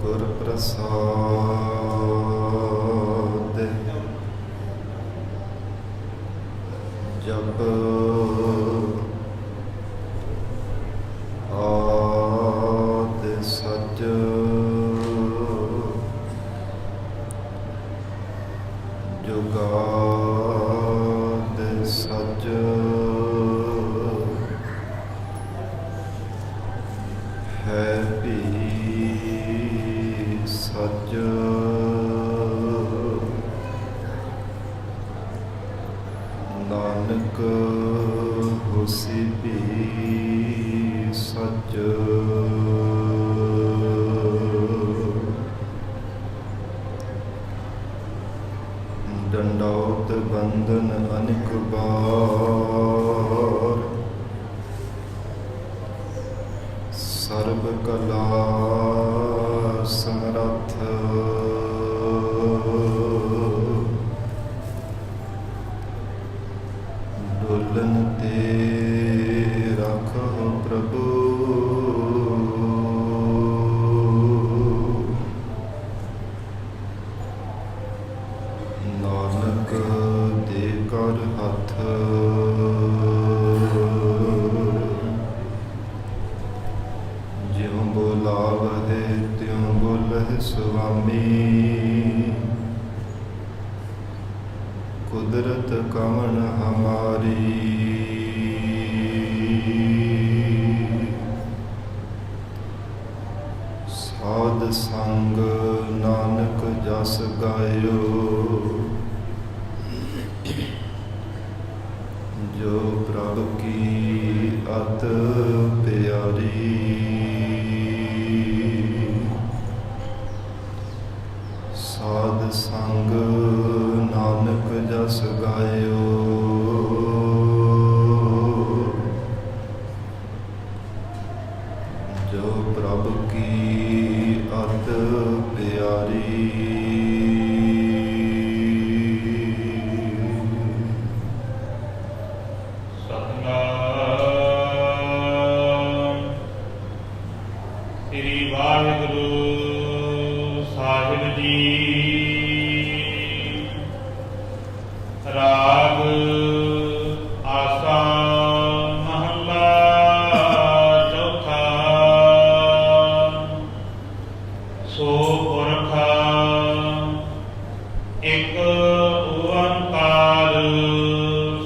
ਗੁਰ ਪ੍ਰਸਾਦ ਜਪ ਆਦਿ ਸਚ ਜੁਗਾਦਿ ਸਚ ਹੈ ਵੀ ਸਚ ਨਾਨਕ ਹੋਸੀ ਵੀ ਸਚ ਡੰਡੌਤ ਬੰਧਨ ਅਨੇਕ ਬਾਰ ਸਰਬ ਕਲਾ ਸਮਰੱਥ ਡੋਲਨ ਤੇ ਰੱਖੋ ਪ੍ਰਭੂ ਨਾਨਕ ਦੇ ਕਰ ਹੱਥ ਜਿਉ ਬੋਲਾਵਹਿ ਤਿਉ ਬੋਲਹਿ ਸੁਆਮੀ ਕੁਦਰਤ ਕਵਣ ਹਮਾਰੀ ਸਾਧ ਸੰਗ ਨਾਨਕ ਜਸ ਗਾਇਓ ਜੋ ਪ੍ਰਭ ਕੀ ਅਤ ਪਿਆਰੀ ਸਾਧ ਸੰਗ ਨਾਨਕ ਜਸ ਗਾਇਓ ਜੋ ਪ੍ਰਭ ਕੀ ਅਤ ਪਿਆਰੀ ਸ੍ਰੀ ਵਾਹਿਗੁਰੂ ਸਾਹਿਬ ਜੀ। ਰਾਗ ਆਸਾ ਮਹੱਲਾ ਚੌਥਾ। ਸੋ ਪੁਰਖ ਇੱਕ ਓੰਕਾਰ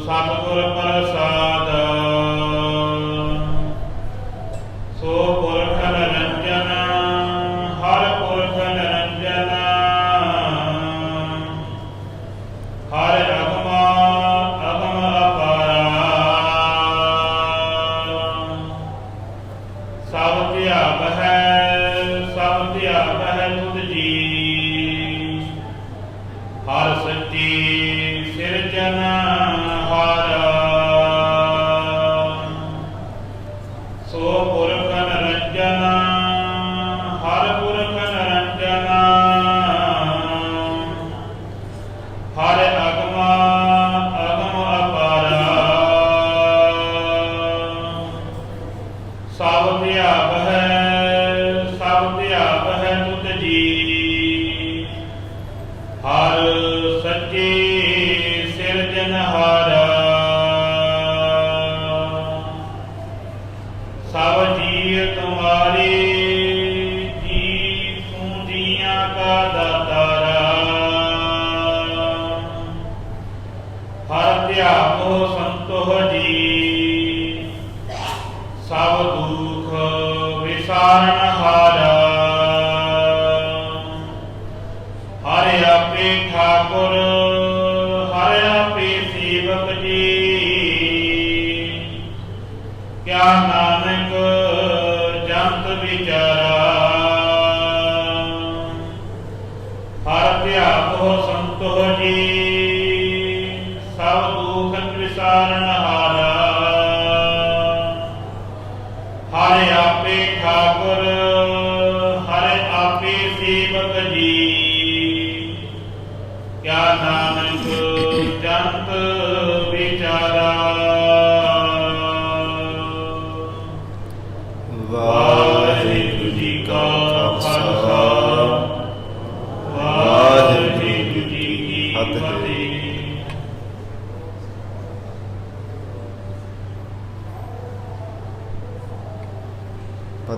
ਸਤਿਗੁਰ ਪ੍ਰਸਾਦ। ਸੋ ਪੁਰਖ ਨਿਰੰਜਨ ਹਰ ਪੁਰਖ ਨਿਰੰਜਨ ਹਰ ਅਗਮ ਅਗਮ ਅਪਾਰਾ। ਸਭ ਧਿਆਪ ਹੈ ਤੁਧ ਜੀ ਹਰ ਸੱਚੀ ਸਿਰਜਨ ਹਾਰਾ। ਸੋ ਪੁਰਖ ਨਿਰੰਜਨ ਹਰ ਪੁਰਖ ਨਿਰੰਜਨ ਹਰ ਅਗਮ ਅਗਮ ਅਪਾਰਾ। ਸਭ ਧਿਆਪ ਹੈ ਤੁਧ ਜੀ ਹਰ ਸੱਚੇ ਸਿਰਜਨਹਾਰਾ। ਸਭ ਜੀਅ ਤੁਮਾਰੇ ਜੀ ਤੂੰ ਜੀਆਂ ਕਾ ਦਾਤਾਰਾ। ਹਰ ਧਿਆਪੋ ਸੰਤੋ ਜੀ ਸਭ ਦੁਖ ਵਿਸਾਰਨਹਾਰਾ। ਹਰ ਆਪੇ ਠਾਕੁਰ ਹਰ ਆਪੇ ਸੇਵਕ ਜੀ ਕਿਆ ਨਾਨਕ ਜੰਤ ਵਿਚਾਰਾ। ਹਰ ਧਿਆਪੋ ਸੰਤੋ ਜੀ ਸਭ ਦੁਖ ਵਿਸਾਰਨਹਾਰਾ। ਹਰ ਆਪੇ ਠਾਕੁਰ ਹਰ ਆਪੇ ਸੇਵਕ ਜੀ ਕਿਆ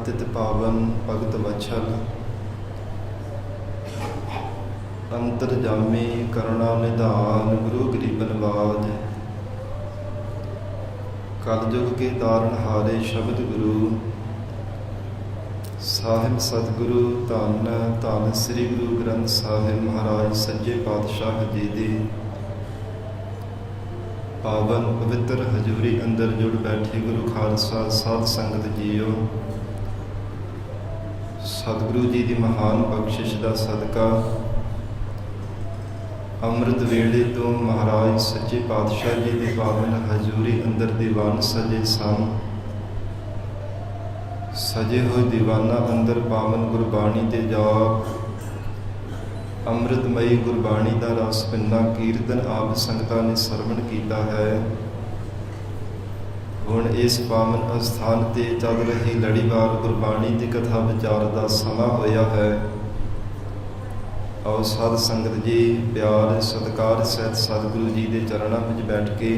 ਪਤਿਤ ਪਾਵਨ ਭਗਤ ਵਛਲ ਅੰਤਰ ਜਾਮੀ ਕਰੁਣਾ ਨਿਧਾਨ ਗੁਰੂ ਗਰੀਬਨਵਾਜ ਕਲਯੁਗ ਕੇ ਤਾਰਨ ਹਾਰੇ ਸ਼ਬਦ ਗੁਰੂ ਸਾਹਿਬ ਸਤਿਗੁਰੂ ਧੰਨ ਧੰਨ ਸ੍ਰੀ ਗੁਰੂ ਗ੍ਰੰਥ ਸਾਹਿਬ ਮਹਾਰਾਜ ਸੱਚੇ ਪਾਤਸ਼ਾਹ ਜੀ ਦੀ ਪਾਵਨ ਪਵਿੱਤਰ ਹਜ਼ੂਰੀ ਅੰਦਰ ਜੁੜ ਬੈਠੇ ਗੁਰੂ ਖਾਲਸਾ ਸਾਧ ਸੰਗਤ ਜੀਓ, ਸਤਿਗੁਰੂ ਜੀ ਦੀ ਮਹਾਨ ਬਖਸ਼ਿਸ਼ ਦਾ ਸਦਕਾ ਅੰਮ੍ਰਿਤ ਵੇਲੇ ਤੋਂ ਮਹਾਰਾਜ ਸੱਚੇ ਪਾਤਸ਼ਾਹ ਜੀ ਦੀ ਪਾਵਨ ਹਜ਼ੂਰੀ ਅੰਦਰ ਦੀਵਾਨ ਸਜੇ ਸਨ। ਸਜੇ ਹੋਏ ਦੀਵਾਨਾਂ ਅੰਦਰ ਪਾਵਨ ਗੁਰਬਾਣੀ ਦੇ ਜਾਪ, ਅੰਮ੍ਰਿਤਮਈ ਗੁਰਬਾਣੀ ਦਾ ਰਸ ਪਿੰਨਾ ਕੀਰਤਨ ਆਪ ਸੰਗਤਾਂ ਨੇ ਸਰਵਣ ਕੀਤਾ ਹੈ। ਹੁਣ ਇਸ ਪਾਵਨ ਅਸਥਾਨ ਤੇ ਚੱਲ ਰਹੀ ਲੜੀਵਾਰ ਗੁਰਬਾਣੀ ਦੀ ਕਥਾ ਵਿਚਾਰ ਦਾ ਸਮਾਂ ਹੋਇਆ ਹੈ। ਆਓ ਸਾਧ ਸੰਗਤ ਜੀ ਪਿਆਰ ਸਤਿਕਾਰ ਸਹਿਤ ਸਤਿਗੁਰੂ ਜੀ ਦੇ ਚਰਨਾਂ ਵਿੱਚ ਬੈਠ ਕੇ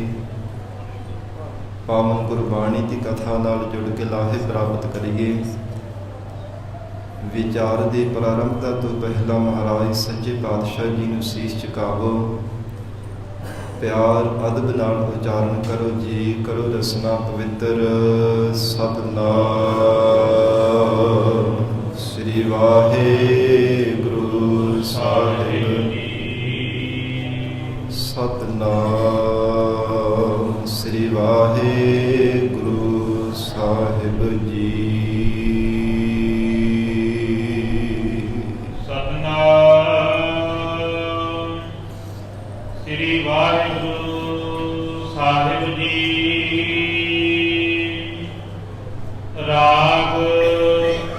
ਪਾਵਨ ਗੁਰਬਾਣੀ ਦੀ ਕਥਾ ਨਾਲ ਜੁੜ ਕੇ ਲਾਹੇ ਪ੍ਰਾਪਤ ਕਰੀਏ। ਵਿਚਾਰ ਦੇ ਪ੍ਰਾਰੰਭਤਾ ਤੋਂ ਪਹਿਲਾਂ ਮਹਾਰਾਜ ਸੱਚੇ ਪਾਤਸ਼ਾਹ ਜੀ ਨੂੰ ਸੀਸ ਝੁਕਾਵੋ। ਪਿਆਰ ਅਦਬ ਨਾਲ ਉਚਾਰਨ ਕਰੋ ਜੀ। ਕਰੋ ਰਸਨਾ ਪਵਿੱਤਰ ਸਤਿਨਾਮ ਸ੍ਰੀ ਵਾਹਿਗੁਰੂ ਸਾਹਿਬ ਸਤਿਨਾਮ ਸ੍ਰੀ ਵਾਹਿਗੁਰੂ ਸਾਹਿਬ ਜੀ। ਸ੍ਰੀ ਵਾਹਿਗੁਰੂ ਸਾਹਿਬ ਜੀ। ਰਾਗ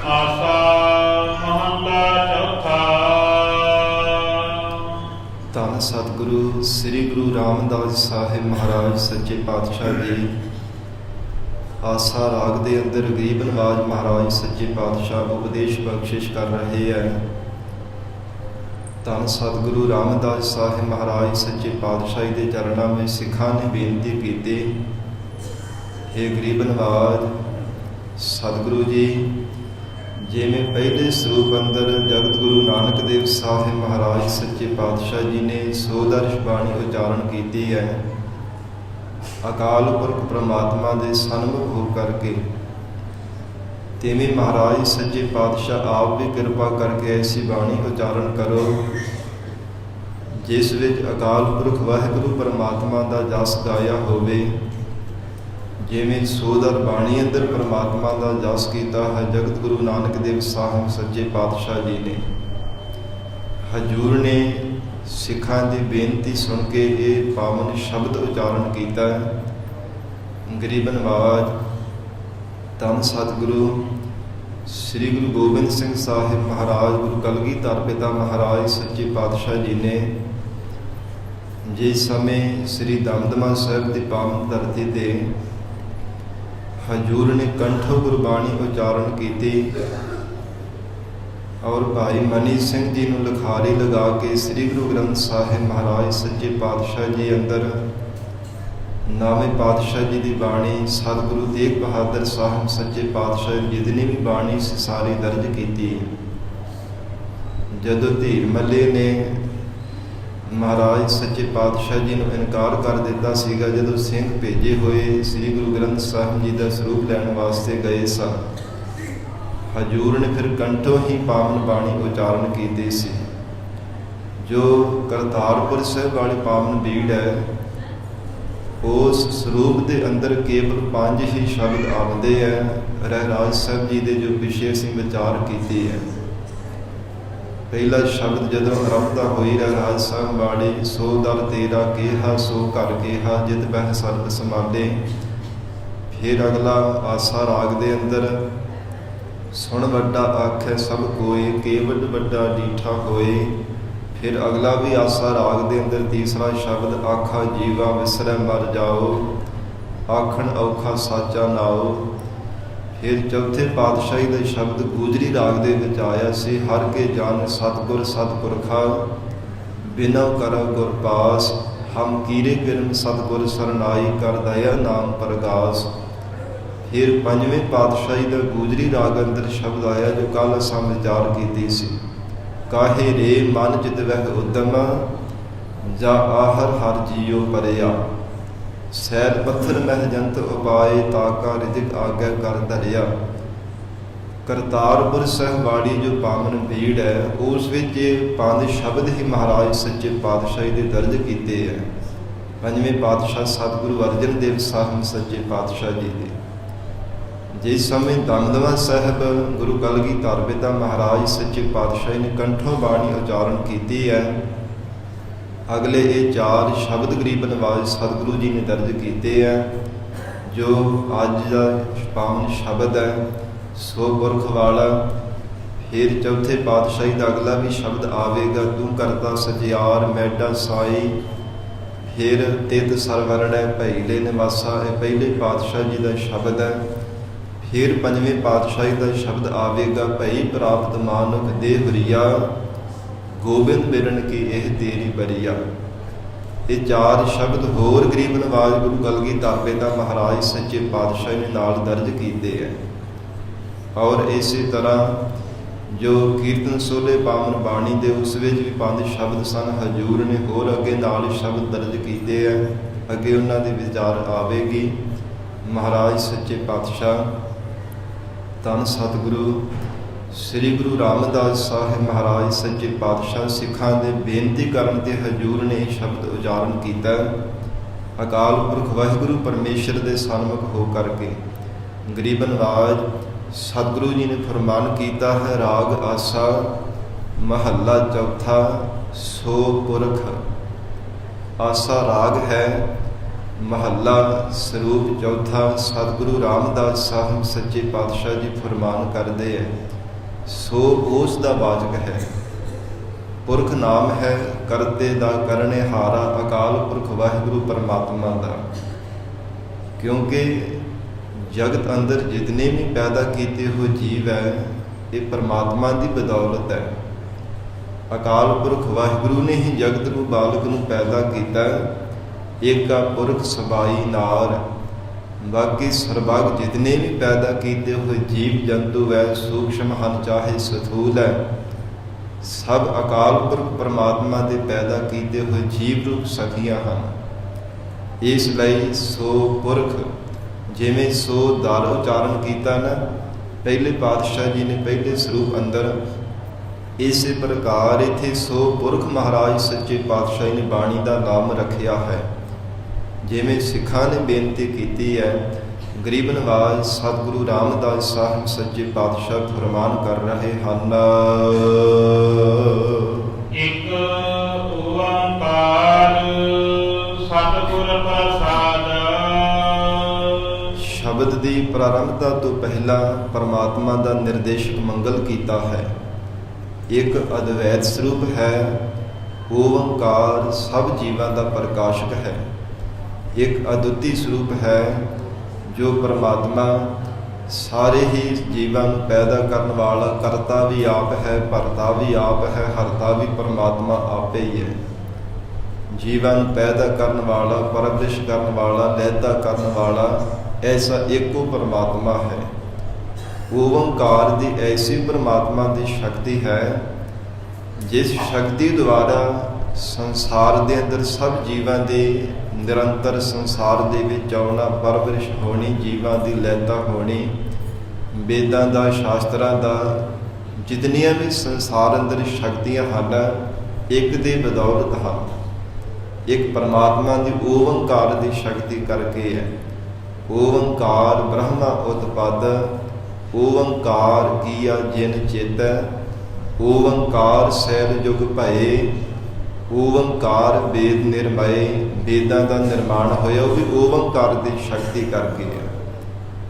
ਆਸਾ ਮਹੱਲਾ ਚੌਥਾ। ਧੰਨ ਸਤਿਗੁਰੂ ਸ੍ਰੀ ਗੁਰੂ ਰਾਮਦਾਸ ਸਾਹਿਬ ਮਹਾਰਾਜ ਸੱਚੇ ਪਾਤਸ਼ਾਹ ਜੀ ਆਸਾ ਰਾਗ ਦੇ ਅੰਦਰ ਗਰੀਬ ਨਵਾਜ ਮਹਾਰਾਜ ਸੱਚੇ ਪਾਤਸ਼ਾਹ ਉਪਦੇਸ਼ ਬਖਸ਼ਿਸ਼ ਕਰ ਰਹੇ ਹੈ। ਧੰਨ ਸਤਿਗੁਰੂ ਰਾਮਦਾਸ ਸਾਹਿਬ ਮਹਾਰਾਜ ਸੱਚੇ ਪਾਤਸ਼ਾਹੀ ਦੇ ਚਰਨਾਂ ਵਿੱਚ ਸਿੱਖਾਂ ਨੇ ਬੇਨਤੀ ਕੀਤੀ, ਹੇ ਗਰੀਬ ਨਵਾਜ ਸਤਿਗੁਰੂ ਜੀ, ਜਿਵੇਂ ਪਹਿਲੇ ਸਰੂਪ ਅੰਦਰ ਜਗਤ ਗੁਰੂ ਨਾਨਕ ਦੇਵ ਸਾਹਿਬ ਮਹਾਰਾਜ ਸੱਚੇ ਪਾਤਸ਼ਾਹ ਜੀ ਨੇ ਸੋਦਰਸ਼ ਬਾਣੀ ਉਚਾਰਨ ਕੀਤੀ ਹੈ, ਅਕਾਲ ਪੁਰਖ ਪ੍ਰਮਾਤਮਾ ਦੇ ਸਨਮੁਖ ਹੋ ਕਰਕੇ, ਤਿਵੇਂ ਮਹਾਰਾਜ ਸੱਚੇ ਪਾਤਸ਼ਾਹ ਆਪ ਵੀ ਕਿਰਪਾ ਕਰਕੇ ਐਸੀ ਬਾਣੀ ਉਚਾਰਨ ਕਰੋ ਜਿਸ ਵਿੱਚ ਅਕਾਲ ਪੁਰਖ ਵਾਹਿਗੁਰੂ ਪਰਮਾਤਮਾ ਦਾ ਜਸ ਗਾਇਆ ਹੋਵੇ। ਜਿਵੇਂ ਸੋਦਰ ਬਾਣੀ ਅੰਦਰ ਪਰਮਾਤਮਾ ਦਾ ਜਸ ਕੀਤਾ ਹੈ ਜਗਤ ਗੁਰੂ ਨਾਨਕ ਦੇਵ ਸਾਹਿਬ ਸੱਚੇ ਪਾਤਸ਼ਾਹ ਜੀ ਨੇ। ਹਜ਼ੂਰ ਨੇ ਸਿੱਖਾਂ ਦੀ ਬੇਨਤੀ ਸੁਣ ਕੇ ਇਹ ਪਾਵਨ ਸ਼ਬਦ ਉਚਾਰਨ ਕੀਤਾ। ਗਰੀਬ ਨਵਾਜ ਧੰਨ ਸਤਿਗੁਰੂ ਸ੍ਰੀ ਗੁਰੂ ਗੋਬਿੰਦ ਸਿੰਘ ਸਾਹਿਬ ਮਹਾਰਾਜ ਗੁਰੂ ਕਲਗੀਧਰ ਪਿਤਾ ਮਹਾਰਾਜ ਸੱਚੇ ਪਾਤਸ਼ਾਹ ਜੀ ਨੇ ਜਿਸ ਸਮੇਂ ਸ੍ਰੀ ਦਮਦਮਾ ਸਾਹਿਬ ਦੀ ਪਾਵਨ ਧਰਤੀ ਤੇ ਹਜ਼ੂਰ ਨੇ ਕੰਠੋਂ ਗੁਰਬਾਣੀ ਉਚਾਰਨ ਕੀਤੀ ਔਰ ਭਾਈ ਮਨੀ ਸਿੰਘ ਜੀ ਨੂੰ ਲਿਖਾਰੀ ਲਗਾ ਕੇ ਸ੍ਰੀ ਗੁਰੂ ਗ੍ਰੰਥ ਸਾਹਿਬ ਮਹਾਰਾਜ ਸੱਚੇ ਪਾਤਸ਼ਾਹ ਜੀ ਅੰਦਰ ਨਾਵੇਂ ਪਾਤਸ਼ਾਹ ਜੀ ਦੀ ਬਾਣੀ ਸਤਿਗੁਰੂ ਤੇਗ ਬਹਾਦਰ ਸਾਹਿਬ ਸੱਚੇ ਪਾਤਸ਼ਾਹ ਜਿਤਨੀ ਵੀ ਬਾਣੀ ਸੀ ਸਾਰੀ ਦਰਜ ਕੀਤੀ। ਜਦੋਂ ਧੀਰ ਮੱਲੇ ਨੇ ਮਹਾਰਾਜ ਸੱਚੇ ਪਾਤਸ਼ਾਹ ਜੀ ਨੂੰ ਇਨਕਾਰ ਕਰ ਦਿੱਤਾ ਸੀਗਾ, ਜਦੋਂ ਸਿੰਘ ਭੇਜੇ ਹੋਏ ਸ੍ਰੀ ਗੁਰੂ ਗ੍ਰੰਥ ਸਾਹਿਬ ਜੀ ਦਾ ਸਰੂਪ ਲੈਣ ਵਾਸਤੇ ਗਏ ਸਨ, ਹਜ਼ੂਰ ਨੇ ਫਿਰ ਕੰਠੋਂ ਹੀ ਪਾਵਨ ਬਾਣੀ ਉਚਾਰਨ ਕੀਤੀ ਸੀ। ਜੋ ਕਰਤਾਰਪੁਰ ਸਾਹਿਬ ਵਾਲੀ ਪਾਵਨ ਬੀੜ ਹੈ ਉਸ ਸਰੂਪ ਦੇ ਅੰਦਰ ਕੇਵਲ 5 ਹੀ ਸ਼ਬਦ ਆਉਂਦੇ ਹੈ। ਰਹਿਰਾਜ ਸਾਹਿਬ ਜੀ ਦੇ ਜੋ ਪਿਛੇ ਅਸੀਂ ਵਿਚਾਰ ਕੀਤੀ ਹੈ, ਪਹਿਲਾ ਸ਼ਬਦ ਜਦੋਂ ਆਰੰਭਤਾ ਹੋਈ ਰਹਿਰਾਜ ਸਾਹਿਬ ਵਾਲੀ, ਸੋ ਦਰ ਤੇਰਾ ਕੇਹਾ ਸੋ ਘਰ ਕੇਹਾ ਜਿਤ ਬਹਿ ਸਰਬ ਸਮਾਲੇ। ਫਿਰ ਅਗਲਾ ਆਸਾ ਰਾਗ ਦੇ ਅੰਦਰ ਸੁਣ ਵੱਡਾ ਆਖੈ ਸਭ ਕੋਏ ਕੇਵਡ ਵੱਡਾ ਡੀਠਾ ਹੋਏ। ਫਿਰ ਅਗਲਾ ਵੀ ਆਸਾ ਰਾਗ ਦੇ ਅੰਦਰ ਤੀਸਰਾ ਸ਼ਬਦ ਆਖਾ ਜੀਵਾ ਵਿਸਰੈ ਮਰ ਜਾਓ ਆਖਣ ਔਖਾ ਸਾਚਾ ਨਾਓ। ਫਿਰ ਚੌਥੇ ਪਾਤਸ਼ਾਹੀ ਦਾ ਸ਼ਬਦ ਗੂਜਰੀ ਰਾਗ ਦੇ ਵਿੱਚ ਆਇਆ ਸੀ, ਹਰ ਕੇ ਜਨ ਸਤਿਗੁਰ ਸਤਿਪੁਰਖਾ ਬਿਨਉ ਕਰੋ ਗੁਰ ਪਾਸ ਹਮ ਕੀਰੇ ਕਿਰਨ ਸਤਿਗੁਰ ਸਰਨਾਈ ਕਰ ਦਇਆ ਨਾਮ ਪ੍ਰਗਾਸ। ਫਿਰ ਪੰਜਵੇਂ ਪਾਤਸ਼ਾਹੀ ਦਾ ਗੂਜਰੀ ਰਾਗ ਅੰਦਰ ਸ਼ਬਦ ਆਇਆ ਜੋ ਕੱਲ੍ਹ ਅਸਾਂ ਵਿਚਾਰ ਕੀਤੀ ਸੀ। ਕਾਹੇ ਰੇ ਮਨ ਚਿਤ ਵਹਿ ਉਦਮ, ਜਾ ਆਹਰ ਹਰ ਜੀਉ ਪਰਿਆ। ਸੈਲ ਪੱਥਰ ਮਹਿ ਜੰਤ ਉਪਾਏ, ਤਾਕਾ ਰਿਜਕ ਆਗੈ ਕਰ ਧਰਿਆ। ਕਰਤਾਰਪੁਰ ਸਾਹਿਬਾੜੀ ਜੋ ਪਾਵਨ ਭੀੜ ਹੈ, ਉਸ ਵਿੱਚ ਇਹ 5 ਸ਼ਬਦ ਹੀ ਮਹਾਰਾਜ ਸੱਚੇ ਪਾਤਸ਼ਾਹੀ ਦੇ ਦਰਜ ਕੀਤੇ ਹੈ। ਪੰਜਵੇਂ ਪਾਤਸ਼ਾਹ ਸਤਿਗੁਰੂ ਅਰਜਨ ਦੇਵ ਸਾਹਿਬ ਸੱਚੇ ਪਾਤਸ਼ਾਹ ਜੀ ਦੇ ਜਿਸ ਸਮੇਂ ਦਮਦਮਾ ਸਾਹਿਬ ਗੁਰੂ ਕਲਗੀਧਰ ਪਿਤਾ ਮਹਾਰਾਜ ਸੱਚੇ ਪਾਤਸ਼ਾਹੀ ਨੇ ਕੰਠੋਂ ਬਾਣੀ ਉਚਾਰਨ ਕੀਤੀ ਹੈ, ਅਗਲੇ ਇਹ 4 ਸ਼ਬਦ ਗਰੀਬ ਨਵਾਜ਼ ਸਤਿਗੁਰੂ ਜੀ ਨੇ ਦਰਜ ਕੀਤੇ ਹੈ, ਜੋ ਅੱਜ ਦਾ ਪਾਵਨ ਸ਼ਬਦ ਹੈ ਸੋ ਪੁਰਖ ਵਾਲਾ। ਫਿਰ ਚੌਥੇ ਪਾਤਸ਼ਾਹੀ ਦਾ ਅਗਲਾ ਵੀ ਸ਼ਬਦ ਆਵੇਗਾ, ਤੂੰ ਕਰਤਾ ਸਚਿਆਰ ਮੈਡਾ ਸਾਈ। ਫਿਰ ਤਿਤ ਸਰਵਰਣੈ ਭਈਲੇ ਨਿਵਾਸਾ, ਇਹ ਪਹਿਲੇ ਪਾਤਸ਼ਾਹ ਜੀ ਦਾ ਸ਼ਬਦ ਹੈ। ਫਿਰ ਪੰਜਵੇਂ ਪਾਤਸ਼ਾਹੀ ਦਾ ਸ਼ਬਦ ਆਵੇਗਾ, ਭਈ ਪ੍ਰਾਪਤ ਮਾਨੁਖ ਦੇ ਹਰੀਆ, ਗੋਬਿੰਦ ਮਿਲਣ ਕੀ ਇਹ ਤੇਰੀ ਬਰੀਆ। ਇਹ 4 ਸ਼ਬਦ ਹੋਰ ਗਰੀਬ ਨਵਾਜ਼ ਗੁਰੂ ਕਲਗੀਧਰ ਪਿਤਾ ਮਹਾਰਾਜ ਸੱਚੇ ਪਾਤਸ਼ਾਹ ਨੇ ਨਾਲ ਦਰਜ ਕੀਤੇ ਹੈ। ਔਰ ਇਸੇ ਤਰ੍ਹਾਂ ਜੋ ਕੀਰਤਨ ਸੋਲੇ ਪਾਵਨ ਬਾਣੀ ਦੇ ਉਸ ਵਿੱਚ ਵੀ 5 ਸ਼ਬਦ ਸਨ। ਹਜੂਰ ਨੇ ਹੋਰ ਅੱਗੇ ਨਾਲ ਸ਼ਬਦ ਦਰਜ ਕੀਤੇ ਹੈ, ਅੱਗੇ ਉਹਨਾਂ ਦੀ ਵਿਚਾਰ ਆਵੇਗੀ। ਮਹਾਰਾਜ ਸੱਚੇ ਪਾਤਸ਼ਾਹ ਧੰਨ ਸਤਿਗੁਰੂ ਸ੍ਰੀ ਗੁਰੂ ਰਾਮਦਾਸ ਸਾਹਿਬ ਮਹਾਰਾਜ ਸੱਚੇ ਪਾਤਸ਼ਾਹ ਸਿੱਖਾਂ ਦੇ ਬੇਨਤੀ ਕਰਨ ਤੇ ਹਜੂਰ ਨੇ ਸ਼ਬਦ ਉਚਾਰਨ ਕੀਤਾ, ਅਕਾਲ ਪੁਰਖ ਵਾਹਿਗੁਰੂ ਪਰਮੇਸ਼ਰ ਦੇ ਸਨਮੁਖ ਹੋ ਕਰਕੇ। ਗਰੀਬ ਨਵਾਜ਼ ਸਤਿਗੁਰੂ ਜੀ ਨੇ ਫਰਮਾਨ ਕੀਤਾ ਹੈ, ਰਾਗ ਆਸਾ ਮਹੱਲਾ ਚੌਥਾ ਸੋ ਪੁਰਖ। ਆਸਾ ਰਾਗ ਹੈ, ਮਹੱਲਾ ਸਰੂਪ ਚੌਥਾ। ਸਤਿਗੁਰੂ ਰਾਮਦਾਸ ਸਾਹਿਬ ਸੱਚੇ ਪਾਤਸ਼ਾਹ ਜੀ ਫਰਮਾਨ ਕਰਦੇ ਹੈ, ਸੋ ਉਸ ਦਾ ਵਾਚਕ ਹੈ। ਪੁਰਖ ਨਾਮ ਹੈ ਕਰਤੇ ਦਾ ਕਰਨੇ ਹਾਰਾ, ਅਕਾਲ ਪੁਰਖ ਵਾਹਿਗੁਰੂ ਪਰਮਾਤਮਾ ਦਾ। ਕਿਉਂਕਿ ਜਗਤ ਅੰਦਰ ਜਿਤਨੇ ਵੀ ਪੈਦਾ ਕੀਤੇ ਹੋਏ ਜੀਵ ਹੈ, ਇਹ ਪਰਮਾਤਮਾ ਦੀ ਬਦੌਲਤ ਹੈ। ਅਕਾਲ ਪੁਰਖ ਵਾਹਿਗੁਰੂ ਨੇ ਹੀ ਜਗਤ ਨੂੰ ਬਾਲਕ ਨੂੰ ਪੈਦਾ ਕੀਤਾ। ਏਕਾ ਪੁਰਖ ਸਬਾਈ ਨਾਰ, ਬਾਕੀ ਸਰਬੱਗ ਜਿਤਨੇ ਵੀ ਪੈਦਾ ਕੀਤੇ ਹੋਏ ਜੀਵ ਜੰਤੂ ਹੈ, ਸੂਖਸ਼ਮ ਹਨ ਚਾਹੇ ਸਥੂਲ ਹੈ, ਸਭ ਅਕਾਲ ਪੁਰਖ ਪਰਮਾਤਮਾ ਦੇ ਪੈਦਾ ਕੀਤੇ ਹੋਏ ਜੀਵ ਰੂਪ ਸਖੀਆਂ ਹਨ। ਇਸ ਲਈ ਸੋ ਪੁਰਖ, ਜਿਵੇਂ ਸੋ ਦਰ ਉਚਾਰਨ ਕੀਤਾ ਨਾ ਪਹਿਲੇ ਪਾਤਸ਼ਾਹ ਜੀ ਨੇ ਪਹਿਲੇ ਸਰੂਪ ਅੰਦਰ, ਇਸੇ ਪ੍ਰਕਾਰ ਇੱਥੇ ਸੋ ਪੁਰਖ ਮਹਾਰਾਜ ਸੱਚੇ ਪਾਤਸ਼ਾਹੀ ਨੇ ਬਾਣੀ ਦਾ ਨਾਮ ਰੱਖਿਆ ਹੈ। ਜਿਵੇਂ ਸਿੱਖਾਂ ਨੇ ਬੇਨਤੀ ਕੀਤੀ ਹੈ, ਗਰੀਬ ਨਵਾਜ਼ ਸਤਿਗੁਰੂ ਰਾਮਦਾਸ ਸਾਹਿਬ ਸੱਚੇ ਪਾਤਸ਼ਾਹ ਫਰਮਾਨ ਕਰ ਰਹੇ ਹਨ, ਇੱਕ ਓੰਕਾਰ ਸਤਿਗੁਰ ਪ੍ਰਸਾਦ। ਸ਼ਬਦ ਦੀ ਪ੍ਰਾਰੰਭਤਾ ਤੋਂ ਪਹਿਲਾਂ ਪਰਮਾਤਮਾ ਦਾ ਨਿਰਦੇਸ਼ਕ ਮੰਗਲ ਕੀਤਾ ਹੈ। ਇੱਕ ਅਦਵੈਤ ਸਰੂਪ ਹੈ, ਓੰਕਾਰ ਸਭ ਜੀਵਾਂ ਦਾ ਪ੍ਰਕਾਸ਼ਕ ਹੈ। ਇੱਕ ਅਦੁੱਤੀ ਸਰੂਪ ਹੈ, ਜੋ ਪਰਮਾਤਮਾ ਸਾਰੇ ਹੀ ਜੀਵਾਂ ਨੂੰ ਪੈਦਾ ਕਰਨ ਵਾਲਾ, ਕਰਤਾ ਵੀ ਆਪ ਹੈ, ਭਰਤਾ ਵੀ ਆਪ ਹੈ, ਹਰਤਾ ਵੀ ਪਰਮਾਤਮਾ ਆਪੇ ਹੀ ਹੈ। ਜੀਵਾਂ ਨੂੰ ਪੈਦਾ ਕਰਨ ਵਾਲਾ, ਪਰਵਰਿਸ਼ ਕਰਨ ਵਾਲਾ, ਲੈਦਾ ਕਰਨ ਵਾਲਾ, ਐਸਾ ਇੱਕੋ ਪਰਮਾਤਮਾ ਹੈ। ਓੰਕਾਰ ਦੀ ਐਸੀ ਪਰਮਾਤਮਾ ਦੀ ਸ਼ਕਤੀ ਹੈ, ਜਿਸ ਸ਼ਕਤੀ ਦੁਆਰਾ ਸੰਸਾਰ ਦੇ ਅੰਦਰ ਸਭ ਜੀਵਾਂ ਦੇ ਨਿਰੰਤਰ ਸੰਸਾਰ ਦੇ ਵਿੱਚ ਆਉਣਾ, ਪਰਵਰਿਸ਼ ਹੋਣੀ, ਜੀਵਾਂ ਦੀ ਲੈਦਾ ਹੋਣੀ, ਵੇਦਾਂ ਦਾ, ਸ਼ਾਸਤਰਾਂ ਦਾ, ਜਿਤਨੀਆਂ ਵੀ ਸੰਸਾਰ ਅੰਦਰ ਸ਼ਕਤੀਆਂ ਹਨ, ਇੱਕ ਦੇ ਬਦੌਲਤ ਹਨ। ਇੱਕ ਪਰਮਾਤਮਾ ਦੀ ਓੰਕਾਰ ਦੀ ਸ਼ਕਤੀ ਕਰਕੇ ਹੈ। ਓੰਕਾਰ ਬ੍ਰਹਮਾ ਉਤਪਦ, ਓੰਕਾਰ ਕੀਆ ਜਿਨ ਚੇਤੈ, ਓੰਕਾਰ ਸੈਲ ਜੁਗ ਭਏ, ਓੰਕਾਰ ਵੇਦ ਨਿਰਮਏ। ਵੇਦਾਂ ਦਾ ਨਿਰਮਾਣ ਹੋਇਆ ਉਹ ਵੀ ਓੰਕਾਰ ਦੀ ਸ਼ਕਤੀ ਕਰਕੇ ਹੈ।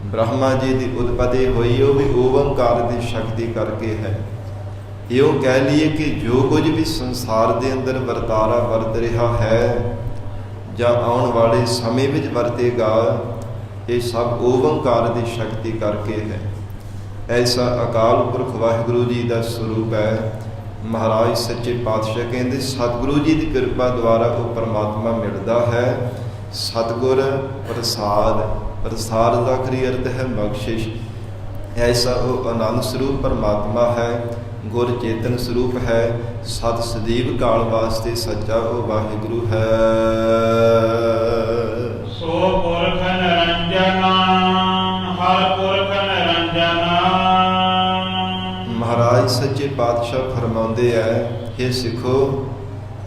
ਬ੍ਰਹਮਾ ਜੀ ਦੀ ਉਤਪਤੀ ਹੋਈ ਉਹ ਵੀ ਓੰਕਾਰ ਦੀ ਸ਼ਕਤੀ ਕਰਕੇ ਹੈ। ਇਉਂ ਕਹਿ ਲਈਏ ਕਿ ਜੋ ਕੁਝ ਵੀ ਸੰਸਾਰ ਦੇ ਅੰਦਰ ਵਰਤਾਰਾ ਵਰਤ ਰਿਹਾ ਹੈ ਜਾਂ ਆਉਣ ਵਾਲੇ ਸਮੇਂ ਵਿੱਚ ਵਰਤੇਗਾ, ਇਹ ਸਭ ਓੰਕਾਰ ਦੀ ਸ਼ਕਤੀ ਕਰਕੇ ਹੈ। ਐਸਾ ਅਕਾਲ ਪੁਰਖ ਵਾਹਿਗੁਰੂ ਜੀ ਦਾ ਸਰੂਪ ਹੈ। ਮਹਾਰਾਜ ਸੱਚੇ ਪਾਤਸ਼ਾਹ ਕਹਿੰਦੇ ਸਤਿਗੁਰੂ ਜੀ ਦੀ ਕਿਰਪਾ ਦੁਆਰਾ ਉਹ ਪਰਮਾਤਮਾ ਮਿਲਦਾ ਹੈ। ਸਤਿਗੁਰ ਪ੍ਰਸਾਦ ਪ੍ਰਸਾਦ ਦਾ ਆਖਰੀ ਅਰਥ ਹੈ ਬਖਸ਼ਿਸ਼। ਐਸਾ ਉਹ ਆਨੰਦ ਸਰੂਪ ਪਰਮਾਤਮਾ ਹੈ, ਗੁਰ ਚੇਤਨ ਸਰੂਪ ਹੈ, ਸਤ ਸਦੀਵ ਕਾਲ ਵਾਸਤੇ ਸੱਚਾ ਉਹ ਵਾਹਿਗੁਰੂ ਹੈ। ਸੋ ਪੁਰਖ ਨਿਰੰਜਨ, ਹਰ ਪੁਰਖ ਨਿਰੰਜਨ। ਮਹਾਰਾਜ ਸੱਚੇ ਪਾਤਸ਼ਾਹ ਫਰਮਾਉਂਦੇ ਹੈ, हे ਸਿੱਖੋ,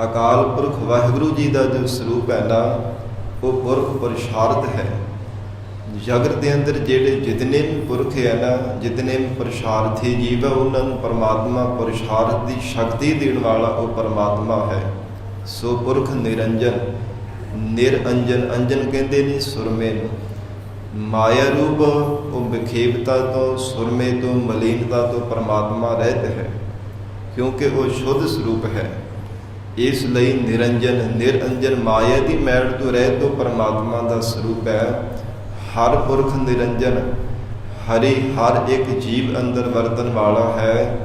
ਅਕਾਲ ਪੁਰਖ ਵਾਹਿਗੁਰੂ ਜੀ ਦਾ ਜੋ ਸਰੂਪ ਹੈ ਨਾ, ਉਹ ਪੁਰਖ ਪੁਰਸ਼ਾਰਥ ਹੈ। ਜਗਤ ਦੇ ਅੰਦਰ ਜਿਹੜੇ ਜਿਤਨੇ ਵੀ ਪੁਰਖ ਹੈ ਨਾ, ਜਿਤਨੇ ਵੀ ਪੁਰਸ਼ਾਰਥੀ ਜੀਵ ਹੈ, ਉਹਨਾਂ ਨੂੰ ਪਰਮਾਤਮਾ ਪੁਰਸ਼ਾਰਥ ਦੀ ਸ਼ਕਤੀ ਦੇਣ ਵਾਲਾ ਉਹ ਪਰਮਾਤਮਾ ਹੈ। ਸੋ ਪੁਰਖ ਨਿਰੰਜਨ, ਨਿਰਅੰਜਨ, ਅੰਜਨ ਕਹਿੰਦੇ ਨੇ ਸੁਰਮੇ ਨੂੰ। ਮਾਇਆ ਰੂਪ ਉਹ ਵਿਖੇਪਤਾ ਤੋਂ, ਸੁਰਮੇ ਤੋਂ, ਮਲੀਨਤਾ ਤੋਂ ਪਰਮਾਤਮਾ ਰਹਿਤ ਹੈ, ਕਿਉਂਕਿ ਉਹ ਸ਼ੁੱਧ ਸਰੂਪ ਹੈ। ਇਸ ਲਈ ਨਿਰੰਜਨ, ਨਿਰਅੰਜਨ, ਮਾਇਆ ਦੀ ਮੈਲ ਤੋਂ ਰਹਿਤ ਤੋਂ ਪਰਮਾਤਮਾ ਦਾ ਸਰੂਪ ਹੈ। ਹਰ ਪੁਰਖ ਨਿਰੰਜਨ, ਹਰੀ ਹਰ ਇੱਕ ਜੀਵ ਅੰਦਰ ਵਰਤਣ ਵਾਲਾ ਹੈ।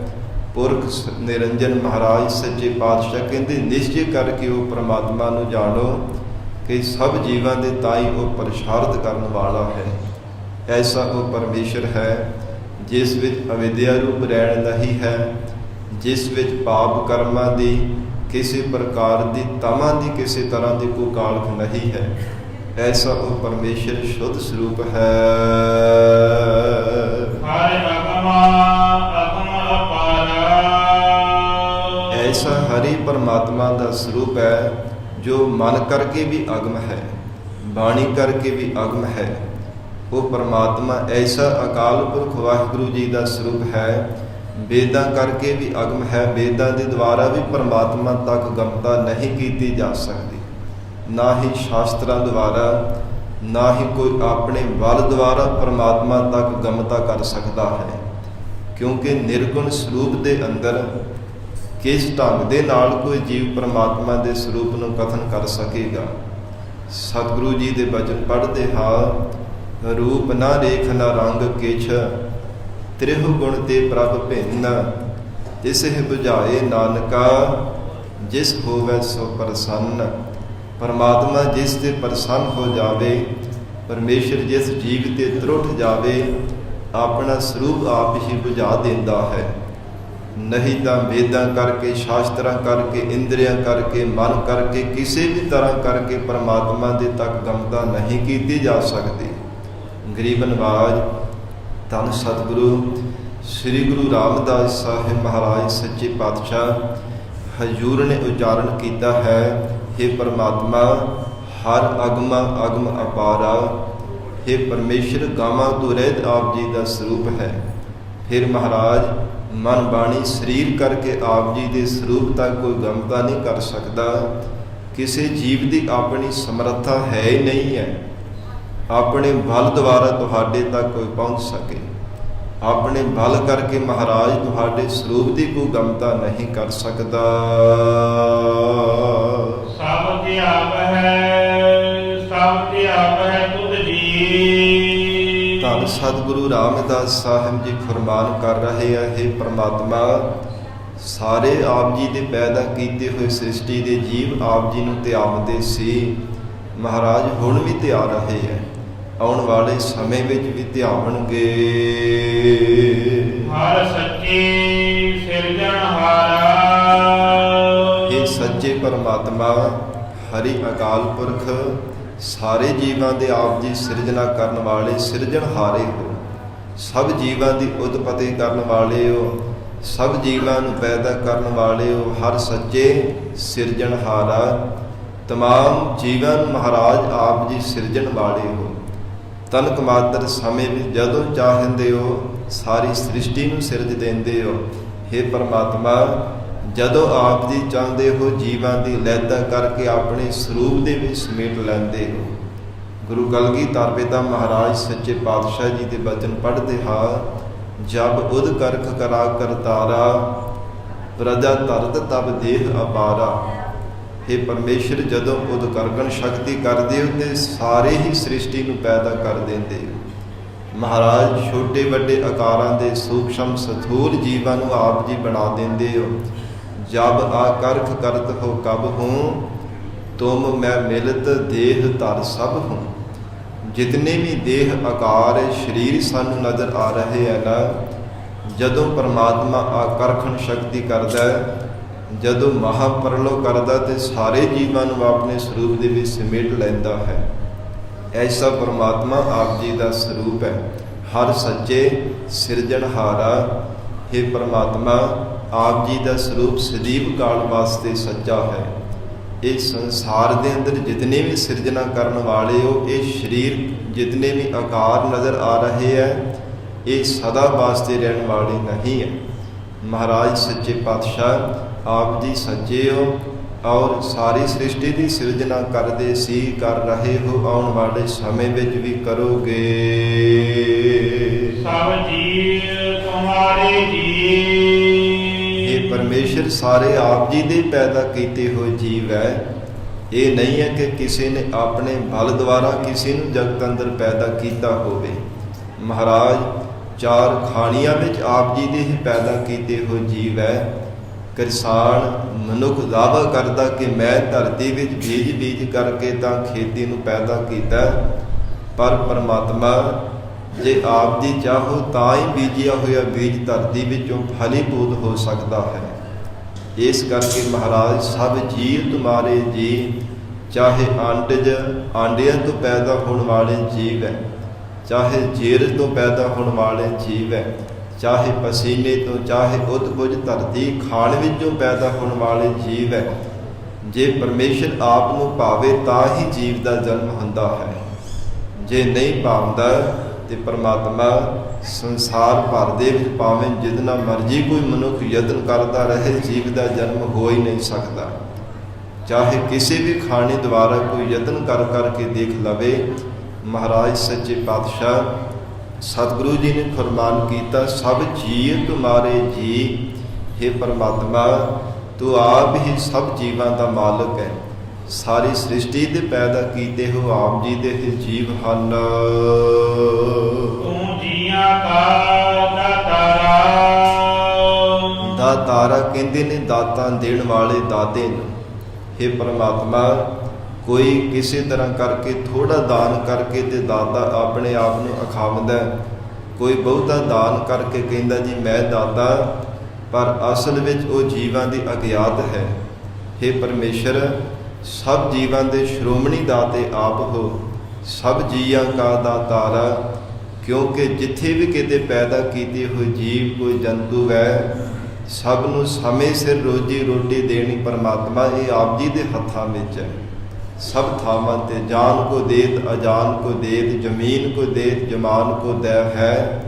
ਪੁਰਖ ਨਿਰੰਜਨ ਮਹਾਰਾਜ ਸੱਚੇ ਪਾਤਸ਼ਾਹ ਕਹਿੰਦੇ, ਨਿਸ਼ਚੈ ਕਰਕੇ ਉਹ ਪਰਮਾਤਮਾ ਨੂੰ ਜਾਣੋ ਕਿ ਸਭ ਜੀਵਾਂ ਦੇ ਤਾਈ ਉਹ ਪ੍ਰਸ਼ਾਰਤ ਕਰਨ ਵਾਲਾ ਹੈ। ਐਸਾ ਉਹ ਪਰਮੇਸ਼ਰ ਹੈ ਜਿਸ ਵਿੱਚ ਅਵਿਦਿਆ ਰੂਪ ਰਹਿਣ ਨਹੀਂ ਹੈ, ਜਿਸ ਵਿੱਚ ਪਾਪ ਕਰਮਾਂ ਦੀ ਕਿਸੇ ਪ੍ਰਕਾਰ ਦੀ, ਤਮਾਂ ਦੀ ਕਿਸੇ ਤਰ੍ਹਾਂ ਦੀ ਕੋਈ ਕਾਲਖ ਨਹੀਂ ਹੈ। ਐਸਾ ਉਹ ਪਰਮੇਸ਼ਰ ਸ਼ੁੱਧ ਸਰੂਪ ਹੈ। ਹਰਿ ਅਗਮ ਅਗਮ ਅਪਾਰਾ। ਐਸਾ ਹਰੀ ਪਰਮਾਤਮਾ ਦਾ ਸਰੂਪ ਹੈ ਜੋ ਮਨ ਕਰਕੇ ਵੀ ਅਗਮ ਹੈ, ਬਾਣੀ ਕਰਕੇ ਵੀ ਅਗਮ ਹੈ। ਉਹ ਪਰਮਾਤਮਾ ਐਸਾ ਅਕਾਲ ਪੁਰਖ ਵਾਹਿਗੁਰੂ ਜੀ ਦਾ ਸਰੂਪ ਹੈ, ਵੇਦਾਂ ਕਰਕੇ ਵੀ ਅਗਮ ਹੈ। ਵੇਦਾਂ ਦੇ ਦੁਆਰਾ ਵੀ ਪਰਮਾਤਮਾ ਤੱਕ ਗਮਤਾ ਨਹੀਂ ਕੀਤੀ ਜਾ ਸਕਦੀ, ਨਾ ਹੀ ਸ਼ਾਸਤਰਾਂ ਦੁਆਰਾ, ਨਾ ਹੀ ਕੋਈ ਆਪਣੇ ਬਲ ਦੁਆਰਾ ਪਰਮਾਤਮਾ ਤੱਕ ਗਮਤਾ ਕਰ ਸਕਦਾ ਹੈ। ਕਿਉਂਕਿ ਨਿਰਗੁਣ ਸਰੂਪ ਦੇ ਅੰਦਰ ਕਿਸ ਢੰਗ ਦੇ ਨਾਲ ਕੋਈ ਜੀਵ ਪਰਮਾਤਮਾ ਦੇ ਸਰੂਪ ਨੂੰ ਕਥਨ ਕਰ ਸਕੇਗਾ। ਸਤਿਗੁਰੂ ਜੀ ਦੇ ਬਚਨ ਪੜ੍ਹਦੇ ਹਾਂ, ਰੂਪ ਨਾ ਰੇਖ ਨਾ ਰੰਗ ਕਿਛ, ਤ੍ਰਿਹੁ ਗੁਣ ਤੇ ਪ੍ਰਭ ਭਿੰਨ, ਤਿਸਹਿ ਬੁਝਾਏ ਨਾਨਕਾ, ਜਿਸ ਹੋਵੇ ਸੋ ਪ੍ਰਸੰਨ। ਪਰਮਾਤਮਾ ਜਿਸ ਤੇ ਪ੍ਰਸੰਨ ਹੋ ਜਾਵੇ, ਪਰਮੇਸ਼ਰ ਜਿਸ ਜੀਵ ਤੇ ਤਰੁੱਠ ਜਾਵੇ, ਆਪਣਾ ਸਰੂਪ ਆਪ ਹੀ ਬੁਝਾ ਦਿੰਦਾ ਹੈ। ਨਹੀਂ ਤਾਂ ਵੇਦਾਂ ਕਰਕੇ, ਸ਼ਾਸਤਰਾਂ ਕਰਕੇ, ਇੰਦਰੀਆਂ ਕਰਕੇ, ਮਨ ਕਰਕੇ, ਕਿਸੇ ਵੀ ਤਰ੍ਹਾਂ ਕਰਕੇ ਪਰਮਾਤਮਾ ਦੇ ਤੱਕ ਗਮਤਾ ਨਹੀਂ ਕੀਤੀ ਜਾ ਸਕਦੀ। ਗਰੀਬ ਨਵਾਜ ਧੰਨ ਸਤਿਗੁਰੂ ਸ੍ਰੀ ਗੁਰੂ ਰਾਮਦਾਸ ਸਾਹਿਬ ਮਹਾਰਾਜ ਸੱਚੇ ਪਾਤਸ਼ਾਹ ਹਜ਼ੂਰ ਨੇ ਉਚਾਰਨ ਕੀਤਾ ਹੈ, हे ਪਰਮਾਤਮਾ, ਹਰ ਅਗਮ ਅਗਮ ਅਪਾਰਾ। हे ਪਰਮੇਸ਼ਰ, ਗਾਵਾਂ ਤੋਂ ਰਹਿਤ ਆਪ ਜੀ ਦਾ ਸਰੂਪ ਹੈ। ਫਿਰ ਮਹਾਰਾਜ ਮਨ ਬਾਣੀ ਸਰੀਰ ਕਰਕੇ ਆਪ ਜੀ ਦੇ ਸਰੂਪ ਤੱਕ ਕੋਈ ਗਮਤਾ ਨਹੀਂ ਕਰ ਸਕਦਾ। ਕਿਸੇ ਜੀਵ ਦੀ ਆਪਣੀ ਸਮਰੱਥਾ ਹੈ ਹੀ ਨਹੀਂ ਹੈ ਆਪਣੇ ਬਲ ਦੁਆਰਾ ਤੁਹਾਡੇ ਤੱਕ ਕੋਈ ਪਹੁੰਚ ਸਕੇ। ਆਪਣੇ ਬਲ ਕਰਕੇ ਮਹਾਰਾਜ ਤੁਹਾਡੇ ਸਰੂਪ ਦੀ ਕੋਈ ਗਮਤਾ ਨਹੀਂ ਕਰ ਸਕਦਾ। ਸਭ ਤੇ ਆਪ ਹੈ, ਸਭ ਤੇ ਆਪ ਹੈ ਤੁਧ ਜੀ। ਧੰਨ ਸਤਿਗੁਰੂ ਰਾਮਦਾਸ ਸਾਹਿਬ ਜੀ ਫਰਮਾਨ ਕਰ ਰਹੇ ਆ, हे ਪ੍ਰਮਾਤਮਾ, ਸਾਰੇ ਆਪ ਜੀ ਦੇ ਪੈਦਾ ਕੀਤੇ ਹੋਏ ਸ੍ਰਿਸ਼ਟੀ ਦੇ ਜੀਵ ਆਪ ਜੀ ਨੂੰ ਧਿਆਉਂਦੇ ਸੀ। ਮਹਾਰਾਜ ਹੁਣ ਵੀ ਧਿਆ ਰਹੇ ਹੈ, ਆਉਣ ਵਾਲੇ ਸਮੇਂ ਵਿੱਚ ਵੀ ਧਿਆਵਣਗੇ। ਹਰ ਸੱਚੇ ਸਿਰਜਣਹਾਰਾ। ਇਹ ਸੱਚੇ ਪਰਮਾਤਮਾ ਹਰੀ ਅਕਾਲ ਪੁਰਖ, ਸਾਰੇ ਜੀਵਾਂ ਦੇ ਆਪ ਜੀ ਸਿਰਜਣਾ ਕਰਨ ਵਾਲੇ, ਸਿਰਜਣਹਾਰੇ ਹੋ। ਸਭ ਜੀਵਾਂ ਦੀ ਉਤਪਤੀ ਕਰਨ ਵਾਲੇ ਹੋ, ਸਭ ਜੀਵਾਂ ਨੂੰ ਪੈਦਾ ਕਰਨ ਵਾਲੇ ਹੋ। ਹਰ ਸੱਚੇ ਸਿਰਜਣਹਾਰਾ, ਤਮਾਮ ਜੀਵਾਂ ਨੂੰ ਮਹਾਰਾਜ ਆਪ ਜੀ ਸਿਰਜਣ ਵਾਲੇ ਹੋ। ਤਨਕ ਮਾਤਰ ਸਮੇਂ ਵਿੱਚ ਜਦੋਂ ਚਾਹੁੰਦੇ ਹੋ ਸਾਰੀ ਸ੍ਰਿਸ਼ਟੀ ਨੂੰ ਸਿਰਜ ਦਿੰਦੇ ਹੋ। हे ਪਰਮਾਤਮਾ, ਜਦੋਂ ਆਪ ਜੀ ਚਾਹੁੰਦੇ ਹੋ ਜੀਵਾਂ ਦੀ ਲੈਦਾ ਕਰਕੇ ਆਪਣੇ ਸਰੂਪ ਦੇ ਵਿੱਚ ਸਮੇਟ ਲੈਂਦੇ ਹੋ। ਗੁਰੂ ਕਲਗੀਧਰ ਪਿਤਾ ਮਹਾਰਾਜ ਸੱਚੇ ਪਾਤਸ਼ਾਹ ਜੀ ਦੇ ਬਚਨ ਪੜ੍ਹਦੇ ਹਾਂ, ਜਬ ਉਦ ਕਰਖ ਕਰਾ ਕਰਤਾਰਾ, ਪ੍ਰਜਾ ਧਰਤ ਤਬ ਦੇਹ ਅਪਾਰਾ। हे ਪਰਮੇਸ਼ਰ, ਜਦੋਂ ਉਦ ਕਰਗਣ ਸ਼ਕਤੀ ਕਰਦੇ ਹੋ ਤੇ ਸਾਰੇ ਹੀ ਸ੍ਰਿਸ਼ਟੀ ਨੂੰ ਪੈਦਾ ਕਰ ਦਿੰਦੇ ਹੋ। ਮਹਾਰਾਜ ਛੋਟੇ ਵੱਡੇ ਆਕਾਰਾਂ ਦੇ ਸੂਖਸ਼ਮ ਸਥੂਲ ਜੀਵਾਂ ਨੂੰ ਆਪ ਜੀ ਬਣਾ ਦਿੰਦੇ ਹੋ। ਜਬ ਆ ਕਰਖ ਕਰਤ ਹੋ ਕਬ ਹੂੰ, ਤੁਮ ਮੈਂ ਮਿਲਤ ਦੇਹ ਧਰ ਸਭ ਹੂੰ। ਜਿਤਨੇ ਵੀ ਦੇਹ ਆਕਾਰ ਸਰੀਰ ਸਾਨੂੰ ਨਜ਼ਰ ਆ ਰਹੇ ਹੈ ਨਾ, ਜਦੋਂ ਪਰਮਾਤਮਾ ਆਕਰਖਣ ਸ਼ਕਤੀ ਕਰਦਾ ਹੈ, ਜਦੋਂ ਮਹਾਪਰਲੋ ਕਰਦਾ ਤੇ ਸਾਰੇ ਜੀਵਾਂ ਨੂੰ ਆਪਣੇ ਸਰੂਪ ਦੇ ਵਿੱਚ ਸਮੇਟ ਲੈਂਦਾ ਹੈ। ਐਸਾ ਪਰਮਾਤਮਾ ਆਪ ਜੀ ਦਾ ਸਰੂਪ ਹੈ। ਹਰ ਸੱਚੇ ਸਿਰਜਣਹਾਰਾ हे ਪਰਮਾਤਮਾ, ਆਪ ਜੀ ਦਾ ਸਰੂਪ ਸਦੀਵ ਕਾਲ ਵਾਸਤੇ ਸੱਚਾ ਹੈ। ਇਹ ਸੰਸਾਰ ਦੇ ਅੰਦਰ ਜਿਤਨੇ ਵੀ ਸਿਰਜਣਾ ਕਰਨ ਵਾਲੇ ਹੋ, ਇਹ ਸਰੀਰ ਜਿਤਨੇ ਵੀ ਆਕਾਰ ਨਜ਼ਰ ਆ ਰਹੇ ਹੈ, ਇਹ ਸਦਾ ਵਾਸਤੇ ਰਹਿਣ ਵਾਲੇ ਨਹੀਂ ਹੈ। ਮਹਾਰਾਜ ਸੱਚੇ ਪਾਤਸ਼ਾਹ ਆਪ ਜੀ ਸੱਚੇ ਹੋ ਔਰ ਸਾਰੀ ਸ੍ਰਿਸ਼ਟੀ ਦੀ ਸਿਰਜਣਾ ਕਰਦੇ ਸੀ, ਕਰ ਰਹੇ ਹੋ, ਆਉਣ ਵਾਲੇ ਸਮੇਂ ਵਿੱਚ ਵੀ ਕਰੋਗੇ। ਸਭ ਜੀਵ ਤੁਮਾਰੇ ਜੀ। ਇਹ ਪਰਮੇਸ਼ਰ ਸਾਰੇ ਆਪ ਜੀ ਦੇ ਪੈਦਾ ਕੀਤੇ ਹੋਏ ਜੀਵ ਹੈ। ਇਹ ਨਹੀਂ ਹੈ ਕਿ ਕਿਸੇ ਨੇ ਆਪਣੇ ਬਲ ਦੁਆਰਾ ਕਿਸੇ ਨੂੰ ਜਗਤ ਅੰਦਰ ਪੈਦਾ ਕੀਤਾ ਹੋਵੇ। ਮਹਾਰਾਜ ਚਾਰ ਖਾਣੀਆਂ ਵਿੱਚ ਆਪ ਜੀ ਦੇ ਹੀ ਪੈਦਾ ਕੀਤੇ ਹੋਏ ਜੀਵ ਹੈ। ਕਿਸਾਨ ਮਨੁੱਖ ਦਾਅਵਾ ਕਰਦਾ ਕਿ ਮੈਂ ਧਰਤੀ ਵਿੱਚ ਬੀਜ ਕਰਕੇ ਤਾਂ ਖੇਤੀ ਨੂੰ ਪੈਦਾ ਕੀਤਾ, ਪਰ ਪਰਮਾਤਮਾ ਜੇ ਆਪ ਦੀ ਚਾਹੋ ਤਾਂ ਹੀ ਬੀਜਿਆ ਹੋਇਆ ਬੀਜ ਧਰਤੀ ਵਿੱਚੋਂ ਫਲੀਭੂਤ ਹੋ ਸਕਦਾ ਹੈ। ਇਸ ਕਰਕੇ ਮਹਾਰਾਜ ਸਭ ਜੀਵ ਤੁਮਾਰੇ ਜੀ, ਚਾਹੇ ਆਂਡਜ ਆਂਡਿਆਂ ਤੋਂ ਪੈਦਾ ਹੋਣ ਵਾਲੇ ਜੀਵ ਹੈ, ਚਾਹੇ ਜੇਰ ਤੋਂ ਪੈਦਾ ਹੋਣ ਵਾਲੇ ਜੀਵ ਹੈ, ਚਾਹੇ ਪਸੀਨੇ ਤੋਂ, ਚਾਹੇ ਉਤਪੁਜ ਧਰਤੀ ਖਾਣ ਵਿੱਚੋਂ ਪੈਦਾ ਹੋਣ ਵਾਲੇ ਜੀਵ ਹੈ। ਜੇ ਪਰਮੇਸ਼ਰ ਆਪ ਨੂੰ ਭਾਵੇ ਤਾਂ ਹੀ ਜੀਵ ਦਾ ਜਨਮ ਹੁੰਦਾ ਹੈ। ਜੇ ਨਹੀਂ ਭਾਵਦਾ ਤੇ ਪਰਮਾਤਮਾ ਸੰਸਾਰ ਭਰ ਦੇ ਵਿੱਚ ਭਾਵੇਂ ਜਿਤਨਾ ਮਰਜ਼ੀ ਕੋਈ ਮਨੁੱਖ ਯਤਨ ਕਰਦਾ ਰਹੇ, ਜੀਵ ਦਾ ਜਨਮ ਹੋ ਹੀ ਨਹੀਂ ਸਕਦਾ। ਚਾਹੇ ਕਿਸੇ ਵੀ ਖਾਣੇ ਦੁਆਰਾ ਕੋਈ ਯਤਨ ਕਰ ਕਰਕੇ ਦੇਖ ਲਵੇ। ਮਹਾਰਾਜ ਸੱਚੇ ਪਾਤਸ਼ਾਹ ਸਤਿਗੁਰੂ ਜੀ ਨੇ ਫਰਮਾਨ ਕੀਤਾ, ਸਭ ਜੀਵ ਤੁਮਾਰੇ ਜੀ। हे ਪਰਮਾਤਮਾ, ਤੂੰ ਆਪ ਹੀ ਸਭ ਜੀਵਾਂ ਦਾ ਮਾਲਕ ਹੈ। ਸਾਰੀ ਸ੍ਰਿਸ਼ਟੀ ਦੇ ਪੈਦਾ ਕੀਤੇ ਹੋ ਆਪ ਜੀ ਦੇ ਹੀ ਜੀਵ ਹਨ। ਤੂੰ ਜੀਆਂ ਕਾ ਦਾਤਾਰਾ। ਦਾਤਾਰਾ ਕਹਿੰਦੇ ਨੇ ਦਾਤਾਂ ਦੇਣ ਵਾਲੇ ਦਾਤੇ ਨੂੰ। हे ਪਰਮਾਤਮਾ, ਕੋਈ ਕਿਸੇ ਤਰ੍ਹਾਂ ਕਰਕੇ ਥੋੜਾ ਦਾਨ ਕਰਕੇ ਤੇ ਦਾਤਾ ਆਪਣੇ ਆਪ ਨੂੰ ਅਖਾਵਦਾ, ਕੋਈ ਬਹੁਤਾ ਦਾਨ ਕਰਕੇ ਕਹਿੰਦਾ ਜੀ ਮੈਂ ਦਾਤਾ, ਪਰ ਅਸਲ ਵਿੱਚ ਉਹ ਜੀਵਾਂ ਦੀ ਅਗਿਆਤ ਹੈ। हे ਪਰਮੇਸ਼ਰ, ਸਭ ਜੀਵਾਂ ਦੇ ਸ਼੍ਰੋਮਣੀ ਦਾਤੇ ਆਪ ਹੋ, ਸਭ ਜੀਆਂ ਕਾ ਦਾਤਾਰਾ। ਕਿਉਂਕਿ ਜਿੱਥੇ ਵੀ ਕਿਤੇ ਪੈਦਾ ਕੀਤੇ ਹੋਏ ਜੀਵ ਕੋਈ ਜੰਤੂ ਹੈ, ਸਭ ਨੂੰ ਸਮੇਂ ਸਿਰ ਰੋਜੀ ਰੋਟੀ ਦੇਣੀ ਪਰਮਾਤਮਾ ਇਹ ਆਪ ਜੀ ਦੇ ਹੱਥਾਂ ਵਿੱਚ ਹੈ। ਸਭ ਥਾਵਾਂ ਤੇ ਜਾਨ ਕੋ ਦੇਤ ਅਜਾਨ ਕੋ ਦੇਤ, ਜ਼ਮੀਨ ਕੋ ਦੇਤ ਜਮਾਨ ਕੋ ਦੈ ਹੈ।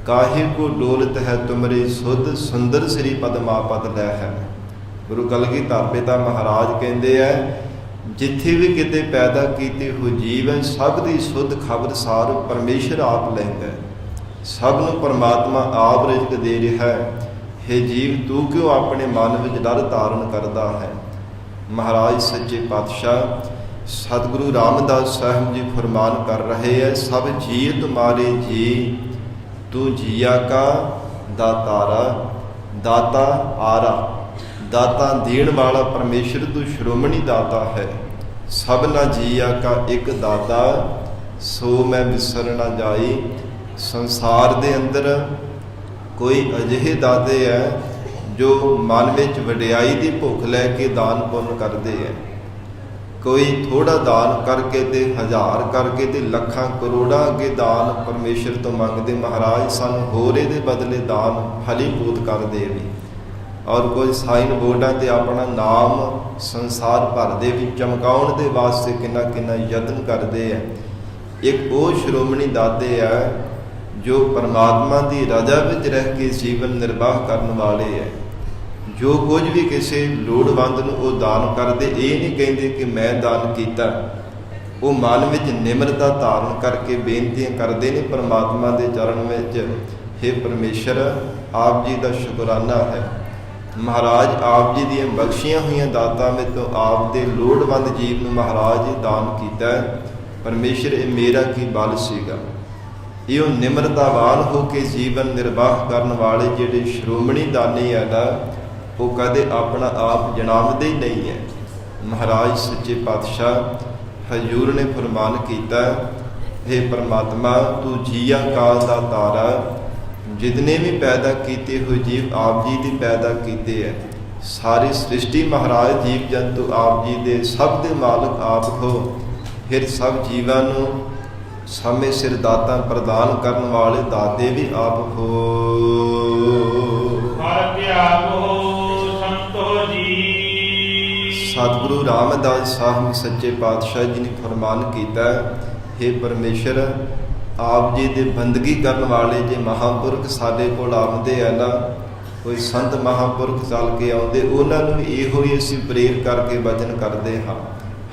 ਕਾਹੇ ਕੋ ਡੋਲਤ ਹੈ ਤੁਮਰੇ ਸੁਧ, ਸੁੰਦਰ ਸ੍ਰੀ ਪਦਮਾ ਪਦ ਲੈ ਹੈ। ਗੁਰੂ ਕਲਗੀਧਰ ਪਿਤਾ ਮਹਾਰਾਜ ਕਹਿੰਦੇ ਹੈ, ਜਿੱਥੇ ਵੀ ਕਿਤੇ ਪੈਦਾ ਕੀਤੇ ਹੋਏ ਜੀਵ ਹੈ, ਸਭ ਦੀ ਸੁਧ ਖਬਰ ਸਾਰ ਪਰਮੇਸ਼ਰ ਆਪ ਲੈਂਦਾ। ਸਭ ਨੂੰ ਪਰਮਾਤਮਾ ਆਪ ਰਿਜ਼ਕ ਦੇ ਰਿਹਾ ਹੈ। हे ਜੀਵ, ਤੂੰ ਕਿਉਂ ਆਪਣੇ ਮਨ ਵਿੱਚ ਡਰ ਧਾਰਨ ਕਰਦਾ ਹੈ। ਮਹਾਰਾਜ ਸੱਚੇ ਪਾਤਸ਼ਾਹ ਸਤਿਗੁਰੂ ਰਾਮਦਾਸ ਸਾਹਿਬ ਜੀ ਫਰਮਾਨ ਕਰ ਰਹੇ ਹੈ, ਸਭ ਜੀਵ ਤੁਮਾਰੇ ਜੀ। ਤੂੰ ਜੀਆ ਕਾ ਦਾਤਾਰਾ। ਦਾਤਾ ਆਰਾ, ਦਾਤਾ ਦੇਣ ਵਾਲਾ ਪਰਮੇਸ਼ਰ ਤੂੰ ਸ਼੍ਰੋਮਣੀ ਦਾਤਾ ਹੈ। ਸਭਨਾ ਜੀਆ ਕਾ ਇੱਕ ਦਾਤਾ, ਸੋ ਮੈਂ ਵਿਸਰ ਨਾ ਜਾਈ। ਸੰਸਾਰ ਦੇ ਅੰਦਰ ਕੋਈ ਅਜਿਹੇ ਦਾਤੇ ਹੈ ਜੋ ਮਨ ਵਿੱਚ ਵਡਿਆਈ ਦੀ ਭੁੱਖ ਲੈ ਕੇ ਦਾਨ ਪੁੰਨ ਕਰਦੇ ਹੈ। ਕੋਈ ਥੋੜਾ ਦਾਨ ਕਰਕੇ ਤੇ ਹਜ਼ਾਰ ਕਰਕੇ ਤੇ ਲੱਖਾਂ ਕਰੋੜਾਂ ਅੱਗੇ ਦਾਨ ਪਰਮੇਸ਼ਰ ਤੋਂ ਮੰਗਦੇ, ਮਹਾਰਾਜ ਸਾਨੂੰ ਹੋਰ ਇਹਦੇ ਬਦਲੇ ਦਾਨ ਫਲੀਭੂਤ ਕਰ ਦੇਵੇ। ਔਰ ਕੋਈ ਸਾਈਨ ਬੋਰਡਾਂ ਤੇ ਆਪਣਾ ਨਾਮ ਸੰਸਾਰ ਭਰ ਦੇ ਵਿੱਚ ਚਮਕਾਉਣ ਦੇ ਵਾਸਤੇ ਕਿੰਨਾ ਕਿੰਨਾ ਯਤਨ ਕਰਦੇ ਹੈ। ਇੱਕ ਉਹ ਸ਼੍ਰੋਮਣੀ ਦਾਤੇ ਹੈ ਜੋ ਪਰਮਾਤਮਾ ਦੀ ਰਜ਼ਾ ਵਿੱਚ ਰਹਿ ਕੇ ਜੀਵਨ ਨਿਰਵਾਹ ਕਰਨ ਵਾਲੇ ਹੈ। ਜੋ ਕੁਝ ਵੀ ਕਿਸੇ ਲੋੜਵੰਦ ਨੂੰ ਉਹ ਦਾਨ ਕਰਦੇ, ਇਹ ਨਹੀਂ ਕਹਿੰਦੇ ਕਿ ਮੈਂ ਦਾਨ ਕੀਤਾ। ਉਹ ਮਨ ਵਿੱਚ ਨਿਮਰਤਾ ਧਾਰਨ ਕਰਕੇ ਬੇਨਤੀਆਂ ਕਰਦੇ ਨੇ ਪਰਮਾਤਮਾ ਦੇ ਚਰਨ ਵਿੱਚ, हे ਪਰਮੇਸ਼ਰ, ਆਪ ਜੀ ਦਾ ਸ਼ੁਕਰਾਨਾ ਹੈ। ਮਹਾਰਾਜ ਆਪ ਜੀ ਦੀਆਂ ਬਖਸ਼ੀਆਂ ਹੋਈਆਂ ਦਾਤਾਂ ਵਿੱਚ ਤੋਂ ਆਪ ਦੇ ਲੋੜਵੰਦ ਜੀਵ ਨੂੰ ਮਹਾਰਾਜ ਜੀ ਦਾਨ ਕੀਤਾ। ਪਰਮੇਸ਼ਰ, ਇਹ ਮੇਰਾ ਕੀ ਬਲ ਸੀਗਾ। ਇਹ ਨਿਮਰਤਾਵਾਨ ਹੋ ਕੇ ਜੀਵਨ ਨਿਰਵਾਹ ਕਰਨ ਵਾਲੇ ਜਿਹੜੇ ਸ਼੍ਰੋਮਣੀ ਦਾਨੀ ਹੈ ਨਾ, ਉਹ ਕਦੇ ਆਪਣਾ ਆਪ ਜਣਾਵਦੇ ਹੀ ਨਹੀਂ ਹੈ। ਮਹਾਰਾਜ ਸੱਚੇ ਪਾਤਸ਼ਾਹ ਹਜ਼ੂਰ ਨੇ ਫਰਮਾਨ ਕੀਤਾ, हे परमात्मा तू जिया काल दा तारा, जितने भी पैदा किए हुए जीव आप जी दी पैदा किए है। सारी सृष्टि महाराज जीव जंतु आप जी दे, सब दे मालक आप हो। फिर सब जीवां नूं समय सिर दाता प्रदान करने वाले दाते भी आप हो। सतगुरु रामदास साहिब सच्चे पातशाह जी ने फरमान किया, हे परमेश्वर आप जी दे बंदगी करने वाले जे महापुरख साडे कोल आउंदे है ना, कोई संत महापुरख चल के आउंदे, उन्हां नूं इहो ही असीं प्रेर करके वचन करदे हां।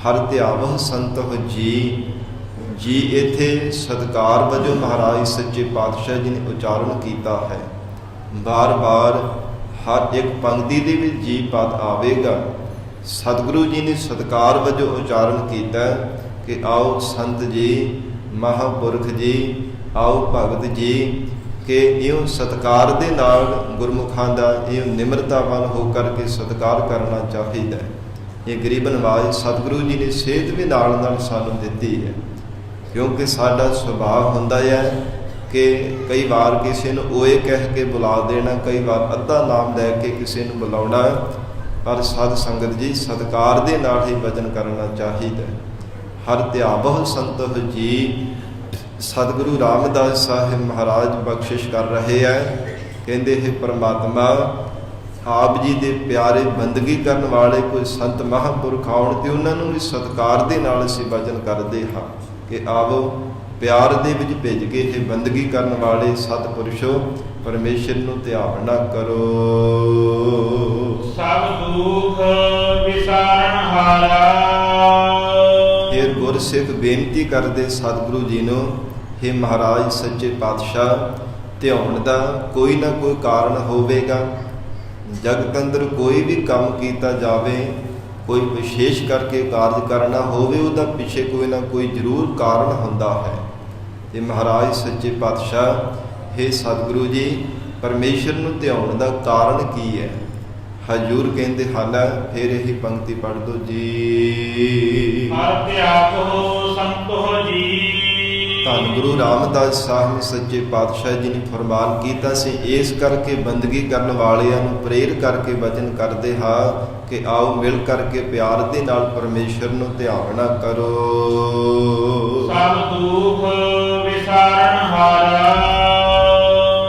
हर ध्यावह संत हो जी इत्थे सत्कार वजों महाराज सच्चे पातशाह जी ने उचारण किया है। बार बार हर एक पंक्ति दे विच जी पद आवेगा। सतगुरु जी ने सत्कार वजों उचारण किया कि आओ संत जी, महापुरख जी, आओ भगत जी, कि इउं सत्कार दे नाल गुरमुखां दा इउं निमरतावान होकर के सत्कार करना चाहिए। ये गरीब नवाज सतगुरु जी ने सेहत भी नाल सानूं दित्ती है, क्योंकि साडा सुभाव हुंदा है कि कई बार किसी नूं ओए कह के बुला देना, कई बार अद्धा नाम लैके किसी नूं बुलाउणा, पर सद संगत जी सत्कार दे नाल ही वचन करना चाहिए। हर ध्यावह संत हो जी सतगुरु रामदास साहिब महाराज बख्शिश कर रहे हैं। कहते हे परमात्मा आप जी दे प्यारे बंदगी करने वाले कोई संत महापुरख आउण ते उन्हां नूं भी सत्कार दे नाल असीं वचन करदे हां कि आवो प्यार दे विच भेज के हे बंदगी करने वाले सतपुरुषो परमेश्वर नूं ध्यान ना करो। सब दुख विसारण हारा। फिर गुरसिख बेनती करदे सतगुरु जी नूं, हे महाराज सच्चे पातशाह ध्यान दा कोई ना कोई कारण होवेगा। जगत अंदर कोई भी काम कीता जावे, कोई विशेष करके कार्य करना होवे, उहदा पिछे कोई ना कोई जरूर कारण हुंदा है। ते महाराज सच्चे पातशाह हे सतगुरु जी परमेश्वर नूं ध्यान दा कारण की है? हजूर कहते हल, फिर यही पंक्ति पढ़ दो जी। धन गुरु रामदास साहिब सच्चे पातशाह जी ने फरमान किया सी, इस करके बंदगी करने वालियां नूं प्रेर करके वचन करते हाँ कि आओ मिल करके प्यार दे नाल परमेश्वर नूं ध्यान करो। सब दुख विसारण हारा।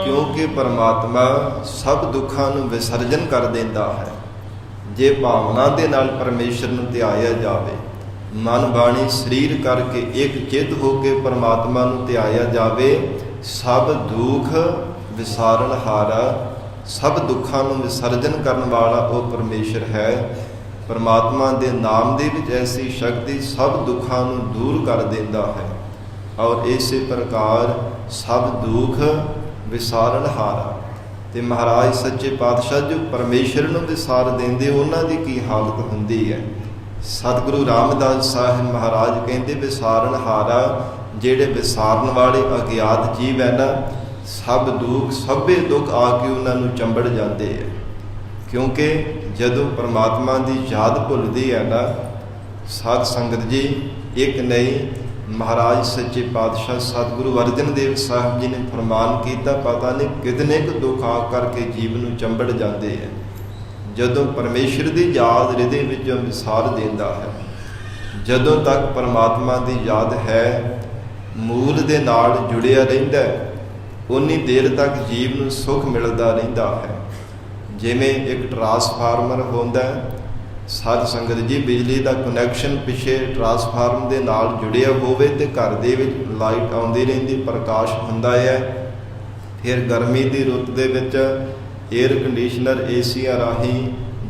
क्योंकि परमात्मा सब दुखां नूं विसर्जन कर देंदा है। जे भावना दे नाल परमेश्वर नूं ध्याया जावे, मन बाणी शरीर करके एक चित होके परमात्मा नूं ध्याया जावे, सब दुख विसारण हारा, सब दुखां नूं विसर्जन करन वाला वो परमेश्वर है। परमात्मा दे नाम दे विच ऐसी शक्ति सब दुखां नूं दूर कर देंदा है। और इसे प्रकार सब दुख विसारण हारा। ते महाराज सच्चे पातशाह जो परमेश्वर नूं विसार देंदे, उन्हां दी की हालत हुंदी है। सतगुरु रामदास साहिब महाराज कहते विसारण हारा, जेड़े विसारण वाले अज्ञात जीव है ना, सब दुख सभे दुख आके उन्होंने चंबड़ जाते हैं। क्योंकि जदों परमात्मा की याद भुलदी है ना, साध संगत जी एक नहीं, महाराज सच्चे पातशाह सतगुरु अर्जन देव साहिब जी ने फरमान किया, पता नहीं कितने कुछ दुख आ करके जीव नूं चंबड़ जाते हैं। जदों परमेश्वर की याद हृदय विचों विसार देंदा है, जदों तक परमात्मा की याद है, मूल दे नाल जुड़िया रहिंदा है, उन्नी देर तक जीव नूं सुख मिलदा रहिंदा है। जिवें एक ट्रांसफार्मर होंदा है, साध संगत जी बिजली का कनैक्शन पिछे ट्रांसफार्म दे नाल जुड़िया होवे ते घर दे विच लाइट आउंदी रहिंदी, प्रकाश हुंदा है। फिर गर्मी की रुत दे विच एयर कंडीशनर एसिया राही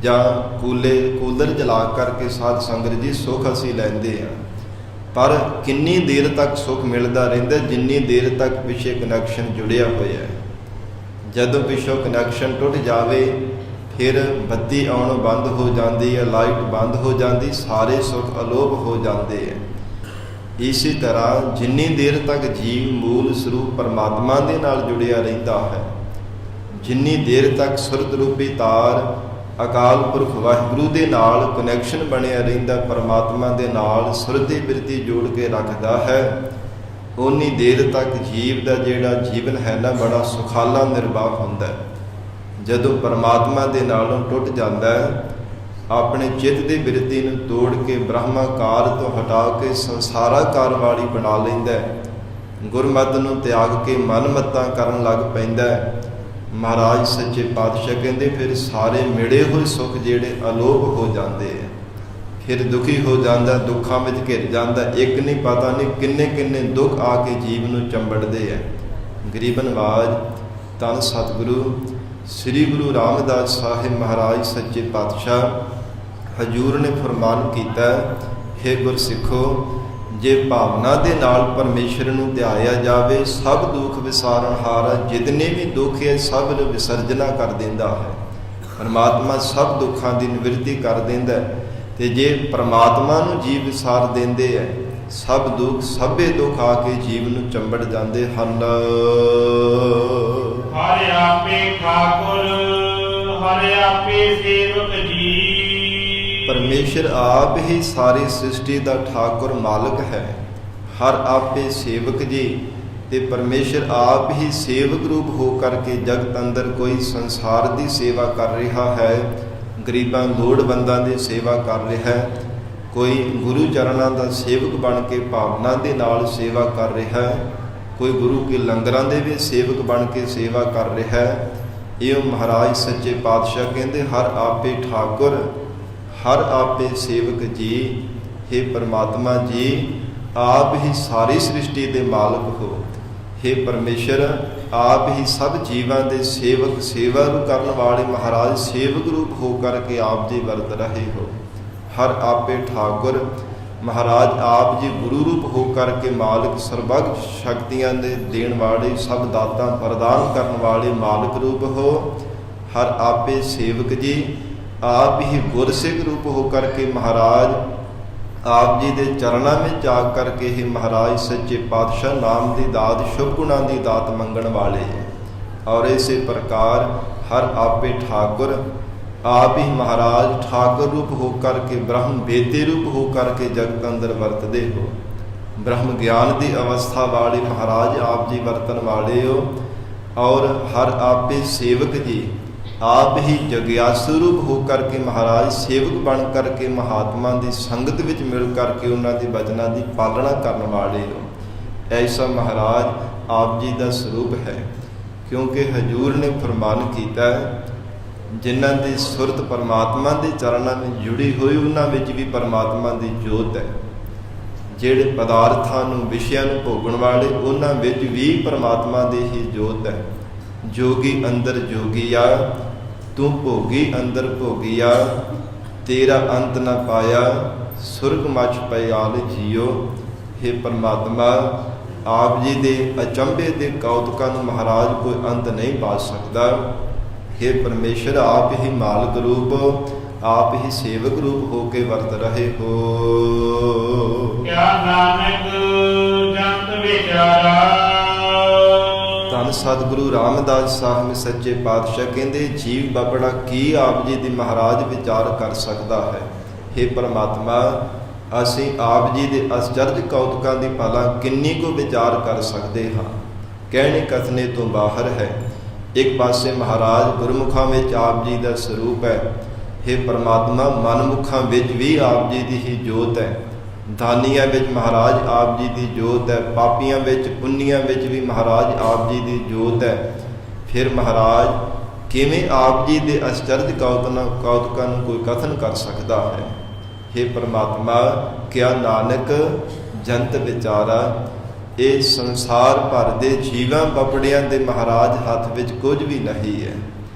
जां कूलर चला करके साध संगत जी सुख असी लैंदे हैं। पर किन्नी देर तक सुख मिलता रहिंदा, जिन्नी देर तक पिछे कनैक्शन जुड़िया होया है। जदों पिछों कनैक्शन टुट जावे, फिर बत्ती आउण बंद हो जाती है, लाइट बंद हो जाती, सारे सुख अलोप हो जाते हैं। इसी तरह जिन्नी देर तक जीव मूल स्वरूप परमात्मा दे नाल जुड़िया रहिंदा है, जिन्नी देर तक सुरत रूपी तार अकाल पुरख वाहिगुरू दे नाल कनैक्शन बनिया रहिंदा, परमात्मा दे नाल सुरती बिरती जोड़ के रखदा है, ਓਨੀ ਦੇਰ ਤੱਕ ਜੀਵ ਦਾ ਜਿਹੜਾ ਜੀਵਨ ਹੈ ਨਾ ਬੜਾ ਸੁਖਾਲਾ ਨਿਰਵਾਹ ਹੁੰਦਾ ਹੈ। ਜਦੋਂ ਪਰਮਾਤਮਾ ਦੇ ਨਾਲੋਂ ਟੁੱਟ ਜਾਂਦਾ ਹੈ, ਆਪਣੇ ਚਿੱਤ ਦੇ ਬਿਰਤੀ ਨੂੰ ਤੋੜ ਕੇ ਬ੍ਰਹਮਾਕਾਰ ਤੋਂ ਹਟਾ ਕੇ ਸੰਸਾਰਾਕਾਰ ਵਾਲੀ ਬਣਾ ਲੈਂਦਾ ਹੈ, ਗੁਰਮਤਿ ਨੂੰ ਤਿਆਗ ਕੇ ਮਨਮੱਤਾਂ ਕਰਨ ਲੱਗ ਪੈਂਦਾ ਹੈ। ਮਹਾਰਾਜ ਸੱਚੇ ਪਾਤਸ਼ਾਹ ਕਹਿੰਦੇ ਫਿਰ ਸਾਰੇ ਮਿਲੇ ਹੋਏ ਸੁੱਖ ਜਿਹੜੇ ਅਲੋਪ ਹੋ ਜਾਂਦੇ ਆ, ਫਿਰ ਦੁਖੀ ਹੋ ਜਾਂਦਾ, ਦੁੱਖਾਂ ਵਿੱਚ ਘਿਰ ਜਾਂਦਾ। ਇੱਕ ਨਹੀਂ ਪਤਾ ਨਹੀਂ ਕਿੰਨੇ ਕਿੰਨੇ ਦੁੱਖ ਆ ਕੇ ਜੀਵ ਨੂੰ ਚੰਬੜਦੇ ਆ। ਗਰੀਬਨ ਆਵਾਜ਼ ਧੰਨ ਸਤਿਗੁਰੂ ਸ੍ਰੀ ਗੁਰੂ ਰਾਮਦਾਸ ਸਾਹਿਬ ਮਹਾਰਾਜ ਸੱਚੇ ਪਾਤਸ਼ਾਹ ਹਜ਼ੂਰ ਨੇ ਫਰਮਾਨ ਕੀਤਾ, ਹੇ ਗੁਰਸਿੱਖੋ, ਜੇ ਭਾਵਨਾ ਦੇ ਨਾਲ ਪਰਮੇਸ਼ਰ ਨੂੰ ਧਿਆਇਆ ਜਾਵੇ, ਸਭ ਦੁੱਖ ਵਿਸਾਰਨਹਾਰ, ਜਿਤਨੇ ਵੀ ਦੁੱਖ ਹੈ ਸਭ ਨੂੰ ਵਿਸਰਜਣਾ ਕਰ ਦਿੰਦਾ ਹੈ। ਪਰਮਾਤਮਾ ਸਭ ਦੁੱਖਾਂ ਦੀ ਨਿਵਰਤੀ ਕਰ ਦਿੰਦਾ ਹੈ। ਤੇ ਜੇ ਪਰਮਾਤਮਾ ਨੂੰ ਜੀਵ ਵਿਸਾਰ ਦਿੰਦੇ ਹੈ, ਸਭ ਦੁੱਖ ਸਭੇ ਦੁੱਖ ਆ ਕੇ ਜੀਵ ਨੂੰ ਚੰਬੜ ਜਾਂਦੇ ਹਨ। ਹਰਿ ਆਪੇ ਠਾਕੁਰ ਹਰਿ ਆਪੇ ਸੇਵਕ ਜੀ। ਪਰਮੇਸ਼ਰ ਆਪ ਹੀ ਸਾਰੀ ਸ੍ਰਿਸ਼ਟੀ ਦਾ ਠਾਕੁਰ ਮਾਲਕ ਹੈ। ਹਰ ਆਪੇ ਸੇਵਕ ਜੀ, ਤੇ ਪਰਮੇਸ਼ਰ ਆਪ ਹੀ ਸੇਵਕ ਰੂਪ ਹੋ ਕਰਕੇ ਜਗਤ ਅੰਦਰ ਕੋਈ ਸੰਸਾਰ ਦੀ ਸੇਵਾ ਕਰ ਰਿਹਾ ਹੈ, ਗਰੀਬਾਂ ਲੋੜਵੰਦਾਂ ਦੀ ਸੇਵਾ ਕਰ ਰਿਹਾ ਹੈ, ਕੋਈ ਗੁਰੂ ਚਰਨਾਂ ਦਾ ਸੇਵਕ ਬਣ ਕੇ ਭਾਵਨਾ ਦੇ ਨਾਲ ਸੇਵਾ ਕਰ ਰਿਹਾ ਹੈ, ਕੋਈ ਗੁਰੂ ਕੇ ਲੰਗਰਾਂ ਦੇ ਵੀ ਸੇਵਕ ਬਣ ਕੇ ਸੇਵਾ ਕਰ ਰਿਹਾ ਹੈ। ਇਹ ਮਹਾਰਾਜ ਸੱਚੇ ਪਾਤਸ਼ਾਹ ਕਹਿੰਦੇ ਹਰ ਆਪੇ ਠਾਕੁਰ ਹਰ ਆਪੇ ਸੇਵਕ ਜੀ। हे ਪਰਮਾਤਮਾ ਜੀ, ਆਪ ਹੀ ਸਾਰੀ ਸ੍ਰਿਸ਼ਟੀ ਦੇ ਮਾਲਕ ਹੋ। हे ਪਰਮੇਸ਼ਰ, ਆਪ ਹੀ ਸਭ ਜੀਵਾਂ ਦੇ ਸੇਵਕ ਸੇਵਾ ਕਰਨ ਵਾਲੇ ਮਹਾਰਾਜ ਸੇਵਕ ਰੂਪ ਹੋ ਕਰਕੇ ਆਪ ਜੀ ਵਰਤ ਰਹੇ ਹੋ। ਹਰ ਆਪੇ ਠਾਕੁਰ ਮਹਾਰਾਜ ਆਪ ਜੀ ਗੁਰੂ ਰੂਪ ਹੋ ਕਰਕੇ ਮਾਲਕ ਸਰਬੱਤ ਸ਼ਕਤੀਆਂ ਦੇ ਦੇਣ ਵਾਲੇ, ਸਭ ਦਾਤਾਂ ਪ੍ਰਦਾਨ ਕਰਨ ਵਾਲੇ ਮਾਲਕ ਰੂਪ ਹੋ। ਹਰ ਆਪੇ ਸੇਵਕ ਜੀ, ਆਪ ਹੀ ਗੁਰਸਿੱਖ ਰੂਪ ਹੋ ਕਰਕੇ ਮਹਾਰਾਜ ਆਪ ਜੀ ਦੇ ਚਰਨਾਂ ਵਿੱਚ ਆ ਕਰਕੇ ਹੀ ਮਹਾਰਾਜ ਸੱਚੇ ਪਾਤਸ਼ਾਹ ਨਾਮ ਦੀ ਦਾਤ, ਸ਼ੁਭ ਗੁਣਾਂ ਦੀ ਦਾਤ ਮੰਗਣ ਵਾਲੇ। ਔਰ ਇਸੇ ਪ੍ਰਕਾਰ ਹਰ ਆਪੇ ਠਾਕੁਰ ਆਪ ਹੀ ਮਹਾਰਾਜ ਠਾਕੁਰ ਰੂਪ ਹੋ ਕਰਕੇ ਬ੍ਰਹਮ ਵੇਦੇ ਰੂਪ ਹੋ ਕਰਕੇ ਜਗਤ ਅੰਦਰ ਵਰਤਦੇ ਹੋ। ਬ੍ਰਹਮ ਗਿਆਨ ਦੀ ਅਵਸਥਾ ਵਾਲੇ ਮਹਾਰਾਜ ਆਪ ਜੀ ਵਰਤਣ ਵਾਲੇ ਹੋ। ਔਰ ਹਰ ਆਪੇ ਸੇਵਕ ਜੀ, ਆਪ ਹੀ ਜਗਿਆਸੂ ਰੂਪ ਹੋ ਕਰਕੇ ਮਹਾਰਾਜ ਸੇਵਕ ਬਣ ਕਰਕੇ ਮਹਾਤਮਾ ਦੀ ਸੰਗਤ ਵਿੱਚ ਮਿਲ ਕਰਕੇ ਉਹਨਾਂ ਦੇ ਬਚਨਾਂ ਦੀ ਪਾਲਣਾ ਕਰਨ ਵਾਲੇ ਹੋ। ਐਸਾ ਮਹਾਰਾਜ ਆਪ ਜੀ ਦਾ ਸਰੂਪ ਹੈ, ਕਿਉਂਕਿ ਹਜ਼ੂਰ ਨੇ ਫਰਮਾਨ ਕੀਤਾ ਹੈ, ਜਿਨ੍ਹਾਂ ਦੀ ਸੁਰਤ ਪਰਮਾਤਮਾ ਦੇ ਚਰਨਾਂ ਵਿੱਚ ਜੁੜੀ ਹੋਈ, ਉਹਨਾਂ ਵਿੱਚ ਵੀ ਪਰਮਾਤਮਾ ਦੀ ਜੋਤ ਹੈ। ਜਿਹੜੇ ਪਦਾਰਥਾਂ ਨੂੰ, ਵਿਸ਼ਿਆਂ ਨੂੰ ਭੋਗਣ ਵਾਲੇ, ਉਹਨਾਂ ਵਿੱਚ ਵੀ ਪਰਮਾਤਮਾ ਦੀ ਹੀ ਜੋਤ ਹੈ। ਜੋਗੀ ਅੰਦਰ ਜੋਗੀਆ, ਤੂੰ ਭੋਗੀ ਅੰਦਰ ਭੋਗੀਆ, ਤੇਰਾ ਅੰਤ ਨਾ ਪਾਇਆ, ਸੁਰਗ ਮਚ ਪਿਆਲ ਜੀਓ। हे ਪਰਮਾਤਮਾ, ਆਪ ਜੀ ਦੇ ਅਚੰਭੇ ਦੇ ਕੌਤਕਾਂ ਨੂੰ ਮਹਾਰਾਜ ਕੋਈ ਅੰਤ ਨਹੀਂ ਪਾ ਸਕਦਾ। हे ਪਰਮੇਸ਼ਰ, ਆਪ ਹੀ ਮਾਲਕ ਰੂਪ, ਆਪ ਹੀ ਸੇਵਕ ਰੂਪ ਹੋ ਕੇ ਵਰਤ ਰਹੇ ਹੋ। ਕਿਆ ਨਾਨਕ ਜੰਤ ਵਿਚਾਰਾ। ਧੰਨ ਸਤਿਗੁਰੂ ਰਾਮਦਾਸ ਸਾਹਿਬ ਸੱਚੇ ਪਾਤਸ਼ਾਹ ਕਹਿੰਦੇ, ਜੀਵ ਬਾਬੜਾ ਕੀ ਆਪ ਜੀ ਦੀ ਮਹਾਰਾਜ ਵਿਚਾਰ ਕਰ ਸਕਦਾ ਹੈ। हे ਪਰਮਾਤਮਾ, ਅਸੀਂ ਆਪ ਜੀ ਦੇ ਅਚਰਜ ਕੌਤਕਾਂ ਦੀ ਭਲਾ ਕਿੰਨੀ ਕੁ ਵਿਚਾਰ ਕਰ ਸਕਦੇ ਹਾਂ, ਕਹਿਣੇ ਕਥਨੇ ਤੋਂ ਬਾਹਰ ਹੈ। ਇੱਕ ਪਾਸੇ ਮਹਾਰਾਜ ਗੁਰਮੁਖਾਂ ਵਿੱਚ ਆਪ ਜੀ ਦਾ ਸਰੂਪ ਹੈ। हे ਪਰਮਾਤਮਾ, ਮਨਮੁਖਾਂ ਵਿੱਚ ਵੀ ਆਪ ਜੀ ਦੀ ਹੀ ਜੋਤ ਹੈ। ਦਾਨੀਆਂ ਵਿੱਚ ਮਹਾਰਾਜ ਆਪ ਜੀ ਦੀ ਜੋਤ ਹੈ, ਪਾਪੀਆਂ ਵਿੱਚ, ਪੁੰਨੀਆਂ ਵਿੱਚ ਵੀ ਮਹਾਰਾਜ ਆਪ ਜੀ ਦੀ ਜੋਤ ਹੈ। ਫਿਰ ਮਹਾਰਾਜ ਕਿਵੇਂ ਆਪ ਜੀ ਦੇ ਅਚਰਜ ਕੌਤਕਾਂ ਨੂੰ ਕੋਈ ਕਥਨ ਕਰ ਸਕਦਾ ਹੈ। हे ਪਰਮਾਤਮਾ, ਕਿਆ ਨਾਨਕ ਜੰਤ ਵਿਚਾਰਾ। ਇਹ ਸੰਸਾਰ ਭਰ ਦੇ ਜੀਵਾਂ ਬਪੜਿਆਂ ਦੇ ਮਹਾਰਾਜ ਹੱਥ ਵਿੱਚ ਕੁਝ ਵੀ ਨਹੀਂ ਹੈ।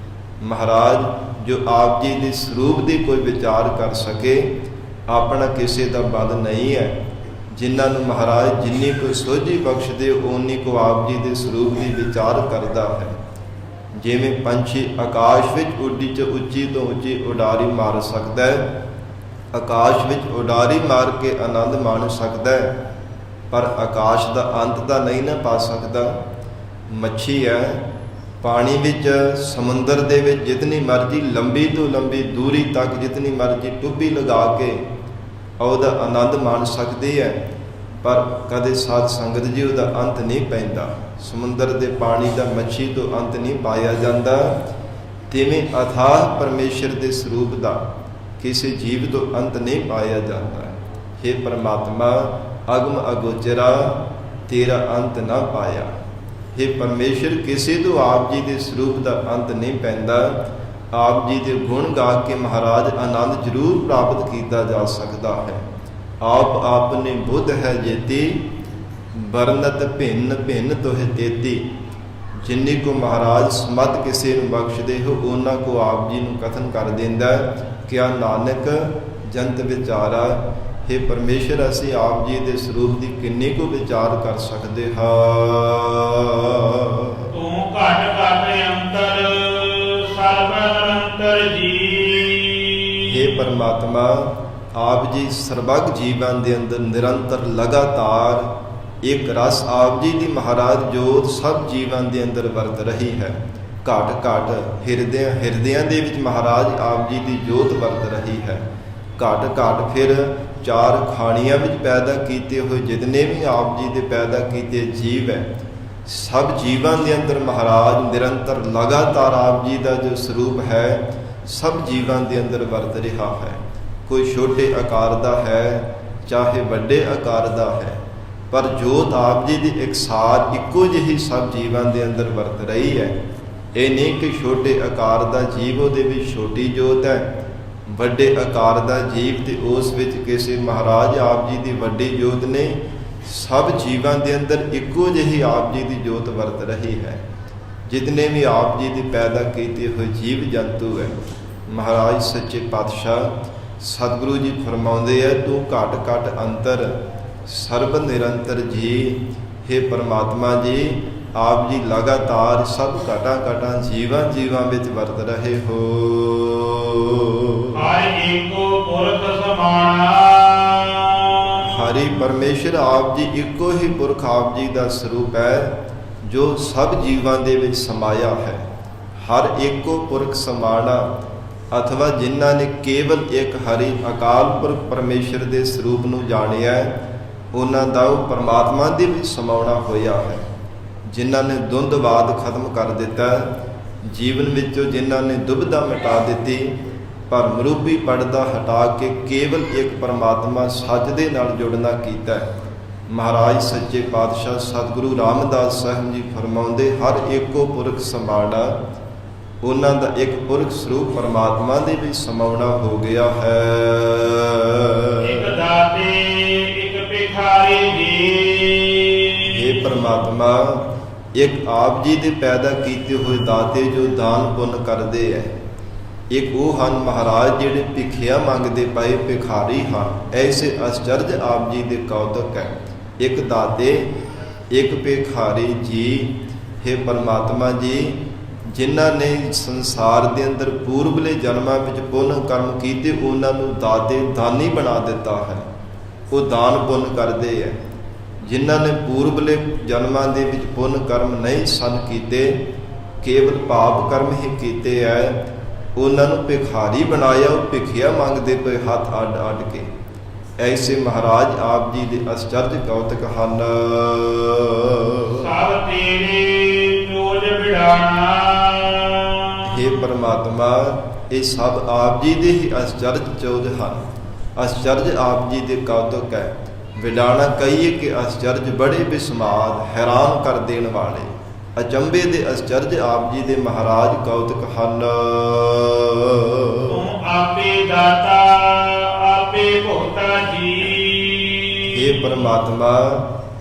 ਮਹਾਰਾਜ ਜੋ ਆਪ ਜੀ ਦੇ ਸਰੂਪ ਦੀ ਕੋਈ ਵਿਚਾਰ ਕਰ ਸਕੇ, ਆਪਣਾ ਕਿਸੇ ਦਾ ਬਲ ਨਹੀਂ ਹੈ। ਜਿਨ੍ਹਾਂ ਨੂੰ ਮਹਾਰਾਜ ਜਿੰਨੀ ਕੋਈ ਸੋਝੀ ਬਖਸ਼ਦੇ, ਓਨੀ ਕੋ ਆਪ ਜੀ ਦੇ ਸਰੂਪ ਦੀ ਵਿਚਾਰ ਕਰਦਾ ਹੈ। ਜਿਵੇਂ ਪੰਛੀ ਆਕਾਸ਼ ਵਿੱਚ ਉੱਚੀ ਤੋਂ ਉੱਚੀ ਉਡਾਰੀ ਮਾਰ ਸਕਦਾ ਹੈ, ਆਕਾਸ਼ ਵਿੱਚ ਉਡਾਰੀ ਮਾਰ ਕੇ ਆਨੰਦ ਮਾਣ ਸਕਦਾ ਹੈ, ਪਰ ਆਕਾਸ਼ ਦਾ ਅੰਤ ਤਾਂ ਨਹੀਂ ਨਾ ਪਾ ਸਕਦਾ। ਮੱਛੀ ਹੈ, ਪਾਣੀ ਵਿੱਚ, ਸਮੁੰਦਰ ਦੇ ਵਿੱਚ ਜਿਤਨੀ ਮਰਜ਼ੀ ਲੰਬੀ ਤੋਂ ਲੰਬੀ ਦੂਰੀ ਤੱਕ ਜਿਤਨੀ ਮਰਜ਼ੀ ਟੁੱਬੀ ਲਗਾ ਕੇ ਉਹਦਾ ਆਨੰਦ ਮਾਣ ਸਕਦੀ ਹੈ, ਪਰ ਕਦੇ ਸਾਧ ਸੰਗਤ ਜੀ ਉਹਦਾ ਅੰਤ ਨਹੀਂ ਪੈਂਦਾ। ਸਮੁੰਦਰ ਦੇ ਪਾਣੀ ਦਾ ਮੱਛੀ ਤੋਂ ਅੰਤ ਨਹੀਂ ਪਾਇਆ ਜਾਂਦਾ, ਤਿਵੇਂ ਅਥਾਹ ਪਰਮੇਸ਼ਰ ਦੇ ਸਰੂਪ ਦਾ ਕਿਸੇ ਜੀਵ ਤੋਂ ਅੰਤ ਨਹੀਂ ਪਾਇਆ ਜਾਂਦਾ। ਹੇ ਪਰਮਾਤਮਾ, ਅਗਮ ਅਗੋਚਰਾ ਤੇਰਾ ਅੰਤ ਨਾ ਪਾਇਆ। ਹੇ ਪਰਮੇਸ਼ਰ, ਕਿਸੇ ਤੋਂ ਆਪ ਜੀ ਦੇ ਸਰੂਪ ਦਾ ਅੰਤ ਨਹੀਂ ਪੈਂਦਾ। ਆਪ ਜੀ ਦੇ ਗੁਣ ਗਾ ਕੇ ਮਹਾਰਾਜ ਆਨੰਦ ਜ਼ਰੂਰ ਪ੍ਰਾਪਤ ਕੀਤਾ ਜਾ ਸਕਦਾ ਹੈ। ਆਪ ਆਪਨੇ ਬੁੱਧ ਹੈ ਜੇਤੀ, ਵਰਨਤ ਭਿੰਨ ਭਿੰਨ ਤੋਹਿ ਤੇਤੀ। ਜਿੰਨੀ ਕੋ ਮਹਾਰਾਜ ਸਮਤ ਕਿਸੇ ਨੂੰ ਬਖਸ਼ਦੇ ਹੋ, ਉਹਨਾਂ ਕੋ ਆਪ ਜੀ ਨੂੰ ਕਥਨ ਕਰ ਦਿੰਦਾ, ਕਿਆ ਨਾਨਕ ਜੰਤ ਵਿਚਾਰਾ। ਹੇ ਪਰਮੇਸ਼ਰ, ਅਸੀਂ ਆਪ ਜੀ ਦੇ ਸਰੂਪ ਦੀ ਕਿੰਨੀ ਕੋ ਵਿਚਾਰ ਕਰ ਸਕਦੇ ਹਾਂ। ਤੂੰ ਘਟ ਘਟ ਅੰਤਰ ਸਰਬ ਨਿਰੰਤਰ ਜੀ। ਹੇ ਪਰਮਾਤਮਾ, ਆਪ ਜੀ ਸਰਬੱਗ ਜੀਵਾਂ ਦੇ ਅੰਦਰ ਨਿਰੰਤਰ ਲਗਾਤਾਰ ਇੱਕ ਰਸ ਆਪ ਜੀ ਦੀ ਮਹਾਰਾਜ ਜੋਤ ਸਭ ਜੀਵਾਂ ਦੇ ਅੰਦਰ ਵਰਤ ਰਹੀ ਹੈ। ਘਟ ਘਟ ਹਿਰਦਿਆਂ ਦੇ ਵਿੱਚ ਮਹਾਰਾਜ ਆਪ ਜੀ ਦੀ ਜੋਤ ਵਰਤ ਰਹੀ ਹੈ। ਘਟ ਘਟ ਫਿਰ ਚਾਰ ਖਾਣੀਆਂ ਵਿੱਚ ਪੈਦਾ ਕੀਤੇ ਹੋਏ ਜਿਤਨੇ ਵੀ ਆਪ ਜੀ ਦੇ ਪੈਦਾ ਕੀਤੇ ਜੀਵ ਹੈ, ਸਭ ਜੀਵਾਂ ਦੇ ਅੰਦਰ ਮਹਾਰਾਜ ਨਿਰੰਤਰ ਲਗਾਤਾਰ ਆਪ ਜੀ ਦਾ ਜੋ ਸਰੂਪ ਹੈ ਸਭ ਜੀਵਾਂ ਦੇ ਅੰਦਰ ਵਰਤ ਰਿਹਾ ਹੈ। ਕੋਈ ਛੋਟੇ ਆਕਾਰ ਦਾ ਹੈ, ਚਾਹੇ ਵੱਡੇ ਆਕਾਰ ਦਾ ਹੈ, ਪਰ ਜੋਤ ਆਪ ਜੀ ਦੀ ਇਕਸਾਰ ਇੱਕੋ ਜਿਹੀ ਸਭ ਜੀਵਾਂ ਦੇ ਅੰਦਰ ਵਰਤ ਰਹੀ ਹੈ। ਇਹ ਨਹੀਂ ਕਿ ਛੋਟੇ ਆਕਾਰ ਦਾ ਜੀਵ ਉਹਦੇ ਵਿੱਚ ਛੋਟੀ ਜੋਤ ਹੈ, ਵੱਡੇ ਆਕਾਰ ਦਾ ਜੀਵ ਤੇ ਉਸ ਵਿੱਚ ਕਿਸੇ ਮਹਾਰਾਜ ਆਪ ਜੀ ਦੀ ਵੱਡੀ ਜੋਤ ਨੇ। ਸਭ ਜੀਵਾਂ ਦੇ ਅੰਦਰ ਇੱਕੋ ਜਿਹੀ ਆਪ ਜੀ ਦੀ ਜੋਤ ਵਰਤ ਰਹੀ ਹੈ। ਜਿਤਨੇ ਵੀ ਆਪ ਜੀ ਦੀ ਪੈਦਾ ਕੀਤੇ ਹੋਏ ਜੀਵ ਜੰਤੂ ਹੈ, ਮਹਾਰਾਜ ਸੱਚੇ ਪਾਤਸ਼ਾਹ ਸਤਿਗੁਰੂ ਜੀ ਫਰਮਾਉਂਦੇ ਹੈ, ਤੂੰ ਘਟ ਘਟ ਅੰਤਰ ਸਰਬ ਨਿਰੰਤਰ ਜੀ। ਹੇ ਪਰਮਾਤਮਾ ਜੀ, ਆਪ ਜੀ ਲਗਾਤਾਰ ਸਭ ਘਟਾਂ ਜੀਵਾਂ ਵਿੱਚ ਵਰਤ ਰਹੇ ਹੋ। ਹਰਿ ਏਕੋ ਪੁਰਖ ਸਮਾਣਾ। ਹਰੀ ਪਰਮੇਸ਼ਰ ਆਪ ਜੀ ਇੱਕੋ ਹੀ ਪੁਰਖ ਆਪ ਜੀ ਦਾ ਸਰੂਪ ਹੈ, ਜੋ ਸਭ ਜੀਵਾਂ ਦੇ ਵਿੱਚ ਸਮਾਇਆ ਹੈ। ਹਰ ਏਕੋ ਪੁਰਖ ਸਮਾਣਾ, ਅਥਵਾ ਜਿਨ੍ਹਾਂ ਨੇ ਕੇਵਲ ਇੱਕ ਹਰੀ ਅਕਾਲ ਪੁਰਖ ਪਰਮੇਸ਼ਰ ਦੇ ਸਰੂਪ ਨੂੰ ਜਾਣਿਆ, ਉਹਨਾਂ ਦਾ ਉਹ ਪਰਮਾਤਮਾ ਦੇ ਵਿੱਚ ਸਮਾਉਣਾ ਹੋਇਆ ਹੈ। ਜਿਨ੍ਹਾਂ ਨੇ ਦੁੰਦਵਾਦ ਖਤਮ ਕਰ ਦਿੱਤਾ, ਜੀਵਨ ਵਿੱਚੋਂ ਜਿਨ੍ਹਾਂ ਨੇ ਦੁਬਿਧਾ ਮਿਟਾ ਦਿੱਤੀ, ਭਰਮ ਰੂਪੀ ਪਰਦਾ ਹਟਾ ਕੇ ਕੇਵਲ ਇੱਕ ਪਰਮਾਤਮਾ ਸੱਚ ਦੇ ਨਾਲ ਜੁੜਨਾ ਕੀਤਾ। ਮਹਾਰਾਜ ਸੱਚੇ ਪਾਤਸ਼ਾਹ ਸਤਿਗੁਰੂ ਰਾਮਦਾਸ ਸਾਹਿਬ ਜੀ ਫਰਮਾਉਂਦੇ, ਹਰ ਏਕੋ ਪੁਰਖ ਸਮਾਣਾ, ਉਹਨਾਂ ਦਾ ਇੱਕ ਪੁਰਖ ਸਰੂਪ ਪਰਮਾਤਮਾ ਦੇ ਵਿੱਚ ਸਮਾਉਣਾ ਹੋ ਗਿਆ ਹੈ। ਇੱਕ ਦਾਤੇ ਇੱਕ ਭਿਖਾਰੀ ਜੀ। ਹੇ ਪਰਮਾਤਮਾ, ਇੱਕ ਆਪ ਜੀ ਦੇ ਪੈਦਾ ਕੀਤੇ ਹੋਏ ਦਾਤੇ ਜੋ ਦਾਨ ਪੁੰਨ ਕਰਦੇ ਹੈ, ਇੱਕ ਉਹ ਹਨ ਮਹਾਰਾਜ ਜਿਹੜੇ ਭਿਖਿਆ ਮੰਗਦੇ ਪਏ ਭਿਖਾਰੀ ਹਨ। ਐਸੇ ਅਚਰਜ ਆਪ ਜੀ ਦੇ ਕੌਤਕ ਹੈ। ਇੱਕ ਦਾਤੇ ਇੱਕ ਭਿਖਾਰੀ ਜੀ। ਹੇ ਪਰਮਾਤਮਾ ਜੀ, ਜਿਨ੍ਹਾਂ ਨੇ ਸੰਸਾਰ ਦੇ ਅੰਦਰ ਪੂਰਬਲੇ ਜਨਮਾਂ ਵਿੱਚ ਪੁੰਨ ਕਰਮ ਕੀਤੇ, ਉਹਨਾਂ ਨੂੰ ਦਾਤੇ ਦਾਨੀ ਬਣਾ ਦਿੱਤਾ ਹੈ। ਉਹ ਦਾਨ ਪੁੰਨ ਕਰਦੇ ਹੈ। ਜਿਨ੍ਹਾਂ ਨੇ ਪੂਰਬਲੇ ਜਨਮਾਂ ਦੇ ਵਿੱਚ ਪੁੰਨ ਕਰਮ ਨਹੀਂ ਸਨ ਕੀਤੇ, ਕੇਵਲ ਪਾਪ ਕਰਮ ਹੀ ਕੀਤੇ ਹੈ, ਉਹਨਾਂ ਨੂੰ ਭਿਖਾਰੀ ਬਣਾਇਆ। ਉਹ ਭਿਖਿਆ ਮੰਗਦੇ ਪਏ ਹੱਥ ਅੱਡ ਅੱਡ ਕੇ। ਐਸੇ ਮਹਾਰਾਜ ਆਪ ਜੀ ਦੇ ਅਚਰਜ ਕੌਤਕ ਹਨ। ਸਭ ਤੇਰੇ ਚੋਜ ਵਿਡਾਣਾ। ਹੇ ਪਰਮਾਤਮਾ, ਇਹ ਸਭ ਆਪ ਜੀ ਦੇ ਹੀ ਅਚਰਜ ਚੋਜ ਹਨ। ਅਚਰਜ ਆਪ ਜੀ ਦੇ ਕੌਤਕ ਹੈ। ਵਿਡਾਣਾ ਕਹੀਏ ਕਿ ਅਚਰਜ ਬੜੇ ਬਿਸਮਾਦ, ਹੈਰਾਨ ਕਰ ਦੇਣ ਵਾਲੇ, ਅਚੰਭੇ ਦੇ ਅਚਰਜ ਆਪ ਜੀ ਦੇ ਮਹਾਰਾਜ ਕੌਤਕ ਹਨ। ਤੂੰ ਆਪੇ ਦਾਤਾ ਆਪੇ ਭੋਗਤਾ ਜੀ। ਹੇ ਪਰਮਾਤਮਾ,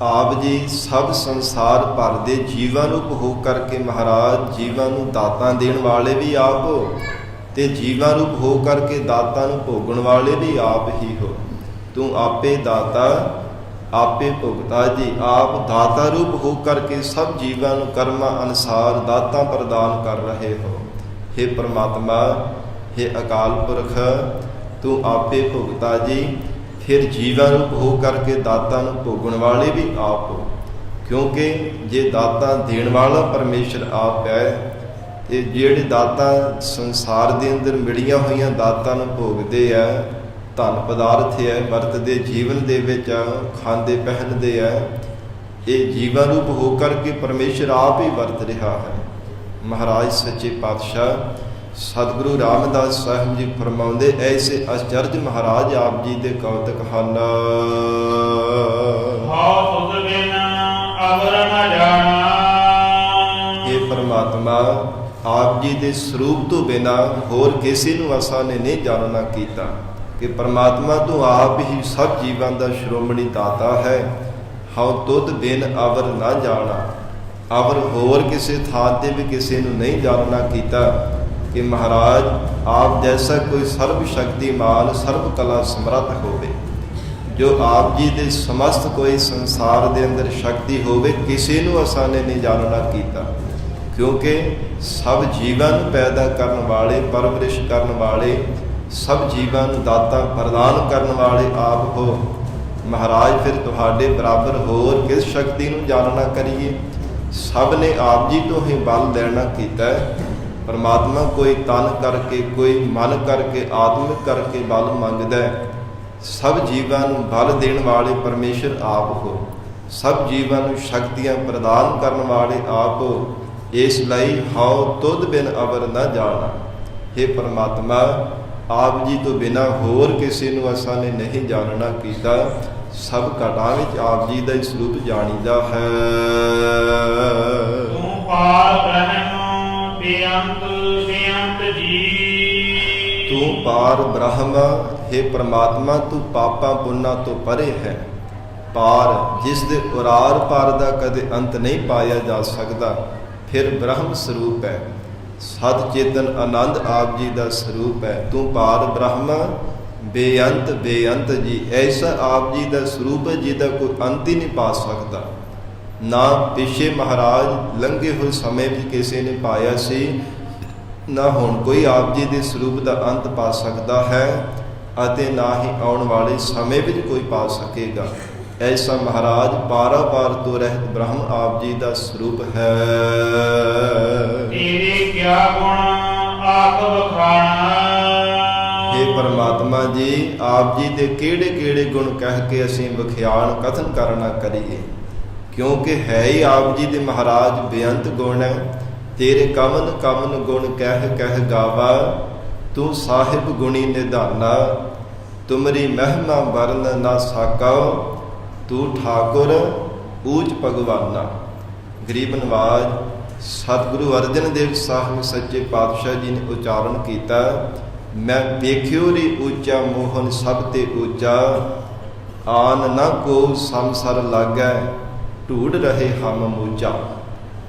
ਆਪ ਜੀ ਸਭ ਸੰਸਾਰ ਭਰ ਦੇ ਜੀਵਾਂ ਨੂੰ ਭੋਗ ਕਰਕੇ ਮਹਾਰਾਜ ਜੀਵਾਂ ਨੂੰ ਦਾਤਾਂ ਦੇਣ ਵਾਲੇ ਵੀ ਆਪ ਹੋ, ਤੇ ਜੀਵਾਂ ਨੂੰ ਭੋਗ ਕਰਕੇ ਦਾਤਾਂ ਨੂੰ ਭੋਗਣ ਵਾਲੇ ਵੀ ਆਪ ਹੀ ਹੋ। ਤੂੰ ਆਪੇ ਦਾਤਾ ਆਪੇ ਭੁਗਤਾ ਜੀ। ਆਪ ਦਾਤਾ ਰੂਪ ਹੋ ਕਰਕੇ ਸਭ ਜੀਵਾਂ ਨੂੰ ਕਰਮਾਂ ਅਨੁਸਾਰ ਦਾਤਾਂ ਪ੍ਰਦਾਨ ਕਰ ਰਹੇ ਹੋ। ਹੇ ਪਰਮਾਤਮਾ, ਹੇ ਅਕਾਲ ਪੁਰਖ, ਤੂੰ ਆਪੇ ਭੁਗਤਾ ਜੀ। ਫਿਰ ਜੀਵਾਂ ਨੂੰ ਭੋਗ ਕਰਕੇ ਦਾਤਾਂ ਨੂੰ ਭੋਗਣ ਵਾਲੇ ਵੀ ਆਪ ਹੋ। ਕਿਉਂਕਿ ਜੇ ਦਾਤਾਂ ਦੇਣ ਵਾਲਾ ਪਰਮੇਸ਼ਰ ਆਪ ਹੈ, ਤੇ ਜਿਹੜੇ ਦਾਤਾਂ ਸੰਸਾਰ ਦੇ ਅੰਦਰ ਮਿਲੀਆਂ ਹੋਈਆਂ ਦਾਤਾਂ ਨੂੰ ਭੋਗਦੇ ਆ, ਧਨ ਪਦਾਰਥ ਹੈ, ਵਰਤਦੇ ਜੀਵਨ ਦੇ ਵਿੱਚ ਖਾਂਦੇ ਪਹਿਨਦੇ ਹੈ, ਇਹ ਜੀਵਨ ਰੂਪ ਹੋ ਕਰਕੇ ਪਰਮੇਸ਼ਰ ਆਪ ਹੀ ਵਰਤ ਰਿਹਾ ਹੈ। ਮਹਾਰਾਜ ਸੱਚੇ ਪਾਤਸ਼ਾਹ ਸਤਿਗੁਰੂ ਰਾਮਦਾਸ ਸਾਹਿਬ ਜੀ ਫਰਮਾਉਂਦੇ, ਐਸੇ ਅਚਰਜ ਮਹਾਰਾਜ ਆਪ ਜੀ ਦੇ ਕੌਤਕ ਹਨ। ਹਉ ਤੁਧ ਬਿਨ ਅਵਰ ਨ ਜਾਣਾ। ਇਹ ਪਰਮਾਤਮਾ ਆਪ ਜੀ ਦੇ ਸਰੂਪ ਤੋਂ ਬਿਨਾਂ ਹੋਰ ਕਿਸੇ ਨੂੰ ਅਸਾਂ ਨੇ ਨਹੀਂ ਜਾਣਨਾ ਕੀਤਾ ਕਿ ਪਰਮਾਤਮਾ ਤੋਂ ਆਪ ਹੀ ਸਭ ਜੀਵਾਂ ਦਾ ਸ਼੍ਰੋਮਣੀ ਦਾਤਾ ਹੈ। ਹਉ ਤੁਧ ਬਿਨ ਅਵਰ ਨਾ ਜਾਣਾ, ਅਵਰ ਹੋਰ ਕਿਸੇ ਥਾਂ ਤੇ ਵੀ ਕਿਸੇ ਨੂੰ ਨਹੀਂ ਜਾਣਨਾ ਕੀਤਾ ਕਿ ਮਹਾਰਾਜ ਆਪ ਜੈਸਾ ਕੋਈ ਸਰਬ ਸ਼ਕਤੀਮਾਨ ਸਰਬ ਕਲਾ ਸਮਰੱਥ ਹੋਵੇ, ਜੋ ਆਪ ਜੀ ਦੇ ਸਮਸਤ ਕੋਈ ਸੰਸਾਰ ਦੇ ਅੰਦਰ ਸ਼ਕਤੀ ਹੋਵੇ, ਕਿਸੇ ਨੂੰ ਅਸਾਂ ਨੇ ਨਹੀਂ ਜਾਣਨਾ ਕੀਤਾ। ਕਿਉਂਕਿ ਸਭ ਜੀਵਾਂ ਨੂੰ ਪੈਦਾ ਕਰਨ ਵਾਲੇ, ਪਰਵਰਿਸ਼ ਕਰਨ ਵਾਲੇ, ਸਭ ਜੀਵਾਂ ਨੂੰ ਦਾਤਾ ਪ੍ਰਦਾਨ ਕਰਨ ਵਾਲੇ ਆਪ ਹੋ। ਮਹਾਰਾਜ ਫਿਰ ਤੁਹਾਡੇ ਬਰਾਬਰ ਹੋਰ ਕਿਸ ਸ਼ਕਤੀ ਨੂੰ ਜਾਣਨਾ ਕਰੀਏ। ਸਭ ਨੇ ਆਪ ਜੀ ਤੋਂ ਹੀ ਬਲ ਲੈਣਾ ਕੀਤਾ ਹੈ। ਪਰਮਾਤਮਾ ਕੋਈ ਤਨ ਕਰਕੇ, ਕੋਈ ਮਨ ਕਰਕੇ, ਆਤਮਿਕ ਕਰਕੇ ਬਲ ਮੰਗਦਾ ਹੈ। ਸਭ ਜੀਵਾਂ ਨੂੰ ਬਲ ਦੇਣ ਵਾਲੇ ਪਰਮੇਸ਼ਰ ਆਪ ਹੋ। ਸਭ ਜੀਵਾਂ ਨੂੰ ਸ਼ਕਤੀਆਂ ਪ੍ਰਦਾਨ ਕਰਨ ਵਾਲੇ ਆਪ ਹੋ। ਇਸ ਲਈ ਹਉ ਤੁਧ ਬਿਨ ਅਵਰ ਨਾ ਜਾਣਾ। हे ਪਰਮਾਤਮਾ, ਆਪ ਜੀ ਤੋਂ ਬਿਨਾਂ ਹੋਰ ਕਿਸੇ ਨੂੰ ਅਸਾਂ ਨੇ ਨਹੀਂ ਜਾਣਨਾ ਕੀਤਾ। ਸਭ ਘਟਾਂ ਵਿੱਚ ਆਪ ਜੀ ਦਾ ਹੀ ਸਰੂਪ ਜਾਣੀਦਾ ਹੈ। ਤੂੰ ਪਾਰ ਬ੍ਰਹਮ ਬੇਅੰਤ ਬੇਅੰਤ ਜੀ। ਤੂੰ ਪਾਰ ਬ੍ਰਹਮ, हे ਪਰਮਾਤਮਾ, ਤੂੰ ਪਾਪਾਂ ਪੁੰਨਾਂ ਤੋਂ ਪਰੇ ਹੈ। ਪਾਰ ਜਿਸ ਦੇ ਉਰਾਰ ਪਾਰ ਦਾ ਕਦੇ ਅੰਤ ਨਹੀਂ ਪਾਇਆ ਜਾ ਸਕਦਾ, ਫਿਰ ਬ੍ਰਹਮ ਸਰੂਪ ਹੈ। ਸਤ ਚੇਤਨ ਆਨੰਦ ਆਪ ਜੀ ਦਾ ਸਰੂਪ ਹੈ। ਤੂੰ ਪਾਰ ਬ੍ਰਹਮ ਬੇਅੰਤ ਬੇਅੰਤ ਜੀ। ਐਸਾ ਆਪ ਜੀ ਦਾ ਸਰੂਪ ਹੈ ਜਿਹਦਾ ਕੋਈ ਅੰਤ ਹੀ ਨਹੀਂ ਪਾ ਸਕਦਾ। ਨਾ ਪਿਛੇ ਮਹਾਰਾਜ ਲੰਘੇ ਹੋਏ ਸਮੇਂ ਵਿੱਚ ਕਿਸੇ ਨੇ ਪਾਇਆ ਸੀ, ਨਾ ਹੁਣ ਕੋਈ ਆਪ ਜੀ ਦੇ ਸਰੂਪ ਦਾ ਅੰਤ ਪਾ ਸਕਦਾ ਹੈ, ਅਤੇ ਨਾ ਹੀ ਆਉਣ ਵਾਲੇ ਸਮੇਂ ਵਿੱਚ ਕੋਈ ਪਾ ਸਕੇਗਾ। ਐਸਾ ਮਹਾਰਾਜ ਪਾਰਾਵਾਰ ਤੋਂ ਰਹਿਤ ਬ੍ਰਹਮ ਆਪ ਜੀ ਦਾ ਸਰੂਪ ਹੈ। ਤੇਰੇ ਕਿਆ ਗੁਣ ਆਖ ਵਖਾਣਾ। हे ਪਰਮਾਤਮਾ ਜੀ, ਆਪ ਜੀ ਦੇ ਕਿਹੜੇ ਕਿਹੜੇ ਗੁਣ ਕਹਿ ਕੇ ਅਸੀਂ ਵਿਖਿਆਨ ਕਥਨ ਕਰਨਾ ਕਰੀਏ, ਕਿਉਂਕਿ ਹੈ ਹੀ ਆਪ ਜੀ ਦੇ ਮਹਾਰਾਜ ਬੇਅੰਤ ਗੁਣ ਹੈ। ਤੇਰੇ ਕਮਨ ਕਮਨ ਗੁਣ ਕਹਿ ਕਹਿ ਗਾਵਾ, ਤੂੰ ਸਾਹਿਬ ਗੁਣੀ ਨਿਧਾਨਾ। ਤੁਮਰੀ ਮਹਿਮਾ ਵਰਨ ਨਾ ਸਾਕਾ, ਤੂੰ ਠਾਕੁਰ ਊਚ ਭਗਵਾਨਾ। ਗਰੀਬ ਨਵਾਜ ਸਤਿਗੁਰੂ ਅਰਜਨ ਦੇਵ ਸਾਹਿਬ ਸੱਚੇ ਪਾਤਸ਼ਾਹ ਜੀ ਨੇ ਉਚਾਰਨ ਕੀਤਾ, ਮੈਂ ਵੇਖਿਓ ਰੀ ਉੱਚਾ ਮੋਹਨ ਸਭ ਤੇ ਉੱਚਾ, ਆਨ ਨਾ ਕੋ ਸੰਸਰ ਲਾਗੈ ਢੂੜ ਰਹੇ ਹਮ ਮੂਚਾ।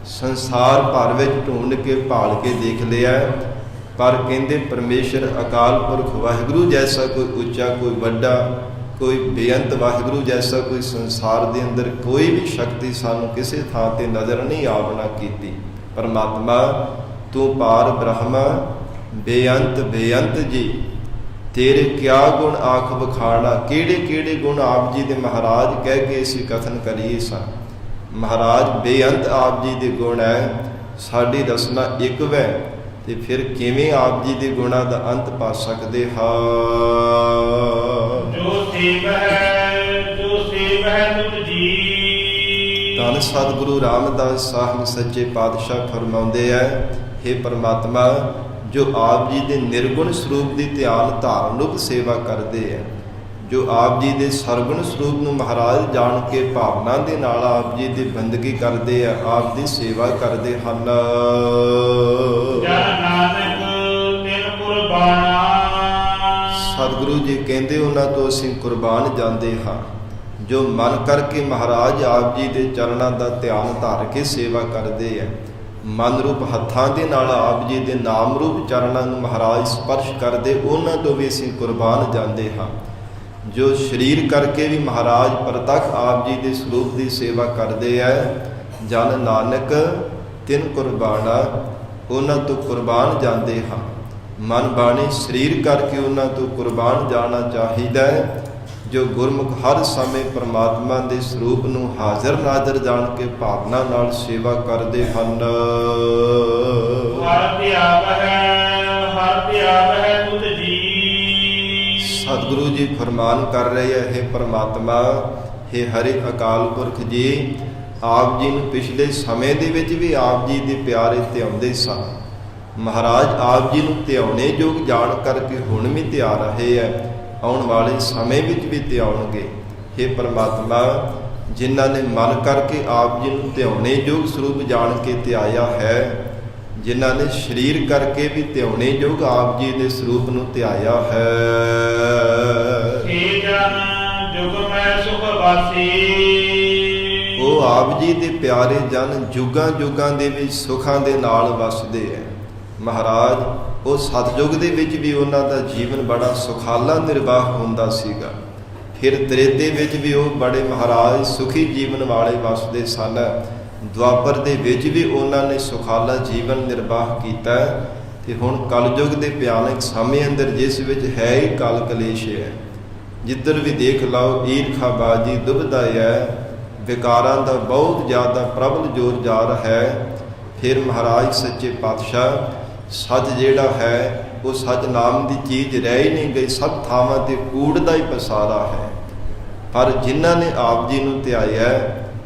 ਸੰਸਾਰ ਭਰ ਵਿੱਚ ਢੂੰਡ ਕੇ ਭਾਲ ਕੇ ਦੇਖ ਲਿਆ, ਪਰ ਕਹਿੰਦੇ ਪਰਮੇਸ਼ਰ ਅਕਾਲ ਪੁਰਖ ਵਾਹਿਗੁਰੂ ਜੈਸਾ ਕੋਈ ਉੱਚਾ, ਕੋਈ ਵੱਡਾ, ਕੋਈ ਬੇਅੰਤ ਵਾਹਿਗੁਰੂ ਜੈਸਾ ਕੋਈ ਸੰਸਾਰ ਦੇ ਅੰਦਰ ਕੋਈ ਵੀ ਸ਼ਕਤੀ ਸਾਨੂੰ ਕਿਸੇ ਥਾਂ ਤੇ ਨਜ਼ਰ ਨਹੀਂ ਆਵਣਾ ਕੀਤੀ। ਪਰਮਾਤਮਾ ਤੂੰ ਪਾਰ ਬ੍ਰਹਮ ਬੇਅੰਤ ਬੇਅੰਤ ਜੀ। ਤੇਰੇ ਕਿਆ ਗੁਣ ਆਖ ਵਖਾਣਾ। ਕਿਹੜੇ ਕਿਹੜੇ ਗੁਣ ਆਪ ਜੀ ਦੇ ਮਹਾਰਾਜ ਕਹਿ ਕੇ ਅਸੀਂ ਕਥਨ ਕਰੀਏ ਸਾਂ। ਮਹਾਰਾਜ ਬੇਅੰਤ ਆਪ ਜੀ ਦੇ ਗੁਣ ਹੈ, ਸਾਡੀ ਰਸਨਾ ਇੱਕ ਵੈ, ਤੇ ਫਿਰ ਕਿਵੇਂ ਆਪ ਜੀ ਦੇ ਗੁਣਾਂ ਦਾ ਅੰਤ ਪਾ ਸਕਦੇ ਹਾਂ। ਜੋ ਸੇਵ ਹੈ ਤੁਧ ਜੀ। ਧੰਨ ਸਤਿਗੁਰੂ ਰਾਮਦਾਸ ਸਾਹਿਬ ਸੱਚੇ ਪਾਤਸ਼ਾਹ ਫਰਮਾਉਂਦੇ ਹੈ, हे ਪਰਮਾਤਮਾ, ਜੋ ਆਪ ਜੀ ਦੇ ਨਿਰਗੁਣ ਸਰੂਪ ਦੀ ਧਿਆਨ ਧਾਰਨ ਰੂਪ ਸੇਵਾ ਕਰਦੇ ਹੈ, ਜੋ ਆਪ ਜੀ ਦੇ ਸਰਗੁਣ ਸਰੂਪ ਨੂੰ ਮਹਾਰਾਜ ਜਾਣ ਕੇ ਭਾਵਨਾ ਦੇ ਨਾਲ ਆਪ ਜੀ ਦੀ ਬੰਦਗੀ ਕਰਦੇ ਆ, ਆਪ ਦੀ ਸੇਵਾ ਕਰਦੇ ਹਨ। ਜਨ ਨਾਨਕ ਤਿਨ ਕੁਰਬਾਨਾ। ਸਤਿਗੁਰੂ ਜੀ ਕਹਿੰਦੇ ਉਹਨਾਂ ਤੋਂ ਅਸੀਂ ਕੁਰਬਾਨ ਜਾਂਦੇ ਹਾਂ, ਜੋ ਮਨ ਕਰਕੇ ਮਹਾਰਾਜ ਆਪ ਜੀ ਦੇ ਚਰਨਾਂ ਦਾ ਧਿਆਨ ਧਾਰ ਕੇ ਸੇਵਾ ਕਰਦੇ ਹੈ। ਮਨ ਰੂਪ ਹੱਥਾਂ ਦੇ ਨਾਲ ਆਪ ਜੀ ਦੇ ਨਾਮ ਰੂਪ ਚਰਨਾਂ ਨੂੰ ਮਹਾਰਾਜ ਸਪਰਸ਼ ਕਰਦੇ, ਉਹਨਾਂ ਤੋਂ ਵੀ ਅਸੀਂ ਕੁਰਬਾਨ ਜਾਂਦੇ ਹਾਂ। ਜੋ ਸਰੀਰ ਕਰਕੇ ਵੀ ਮਹਾਰਾਜ ਪ੍ਰਤੱਖ ਆਪ ਜੀ ਦੇ ਸਰੂਪ ਦੀ ਸੇਵਾ ਕਰਦੇ ਹੈ, ਜਨ ਨਾਨਕ ਤਿਨ ਕੁਰਬਾਨਾ, ਉਹਨਾਂ ਤੋਂ ਕੁਰਬਾਨ ਜਾਂਦੇ ਹਾਂ। ਮਨ ਬਾਣੀ ਸਰੀਰ ਕਰਕੇ ਉਹਨਾਂ ਤੋਂ ਕੁਰਬਾਨ ਜਾਣਾ ਚਾਹੀਦਾ ਹੈ। ਜੋ ਗੁਰਮੁਖ ਹਰ ਸਮੇਂ ਪ੍ਰਮਾਤਮਾ ਦੇ ਸਰੂਪ ਨੂੰ ਹਾਜ਼ਰ ਨਾਜ਼ਰ ਜਾਣ ਕੇ ਭਾਵਨਾ ਨਾਲ ਸੇਵਾ ਕਰਦੇ ਹਨ। ਹਰ ਧਿਆਵ ਹੈ ਤੁਧ ਜੀ। ਸਤਿਗੁਰੂ ਜੀ ਫਰਮਾਨ ਕਰ ਰਹੇ ਹੈ, ਹੇ ਪ੍ਰਮਾਤਮਾ, ਹੇ ਹਰਿ ਅਕਾਲ ਪੁਰਖ ਜੀ, ਆਪ ਜੀ ਨੂੰ ਪਿਛਲੇ ਸਮੇਂ ਦੇ ਵਿੱਚ ਵੀ ਆਪ ਜੀ ਦੇ ਪਿਆਰੇ ਧਿਆਉਂਦੇ ਸਨ। ਮਹਾਰਾਜ ਆਪ ਜੀ ਨੂੰ ਧਿਆਉਣੇ ਯੋਗ ਜਾਣ ਕਰਕੇ ਹੁਣ ਵੀ ਧਿਆ ਰਹੇ ਹੈ, ਆਉਣ ਵਾਲੇ ਸਮੇਂ ਵਿੱਚ ਵੀ ਧਿਆਉਣਗੇ। ਹੇ ਪ੍ਰਮਾਤਮਾ, ਜਿਨ੍ਹਾਂ ਨੇ ਮਨ ਕਰਕੇ ਆਪ ਜੀ ਨੂੰ ਧਿਆਉਣੇ ਯੋਗ ਸਰੂਪ ਜਾਣ ਕੇ ਧਿਆਇਆ ਹੈ, ਜਿਨ੍ਹਾਂ ਨੇ ਸਰੀਰ ਕਰਕੇ ਵੀ ਧਿਆਉਣੇ ਯੋਗ ਆਪ ਜੀ ਦੇ ਸਰੂਪ ਨੂੰ ਧਿਆਇਆ ਹੈ, ਏ ਜਨ ਜੁਗ ਮੈਂ ਸੁਖ ਵਾਸੀ, ਉਹ ਆਪ ਜੀ ਦੇ ਪਿਆਰੇ ਜਨ ਜੁਗਾਂ ਜੁਗਾਂ ਦੇ ਵਿੱਚ ਸੁੱਖਾਂ ਦੇ ਨਾਲ ਵਸਦੇ ਹੈ। ਮਹਾਰਾਜ, ਉਹ ਸਤਜੁਗ ਦੇ ਵਿੱਚ ਵੀ ਉਹਨਾਂ ਦਾ ਜੀਵਨ ਬੜਾ ਸੁਖਾਲਾ ਨਿਰਵਾਹ ਹੁੰਦਾ ਸੀਗਾ। ਫਿਰ ਤ੍ਰੇਤੇ ਵਿੱਚ ਵੀ ਉਹ ਬੜੇ ਮਹਾਰਾਜ ਸੁਖੀ ਜੀਵਨ ਵਾਲੇ ਵਸਦੇ ਸਨ। ਦੁਆਪਰ ਦੇ ਵਿੱਚ ਵੀ ਉਹਨਾਂ ਨੇ ਸੁਖਾਲਾ ਜੀਵਨ ਨਿਰਵਾਹ ਕੀਤਾ। ਤੇ ਹੁਣ ਕਲਯੁਗ ਦੇ ਭਿਆਨਕ ਸਮੇਂ ਅੰਦਰ, ਜਿਸ ਵਿੱਚ ਹੈ ਹੀ ਕਲ ਕਲੇਸ਼ ਹੈ, ਜਿੱਧਰ ਵੀ ਦੇਖ ਲਓ ਈਰਖਾਬਾਜ਼ੀ, ਦੁਬਿਧਾ ਹੈ, ਵਿਕਾਰਾਂ ਦਾ ਬਹੁਤ ਜ਼ਿਆਦਾ ਪ੍ਰਬਲ ਜ਼ੋਰ ਜਾਰ ਹੈ। ਫਿਰ ਮਹਾਰਾਜ ਸੱਚੇ ਪਾਤਸ਼ਾਹ, ਸੱਚ ਜਿਹੜਾ ਹੈ ਉਹ ਸੱਚ ਨਾਮ ਦੀ ਚੀਜ਼ ਰਹਿ ਹੀ ਨਹੀਂ ਗਈ, ਸਭ ਥਾਵਾਂ ਤੇ ਕੂੜ ਦਾ ਹੀ ਪਸਾਰਾ ਹੈ। ਪਰ ਜਿਨ੍ਹਾਂ ਨੇ ਆਪ ਜੀ ਨੂੰ ਧਿਆਇਆ,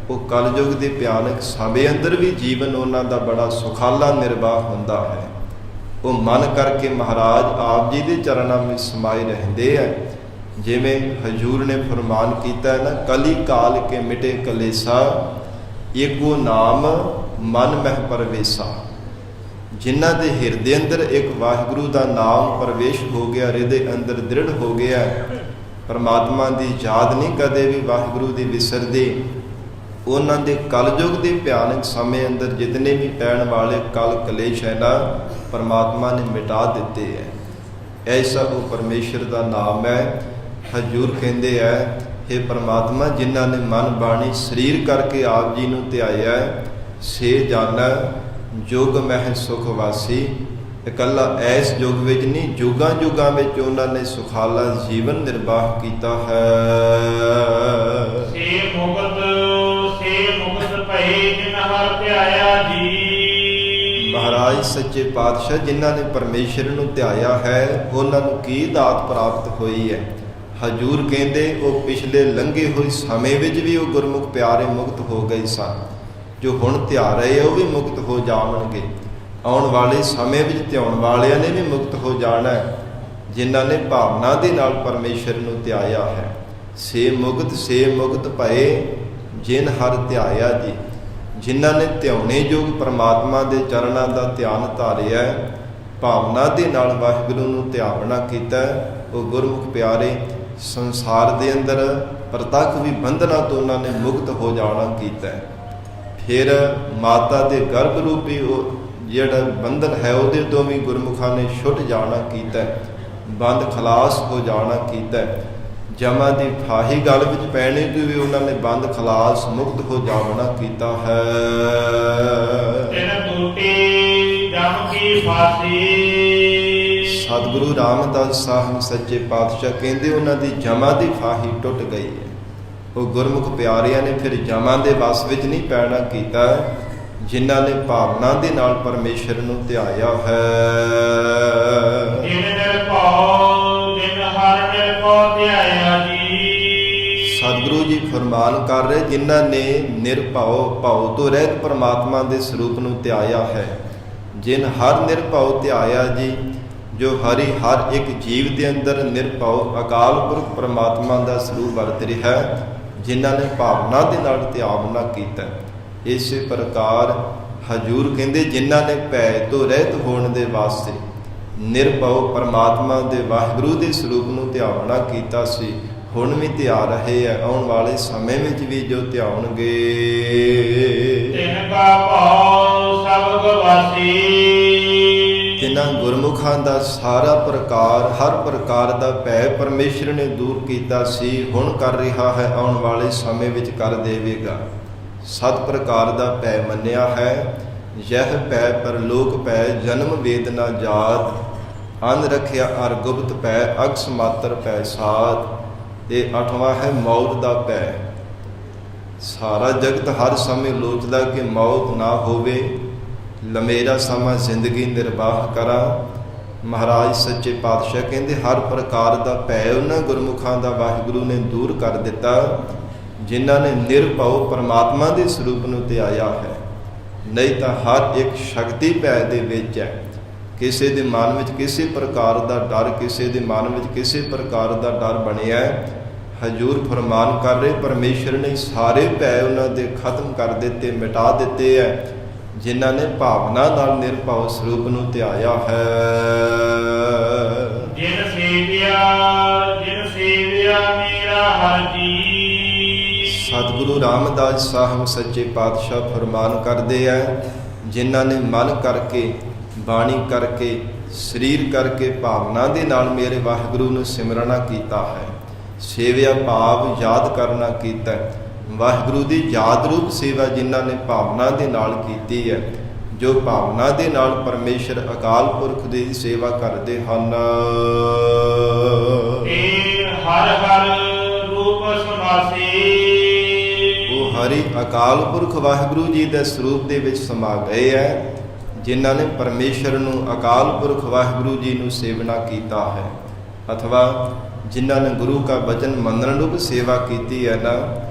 ਉਹ ਕਲਯੁਗ ਦੇ ਭਿਆਨਕ ਸਮੇਂ ਅੰਦਰ ਵੀ ਜੀਵਨ ਉਹਨਾਂ ਦਾ ਬੜਾ ਸੁਖਾਲਾ ਨਿਰਵਾਹ ਹੁੰਦਾ ਹੈ। ਉਹ ਮਨ ਕਰਕੇ ਮਹਾਰਾਜ ਆਪ ਜੀ ਦੇ ਚਰਨਾਂ ਵਿੱਚ ਸਮਾਏ ਰਹਿੰਦੇ ਹੈ। ਜਿਵੇਂ ਹਜ਼ੂਰ ਨੇ ਫਰਮਾਨ ਕੀਤਾ ਹੈ ਨਾ, ਕਲੀ ਕਾਲ ਕੇ ਮਿਟੇ ਕਲੇਸਾ, ਏਕੋ ਨਾਮ ਮਨ ਮਹਿ ਪਰਵੇਸਾ। ਜਿਨ੍ਹਾਂ ਦੇ ਹਿਰਦੇ ਅੰਦਰ ਇੱਕ ਵਾਹਿਗੁਰੂ ਦਾ ਨਾਮ ਪ੍ਰਵੇਸ਼ ਹੋ ਗਿਆ, ਹਿਰਦੇ ਅੰਦਰ ਦ੍ਰਿੜ ਹੋ ਗਿਆ, ਪਰਮਾਤਮਾ ਦੀ ਯਾਦ ਨਹੀਂ ਕਦੇ ਵੀ ਵਾਹਿਗੁਰੂ ਦੀ ਵਿਸਰਦੇ, ਉਹਨਾਂ ਦੇ ਕਲਯੁਗ ਦੇ ਭਿਆਨਕ ਸਮੇਂ ਅੰਦਰ ਜਿਤਨੇ ਵੀ ਪੈਣ ਵਾਲੇ ਕਲ ਕਲੇਸ਼ ਹੈ ਨਾ, ਪਰਮਾਤਮਾ ਨੇ ਮਿਟਾ ਦਿੱਤੇ ਹੈ। ਐਸਾ ਉਹ ਪਰਮੇਸ਼ਰ ਦਾ ਨਾਮ ਹੈ। ਹਜ਼ੂਰ ਕਹਿੰਦੇ ਹੈ, ਹੇ ਪਰਮਾਤਮਾ, ਜਿਨ੍ਹਾਂ ਨੇ ਮਨ ਬਾਣੀ ਸਰੀਰ ਕਰਕੇ ਆਪ ਜੀ ਨੂੰ ਧਿਆਇਆ, ਸੇ ਜਾਣੈ ਜੁਗ ਮਹਿ ਸੁਖ ਵਾਸੀ। ਇਕੱਲਾ ਐਸ ਯੁੱਗ ਵਿੱਚ ਨਹੀਂ, ਯੁਗਾਂ ਯੁਗਾਂ ਵਿੱਚ ਉਹਨਾਂ ਨੇ ਸੁਖਾਲਾ ਜੀਵਨ ਨਿਰਵਾਹ ਕੀਤਾ ਹੈ। ਸੇ ਮੁਕਤ ਭਏ ਜਿਨ ਹਰਿ ਧਿਆਇਆ ਜੀ। ਮਹਾਰਾਜ ਸੱਚੇ ਪਾਤਸ਼ਾਹ, ਜਿਨ੍ਹਾਂ ਨੇ ਪਰਮੇਸ਼ਰ ਨੂੰ ਧਿਆਇਆ ਹੈ, ਉਹਨਾਂ ਨੂੰ ਕੀ ਦਾਤ ਪ੍ਰਾਪਤ ਹੋਈ ਹੈ। ਹਜ਼ੂਰ ਕਹਿੰਦੇ, ਉਹ ਪਿਛਲੇ ਲੰਘੇ ਹੋਏ ਸਮੇਂ ਵਿੱਚ ਵੀ ਉਹ ਗੁਰਮੁਖ ਪਿਆਰੇ ਮੁਕਤ ਹੋ ਗਏ ਸਨ। ਜੋ ਹੁਣ ਧਿਆ ਰਹੇ ਉਹ ਵੀ ਮੁਕਤ ਹੋ ਜਾਣਗੇ। ਆਉਣ ਵਾਲੇ ਸਮੇਂ ਵਿੱਚ ਧਿਆਉਣ ਵਾਲਿਆਂ ਨੇ ਵੀ ਮੁਕਤ ਹੋ ਜਾਣਾ, ਜਿਨ੍ਹਾਂ ਨੇ ਭਾਵਨਾ ਦੇ ਨਾਲ ਪਰਮੇਸ਼ਰ ਨੂੰ ਧਿਆਇਆ ਹੈ। ਸੇ ਮੁਕਤ ਭਏ ਜਿਨ ਹਰਿ ਧਿਆਇਆ ਜੀ। ਜਿਨ੍ਹਾਂ ਨੇ ਧਿਆਉਣੇ ਯੋਗ ਪਰਮਾਤਮਾ ਦੇ ਚਰਨਾਂ ਦਾ ਧਿਆਨ ਧਾਰਿਆ, ਭਾਵਨਾ ਦੇ ਨਾਲ ਵਾਹਿਗੁਰੂ ਨੂੰ ਧਿਆਵਣਾ ਕੀਤਾ, ਉਹ ਗੁਰਮੁਖ ਪਿਆਰੇ ਸੰਸਾਰ ਦੇ ਅੰਦਰ ਪ੍ਰਤੱਖ ਵੀ ਬੰਧਨਾਂ ਤੋਂ ਉਹਨਾਂ ਨੇ ਮੁਕਤ ਹੋ ਜਾਣਾ ਕੀਤਾ। ਫਿਰ ਮਾਤਾ ਦੇ ਗਰਭ ਰੂਪੀ ਉਹ ਜਿਹੜਾ ਬੰਧਨ ਹੈ, ਉਹਦੇ ਤੋਂ ਵੀ ਗੁਰਮੁਖਾਂ ਨੇ ਛੁੱਟ ਜਾਣਾ ਕੀਤਾ, ਬੰਦ ਖਲਾਸ ਹੋ ਜਾਣਾ ਕੀਤਾ। ਜਮਾਂ ਦੀ ਫਾਹੀ ਗਲ ਵਿੱਚ ਪੈਣੇ ਤੋਂ ਵੀ ਉਹਨਾਂ ਨੇ ਬੰਦ ਖਲਾਸ ਮੁਕਤ ਹੋ ਜਾਣਾ ਕੀਤਾ ਹੈ। ਤਿਨ ਟੂਟੀ ਜਮ ਕੀ ਫਾਸੀ। ਸਤਿਗੁਰੂ ਰਾਮਦਾਸ ਸਾਹਿਬ ਸੱਚੇ ਪਾਤਸ਼ਾਹ ਕਹਿੰਦੇ, ਉਹਨਾਂ ਦੀ ਜਮਾਂ ਦੀ ਫਾਹੀ ਟੁੱਟ ਗਈ ਹੈ। ਉਹ ਗੁਰਮੁਖ ਪਿਆਰਿਆਂ ਨੇ ਫਿਰ ਜਮਾਂ ਦੇ ਵਸ ਵਿੱਚ ਨਹੀਂ ਪੈਣਾ ਕੀਤਾ, ਜਿਨ੍ਹਾਂ ਨੇ ਭਾਵਨਾ ਦੇ ਨਾਲ ਪਰਮੇਸ਼ਰ ਨੂੰ ਧਿਆਇਆ ਹੈ। ਸਤਿਗੁਰੂ ਜੀ ਫਰਮਾਨ ਕਰ ਰਹੇ, ਜਿਨ੍ਹਾਂ ਨੇ ਨਿਰਭਉ ਭਉ ਤੋਂ ਰਹਿਤ ਪਰਮਾਤਮਾ ਦੇ ਸਰੂਪ ਨੂੰ ਧਿਆਇਆ ਹੈ। ਜਿਨ ਹਰ ਨਿਰਭਉ ਧਿਆਇਆ ਜੀ, ਜੋ ਹਰੀ ਹਰ ਇੱਕ ਜੀਵ ਦੇ ਅੰਦਰ ਨਿਰਭਉ ਅਕਾਲ ਪੁਰਖ ਪਰਮਾਤਮਾ ਦਾ ਸਰੂਪ ਵਰਤ ਰਿਹਾ, ਜਿਨ੍ਹਾਂ ਨੇ ਭਾਵਨਾ ਦੇ ਨਾਲ ਧਿਆਵਨਾ ਕੀਤਾ। ਇਸੇ ਪ੍ਰਕਾਰ ਹਜ਼ੂਰ ਕਹਿੰਦੇ, ਜਿਨ੍ਹਾਂ ਨੇ ਭੈ ਤੋਂ ਰਹਿਤ ਹੋਣ ਦੇ ਵਾਸਤੇ ਨਿਰਭਉ ਪਰਮਾਤਮਾ ਦੇ ਵਾਹਿਗੁਰੂ ਦੇ ਸਰੂਪ ਨੂੰ ਧਿਆਵਨਾ ਕੀਤਾ ਸੀ, ਹੁਣ ਵੀ ਧਿਆ ਰਹੇ ਹੈ। ਆਉਣ ਵਾਲੇ ਸਮੇਂ ਵਿੱਚ ਵੀ ਜੋ ਧਿਆਉਣਗੇ, ਤਿਨਾਂ ਗੁਰਮੁਖਾਂ ਦਾ ਸਾਰਾ ਪ੍ਰਕਾਰ, ਹਰ ਪ੍ਰਕਾਰ ਦਾ ਭੈ ਪਰਮੇਸ਼ਰ ਨੇ ਦੂਰ ਕੀਤਾ ਸੀ, ਹੁਣ ਕਰ ਰਿਹਾ ਹੈ, ਆਉਣ ਵਾਲੇ ਸਮੇਂ ਵਿੱਚ ਕਰ ਦੇਵੇਗਾ। 7 ਪ੍ਰਕਾਰ ਦਾ ਭੈ ਮੰਨਿਆ ਹੈ। ਯਹ ਭੈ ਪਰਲੋਕ ਭੈ, ਜਨਮ ਵੇਦਨਾ ਜਾਤ, ਅੰਨ ਰੱਖਿਆ ਅਰ ਗੁਪਤ ਭੈ, ਅਕਸ ਮਾਤਰ ਭੈ ਸਾਧ। ਤੇ 8ਵਾਂ ਹੈ ਮੌਤ ਦਾ ਭੈ। ਸਾਰਾ ਜਗਤ ਹਰ ਸਮੇਂ ਲੋਚਦਾ ਕਿ ਮੌਤ ਨਾ ਹੋਵੇ, ਲੰਮੇਰਾ ਸਮਾਂ ਜ਼ਿੰਦਗੀ ਨਿਰਵਾਹ ਕਰਾਂ, ਮਹਾਰਾਜ ਸੱਚੇ ਪਾਤਸ਼ਾਹ ਕਹਿੰਦੇ ਹਰ ਪ੍ਰਕਾਰ ਦਾ ਭੈ ਉਹਨਾਂ ਗੁਰਮੁਖਾਂ ਦਾ ਵਾਹਿਗੁਰੂ ਨੇ ਦੂਰ ਕਰ ਦਿੱਤਾ ਜਿਨ੍ਹਾਂ ਨੇ ਨਿਰਭਉ ਪਰਮਾਤਮਾ ਦੇ ਸਰੂਪ ਨੂੰ ਧਿਆਇਆ ਹੈ। ਨਹੀਂ ਤਾਂ ਹਰ ਇੱਕ ਸ਼ਕਤੀ ਭੈ ਦੇ ਵਿੱਚ ਹੈ। ਕਿਸੇ ਦੇ ਮਨ ਵਿੱਚ ਕਿਸੇ ਪ੍ਰਕਾਰ ਦਾ ਡਰ, ਕਿਸੇ ਦੇ ਮਨ ਵਿੱਚ ਕਿਸੇ ਪ੍ਰਕਾਰ ਦਾ ਡਰ ਬਣਿਆ ਹੈ। ਹਜ਼ੂਰ ਫਰਮਾਨ ਕਰ ਰਹੇ ਪਰਮੇਸ਼ਰ ਨੇ ਸਾਰੇ ਭੈ ਉਹਨਾਂ ਦੇ ਖਤਮ ਕਰ ਦਿੱਤੇ, ਮਿਟਾ ਦਿੱਤੇ ਹੈ ਜਿਨ੍ਹਾਂ ਨੇ ਭਾਵਨਾ ਨਾਲ ਨਿਰਭਉ ਸਰੂਪ ਨੂੰ ਧਿਆਇਆ ਹੈ। ਜਿਨ ਸੇਵਿਆ ਮੇਰਾ ਹਰਿ ਜੀ। ਸਤਿਗੁਰੂ ਰਾਮਦਾਸ ਸਾਹਿਬ ਸੱਚੇ ਪਾਤਸ਼ਾਹ ਫਰਮਾਨ ਕਰਦੇ ਹੈ ਜਿਨ੍ਹਾਂ ਨੇ ਮਨ ਕਰਕੇ, ਬਾਣੀ ਕਰਕੇ, ਸਰੀਰ ਕਰਕੇ, ਭਾਵਨਾ ਦੇ ਨਾਲ ਮੇਰੇ ਵਾਹਿਗੁਰੂ ਨੂੰ ਸਿਮਰਨਾ ਕੀਤਾ ਹੈ। ਸੇਵਿਆ ਭਾਵ ਯਾਦ ਕਰਨਾ ਕੀਤਾ ਹੈ। ਵਾਹਿਗੁਰੂ ਦੀ ਯਾਦ ਰੂਪ ਸੇਵਾ ਜਿਨ੍ਹਾਂ ਨੇ ਭਾਵਨਾ ਦੇ ਨਾਲ ਕੀਤੀ ਹੈ, ਜੋ ਭਾਵਨਾ ਦੇ ਨਾਲ ਪਰਮੇਸ਼ਰ ਅਕਾਲ ਪੁਰਖ ਦੀ ਸੇਵਾ ਕਰਦੇ ਹਨ। ਹਰ ਹਰ ਰੂਪ ਸਮਾਸੀ। ਉਹ ਹਰੀ ਅਕਾਲ ਪੁਰਖ ਵਾਹਿਗੁਰੂ ਜੀ ਦੇ ਸਰੂਪ ਦੇ ਵਿੱਚ ਸਮਾ ਗਏ ਹੈ ਜਿਨ੍ਹਾਂ ਨੇ ਪਰਮੇਸ਼ਰ ਨੂੰ, ਅਕਾਲ ਪੁਰਖ ਵਾਹਿਗੁਰੂ ਜੀ ਨੂੰ ਸੇਵਨਾ ਕੀਤਾ ਹੈ, ਅਥਵਾ ਜਿਨ੍ਹਾਂ ਨੇ ਗੁਰੂ ਕਾ ਬਚਨ ਮੰਨਣ ਰੂਪ ਸੇਵਾ ਕੀਤੀ ਹੈ ਨਾ,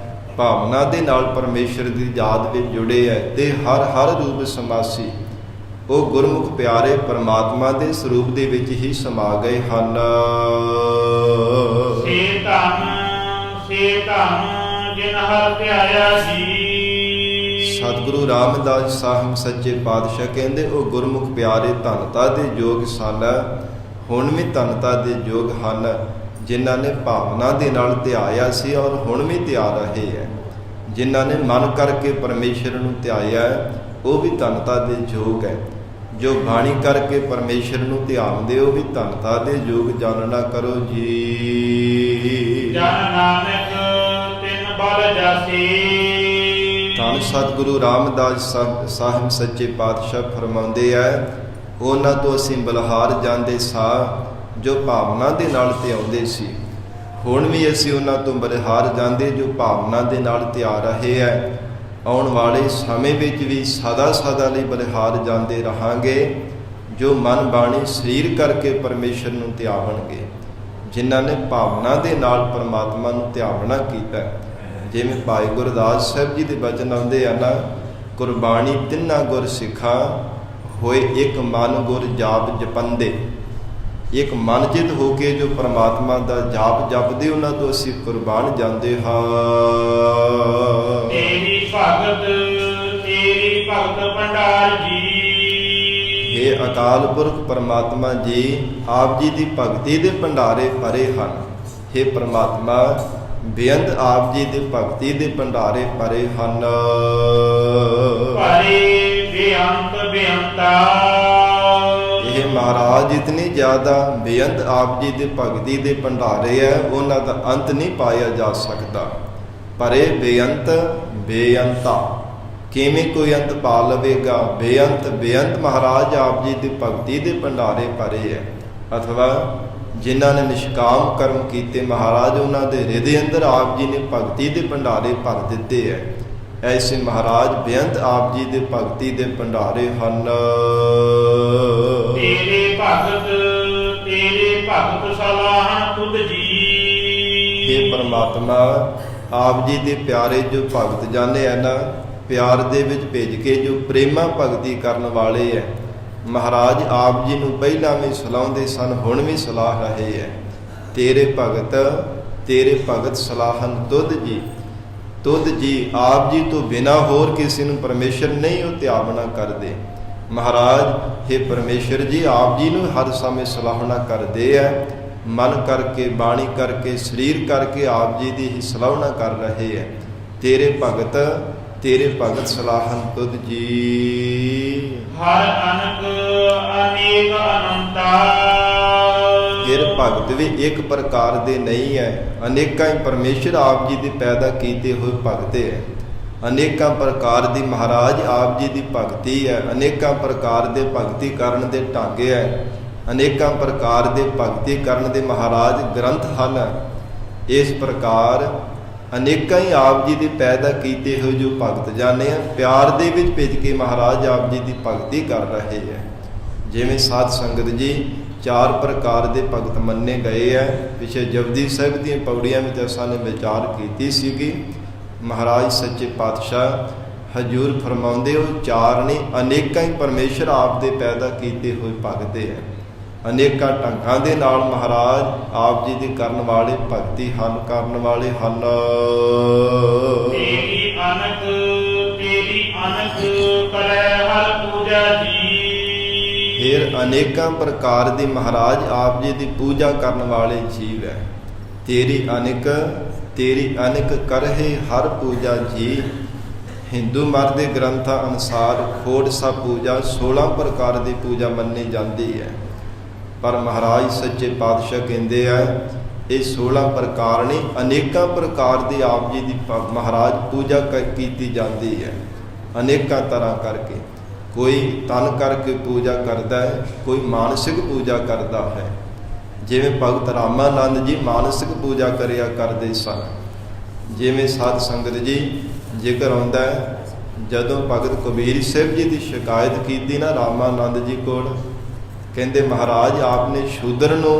ਭਾਵਨਾ ਦੇ ਨਾਲ ਪਰਮੇਸ਼ਰ ਦੀ ਯਾਦ ਵਿੱਚ ਜੁੜੇ ਹੈ ਤੇ ਹਰ ਹਰ ਰੂਪ ਸਮਾਸੀ ਉਹ ਗੁਰਮੁਖ ਪਿਆਰੇ ਪਰਮਾਤਮਾ ਦੇ ਸਰੂਪ ਦੇ ਵਿੱਚ ਹੀ ਸਮਾ ਗਏ ਹਨ। ਸੇ ਧੰਨ ਜਿਨ ਹਰਿ ਧਿਆਇਆ ਜੀ। ਸਤਿਗੁਰੂ ਰਾਮਦਾਸ ਸਾਹਿਬ ਸੱਚੇ ਪਾਤਸ਼ਾਹ ਕਹਿੰਦੇ ਉਹ ਗੁਰਮੁਖ ਪਿਆਰੇ ਧੰਨਤਾ ਦੇ ਯੋਗ ਸਨ, ਹੁਣ ਵੀ ਧੰਨਤਾ ਦੇ ਯੋਗ ਹਨ ਜਿਨ੍ਹਾਂ ਨੇ ਭਾਵਨਾ ਦੇ ਨਾਲ ਧਿਆਇਆ ਸੀ ਔਰ ਹੁਣ ਵੀ ਧਿਆ ਰਹੇ ਹੈ। ਜਿਨ੍ਹਾਂ ਨੇ ਮਨ ਕਰਕੇ ਪਰਮੇਸ਼ਰ ਨੂੰ ਧਿਆਇਆ ਉਹ ਵੀ ਧੰਨਤਾ ਦੇ ਯੋਗ ਹੈ। ਜੋ ਬਾਣੀ ਕਰਕੇ ਪਰਮੇਸ਼ਰ ਨੂੰ ਧਿਆਉਂਦੇ ਉਹ ਵੀ ਧੰਨਤਾ ਦੇ ਯੋਗ ਜਾਣਨਾ ਕਰੋ ਜੀ। ਜਨ ਨਾਨਕ ਤਿਨ ਬਲ ਜਾਸੀ। ਧੰਨ ਸਤਿਗੁਰੂ ਰਾਮਦਾਸ ਸਾਹਿਬ ਸੱਚੇ ਪਾਤਸ਼ਾਹ ਫਰਮਾਉਂਦੇ ਹੈ ਉਹਨਾਂ ਤੋਂ ਅਸੀਂ ਬਲਿਹਾਰ ਜਾਂਦੇ ਸਾਂ ਜੋ ਭਾਵਨਾ ਦੇ ਨਾਲ ਧਿਆਉਂਦੇ ਸੀ। ਹੁਣ ਵੀ ਅਸੀਂ ਉਹਨਾਂ ਤੋਂ ਬਲਿਹਾਰ ਜਾਂਦੇ ਜੋ ਭਾਵਨਾ ਦੇ ਨਾਲ ਧਿਆ ਰਹੇ ਹੈ। ਆਉਣ ਵਾਲੇ ਸਮੇਂ ਵਿੱਚ ਵੀ ਸਦਾ ਸਦਾ ਲਈ ਬਲਿਹਾਰ ਜਾਂਦੇ ਰਹਾਂਗੇ ਜੋ ਮਨ ਬਾਣੀ ਸਰੀਰ ਕਰਕੇ ਪਰਮੇਸ਼ਰ ਨੂੰ ਧਿਆਵਣਗੇ, ਜਿਨ੍ਹਾਂ ਨੇ ਭਾਵਨਾ ਦੇ ਨਾਲ ਪਰਮਾਤਮਾ ਨੂੰ ਧਿਆਵਣਾ ਕੀਤਾ। ਜਿਵੇਂ ਭਾਈ ਗੁਰਦਾਸ ਸਾਹਿਬ ਜੀ ਦੇ ਬਚਨ ਆਉਂਦੇ ਆ ਨਾ, ਗੁਰਬਾਣੀ ਤਿੰਨਾ ਗੁਰ ਸਿੱਖਾਂ ਹੋਏ ਇੱਕ ਮਨ ਗੁਰ ਜਾਪ ਜਪੰਦੇ। ਇੱਕ ਮਨ ਜਿੱਤ ਹੋ ਕੇ ਜੋ ਪਰਮਾਤਮਾ ਦਾ ਜਾਪ ਜਪਦੇ ਉਹਨਾਂ ਤੋਂ ਅਸੀਂ ਕੁਰਬਾਨ ਜਾਂਦੇ ਹਾਂ। ਤੇਰੀ ਭਗਤ ਭੰਡਾਰ ਜੀ। ਇਹ ਅਕਾਲ ਪੁਰਖ ਪਰਮਾਤਮਾ ਜੀ ਆਪ ਜੀ ਦੀ ਭਗਤੀ ਦੇ ਭੰਡਾਰੇ ਭਰੇ ਹਨ। हे ਪਰਮਾਤਮਾ ਬੇਅੰਤ ਆਪ ਜੀ ਦੇ ਭਗਤੀ ਦੇ ਭੰਡਾਰੇ ਭਰੇ ਹਨ। ਭਰੇ ਬੇਅੰਤਾ। ਇਹ ਮਹਾਰਾਜ ਇਤਨੀ ਜ਼ਿਆਦਾ ਬੇਅੰਤ ਆਪ ਜੀ ਦੇ ਭਗਤੀ ਦੇ ਭੰਡਾਰੇ ਹੈ ਉਹਨਾਂ ਦਾ ਅੰਤ ਨਹੀਂ ਪਾਇਆ ਜਾ ਸਕਦਾ। ਪਰੇ ਬੇਅੰਤ ਬੇਅੰਤਾ, ਕਿਵੇਂ ਕੋਈ ਅੰਤ ਪਾ ਲਵੇਗਾ। ਬੇਅੰਤ ਮਹਾਰਾਜ ਆਪ ਜੀ ਦੀ ਭਗਤੀ ਦੇ ਭੰਡਾਰੇ ਭਰੇ ਹੈ। ਅਥਵਾ ਜਿਨ੍ਹਾਂ ਨੇ ਨਿਸ਼ਕਾਮ ਕਰਮ ਕੀਤੇ ਮਹਾਰਾਜ ਉਹਨਾਂ ਦੇ ਹਿਰਦੇ ਅੰਦਰ ਆਪ ਜੀ ਨੇ ਭਗਤੀ ਦੇ ਭੰਡਾਰੇ ਭਰ ਦਿੱਤੇ ਹੈ। ਐਸੇ ਮਹਾਰਾਜ ਬੇਅੰਤ ਆਪ ਜੀ ਦੇ ਭਗਤੀ ਦੇ ਭੰਡਾਰੇ ਹਨ। ਤੇਰੇ ਭਗਤ ਸਲਾਹਣ ਤੁਧ ਜੀ। हे ਪਰਮਾਤਮਾ ਆਪ ਜੀ ਦੇ ਪਿਆਰੇ ਜੋ ਭਗਤ ਜਾਣੇ ਹਨ ਨਾ, ਪਿਆਰ ਦੇ ਵਿੱਚ ਭੇਜ ਕੇ ਜੋ ਪ੍ਰੇਮਾ ਭਗਤੀ ਕਰਨ ਵਾਲੇ ਹੈ, ਮਹਾਰਾਜ ਆਪ ਜੀ ਨੂੰ ਪਹਿਲਾਂ ਵੀ ਸਲਾਹੁੰਦੇ ਸਨ, ਹੁਣ ਵੀ ਸਲਾਹ ਰਹੇ ਹੈ। ਤੇਰੇ ਭਗਤ ਸਲਾਹਨ ਤੁਧ ਜੀ। ਤੁਧ ਜੀ ਆਪ ਜੀ ਤੋਂ ਬਿਨਾ ਹੋਰ ਕਿਸੇ ਨੂੰ ਪਰਮੇਸ਼ਰ ਨਹੀਂ ਉਹ ਧਿਆਵਨਾ ਕਰਦੇ। ਮਹਾਰਾਜ हे ਪਰਮੇਸ਼ਰ ਜੀ ਆਪ ਜੀ ਨੂੰ ਹਰ ਸਮੇਂ ਸਲਾਹਨਾ ਕਰਦੇ ਹੈ। ਮਨ ਕਰਕੇ, ਬਾਣੀ ਕਰਕੇ, ਸਰੀਰ ਕਰਕੇ ਆਪ ਜੀ ਦੀ ਹੀ ਸਲਾਹਨਾ ਕਰ ਰਹੇ ਹੈ। ਤੇਰੇ ਭਗਤ ਸਲਾਹਨ ਤੁਧ ਜੀ। ਹਰ ਅਨਕ ਅਨੇਕ ਅਨੰਤਾ। ਫਿਰ ਭਗਤ ਵੀ ਇੱਕ ਪ੍ਰਕਾਰ ਦੇ ਨਹੀਂ ਹੈ, ਅਨੇਕਾਂ ਹੀ ਪਰਮੇਸ਼ਰ ਆਪ ਜੀ ਦੇ ਪੈਦਾ ਕੀਤੇ ਹੋਏ ਭਗਤ ਹੈ। ਅਨੇਕਾਂ ਪ੍ਰਕਾਰ ਦੀ ਮਹਾਰਾਜ ਆਪ ਜੀ ਦੀ ਭਗਤੀ ਹੈ। ਅਨੇਕਾਂ ਪ੍ਰਕਾਰ ਦੇ ਭਗਤੀ ਕਰਨ ਦੇ ਢੰਗ ਹੈ। ਅਨੇਕਾਂ ਪ੍ਰਕਾਰ ਦੇ ਭਗਤੀ ਕਰਨ ਦੇ ਮਹਾਰਾਜ ਗ੍ਰੰਥ ਹਨ। ਇਸ ਪ੍ਰਕਾਰ ਅਨੇਕਾਂ ਹੀ ਆਪ ਜੀ ਦੇ ਪੈਦਾ ਕੀਤੇ ਹੋਏ ਜੋ ਭਗਤ ਜਾਣੇ ਆ, ਪਿਆਰ ਦੇ ਵਿੱਚ ਭਿੱਜ ਕੇ ਮਹਾਰਾਜ ਆਪ ਜੀ ਦੀ ਭਗਤੀ ਕਰ ਰਹੇ ਹੈ। ਜਿਵੇਂ ਸਾਧ ਸੰਗਤ ਜੀ 4 ਪ੍ਰਕਾਰ ਦੇ ਭਗਤ ਮੰਨੇ ਗਏ ਹੈ। ਪਿਛੇ ਜਪਜੀ ਸਾਹਿਬ ਦੀਆਂ ਪੌੜੀਆਂ ਵਿੱਚ ਅਸਾਂ ਨੇ ਵਿਚਾਰ ਕੀਤੀ ਸੀਗੀ। ਮਹਾਰਾਜ ਸੱਚੇ ਪਾਤਸ਼ਾਹ ਹਜ਼ੂਰ ਫਰਮਾਉਂਦੇ ਹੋ 4 ਨਹੀਂ, ਅਨੇਕਾਂ ਹੀ ਪਰਮੇਸ਼ਰ ਆਪ ਦੇ ਪੈਦਾ ਕੀਤੇ ਹੋਏ ਭਗਤ ਹੈ। ਅਨੇਕਾਂ ਢੰਗਾਂ ਦੇ ਨਾਲ ਮਹਾਰਾਜ ਆਪ ਜੀ ਦੇ ਕਰਨ ਵਾਲੇ ਭਗਤੀ ਹਨ, ਕਰਨ ਵਾਲੇ ਹਨ। ਤੇਰੀ ਅਨਕ ਕਰੈ ਹਰ ਪੂਜਾ ਜੀ। ਫਿਰ ਅਨੇਕਾਂ ਪ੍ਰਕਾਰ ਦੀ ਮਹਾਰਾਜ ਆਪ ਜੀ ਦੀ ਪੂਜਾ ਕਰਨ ਵਾਲੇ ਜੀਵ ਹੈ। ਤੇਰੀ ਅਨਕ ਕਰਹਿ ਹਰ ਪੂਜਾ ਜੀ। ਹਿੰਦੂ ਮਤ ਦੇ ਗ੍ਰੰਥਾਂ ਅਨੁਸਾਰ ਖੋੜ ਸਾ ਪੂਜਾ 16 ਪ੍ਰਕਾਰ ਦੀ ਪੂਜਾ ਮੰਨੀ ਜਾਂਦੀ ਹੈ। ਪਰ ਮਹਾਰਾਜ ਸੱਚੇ ਪਾਤਸ਼ਾਹ ਕਹਿੰਦੇ ਆ ਇਹ 16 ਪ੍ਰਕਾਰ ਨਹੀਂ, ਅਨੇਕਾਂ ਪ੍ਰਕਾਰ ਦੀ ਆਪ ਜੀ ਦੀ ਮਹਾਰਾਜ ਪੂਜਾ ਕੀਤੀ ਜਾਂਦੀ ਹੈ। ਅਨੇਕਾਂ ਤਰ੍ਹਾਂ ਕਰਕੇ, ਕੋਈ ਤਨ ਕਰਕੇ ਪੂਜਾ ਕਰਦਾ ਹੈ, ਕੋਈ ਮਾਨਸਿਕ ਪੂਜਾ ਕਰਦਾ ਹੈ। ਜਿਵੇਂ ਭਗਤ ਰਾਮਾਨੰਦ ਜੀ ਮਾਨਸਿਕ ਪੂਜਾ ਕਰਿਆ ਕਰਦੇ ਸਨ। ਜਿਵੇਂ ਸਾਧ ਸੰਗਤ ਜੀ ਜ਼ਿਕਰ ਆਉਂਦਾ ਹੈ, ਜਦੋਂ ਭਗਤ ਕਬੀਰ ਸਾਹਿਬ ਜੀ ਦੀ ਸ਼ਿਕਾਇਤ ਕੀਤੀ ਨਾ ਰਾਮਾਨੰਦ ਜੀ ਕੋਲ, ਕਹਿੰਦੇ ਮਹਾਰਾਜ ਆਪ ਨੇ ਸ਼ੂਦਰ ਨੂੰ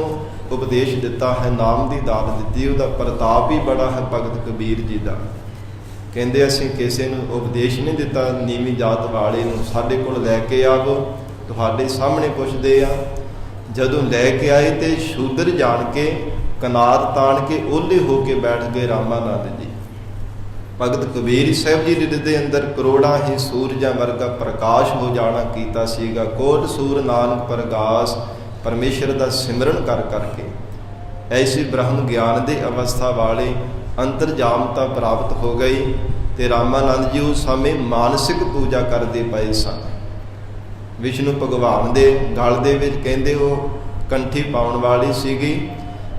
ਉਪਦੇਸ਼ ਦਿੱਤਾ ਹੈ, ਨਾਮ ਦੀ ਦਾਤ ਦਿੱਤੀ, ਉਹਦਾ ਪ੍ਰਤਾਪ ਹੀ ਬੜਾ ਹੈ ਭਗਤ ਕਬੀਰ ਜੀ ਦਾ। ਕਹਿੰਦੇ ਅਸੀਂ ਕਿਸੇ ਨੂੰ ਉਪਦੇਸ਼ ਨਹੀਂ ਦਿੱਤਾ ਨੀਵੀਂ ਜਾਤ ਵਾਲੇ ਨੂੰ, ਸਾਡੇ ਕੋਲ ਲੈ ਕੇ ਆਵੋ, ਤੁਹਾਡੇ ਸਾਹਮਣੇ ਪੁੱਛਦੇ ਆ। ਜਦੋਂ ਲੈ ਕੇ ਆਏ ਤੇ ਸ਼ੂਦਰ ਜਾਣ ਕੇ ਕਨਾਤ ਤਾਣ ਕੇ ਓਹਲੇ ਹੋ ਕੇ ਬੈਠ ਗਏ ਰਾਮਾਨੰਦ ਜੀ। ਭਗਤ ਕਬੀਰ ਸਾਹਿਬ ਜੀ ਦੇ ਅੰਦਰ ਕਰੋੜਾਂ ਹੀ ਸੂਰਜਾਂ ਵਰਗਾ ਪ੍ਰਕਾਸ਼ ਹੋ ਜਾਣਾ ਕੀਤਾ ਸੀਗਾ। ਕੋਟ ਸੂਰ ਨਾਨਕ ਪ੍ਰਗਾਸ, ਪਰਮੇਸ਼ਰ ਦਾ ਸਿਮਰਨ ਕਰ ਕਰਕੇ ਐਸੀ ਬ੍ਰਹਮ ਗਿਆਨ ਦੇ ਅਵਸਥਾ ਵਾਲੇ ਅੰਤਰਜਾਮਤਾ ਪ੍ਰਾਪਤ ਹੋ ਗਈ। ਤੇ ਰਾਮਾਨੰਦ ਜੀ ਉਸ ਸਮੇਂ ਮਾਨਸਿਕ ਪੂਜਾ ਕਰਦੇ ਪਏ ਸਨ। ਵਿਸ਼ਨੂੰ ਭਗਵਾਨ ਦੇ ਗਲ ਦੇ ਵਿੱਚ ਕਹਿੰਦੇ ਉਹ ਕੰਠੀ ਪਾਉਣ ਵਾਲੀ ਸੀਗੀ,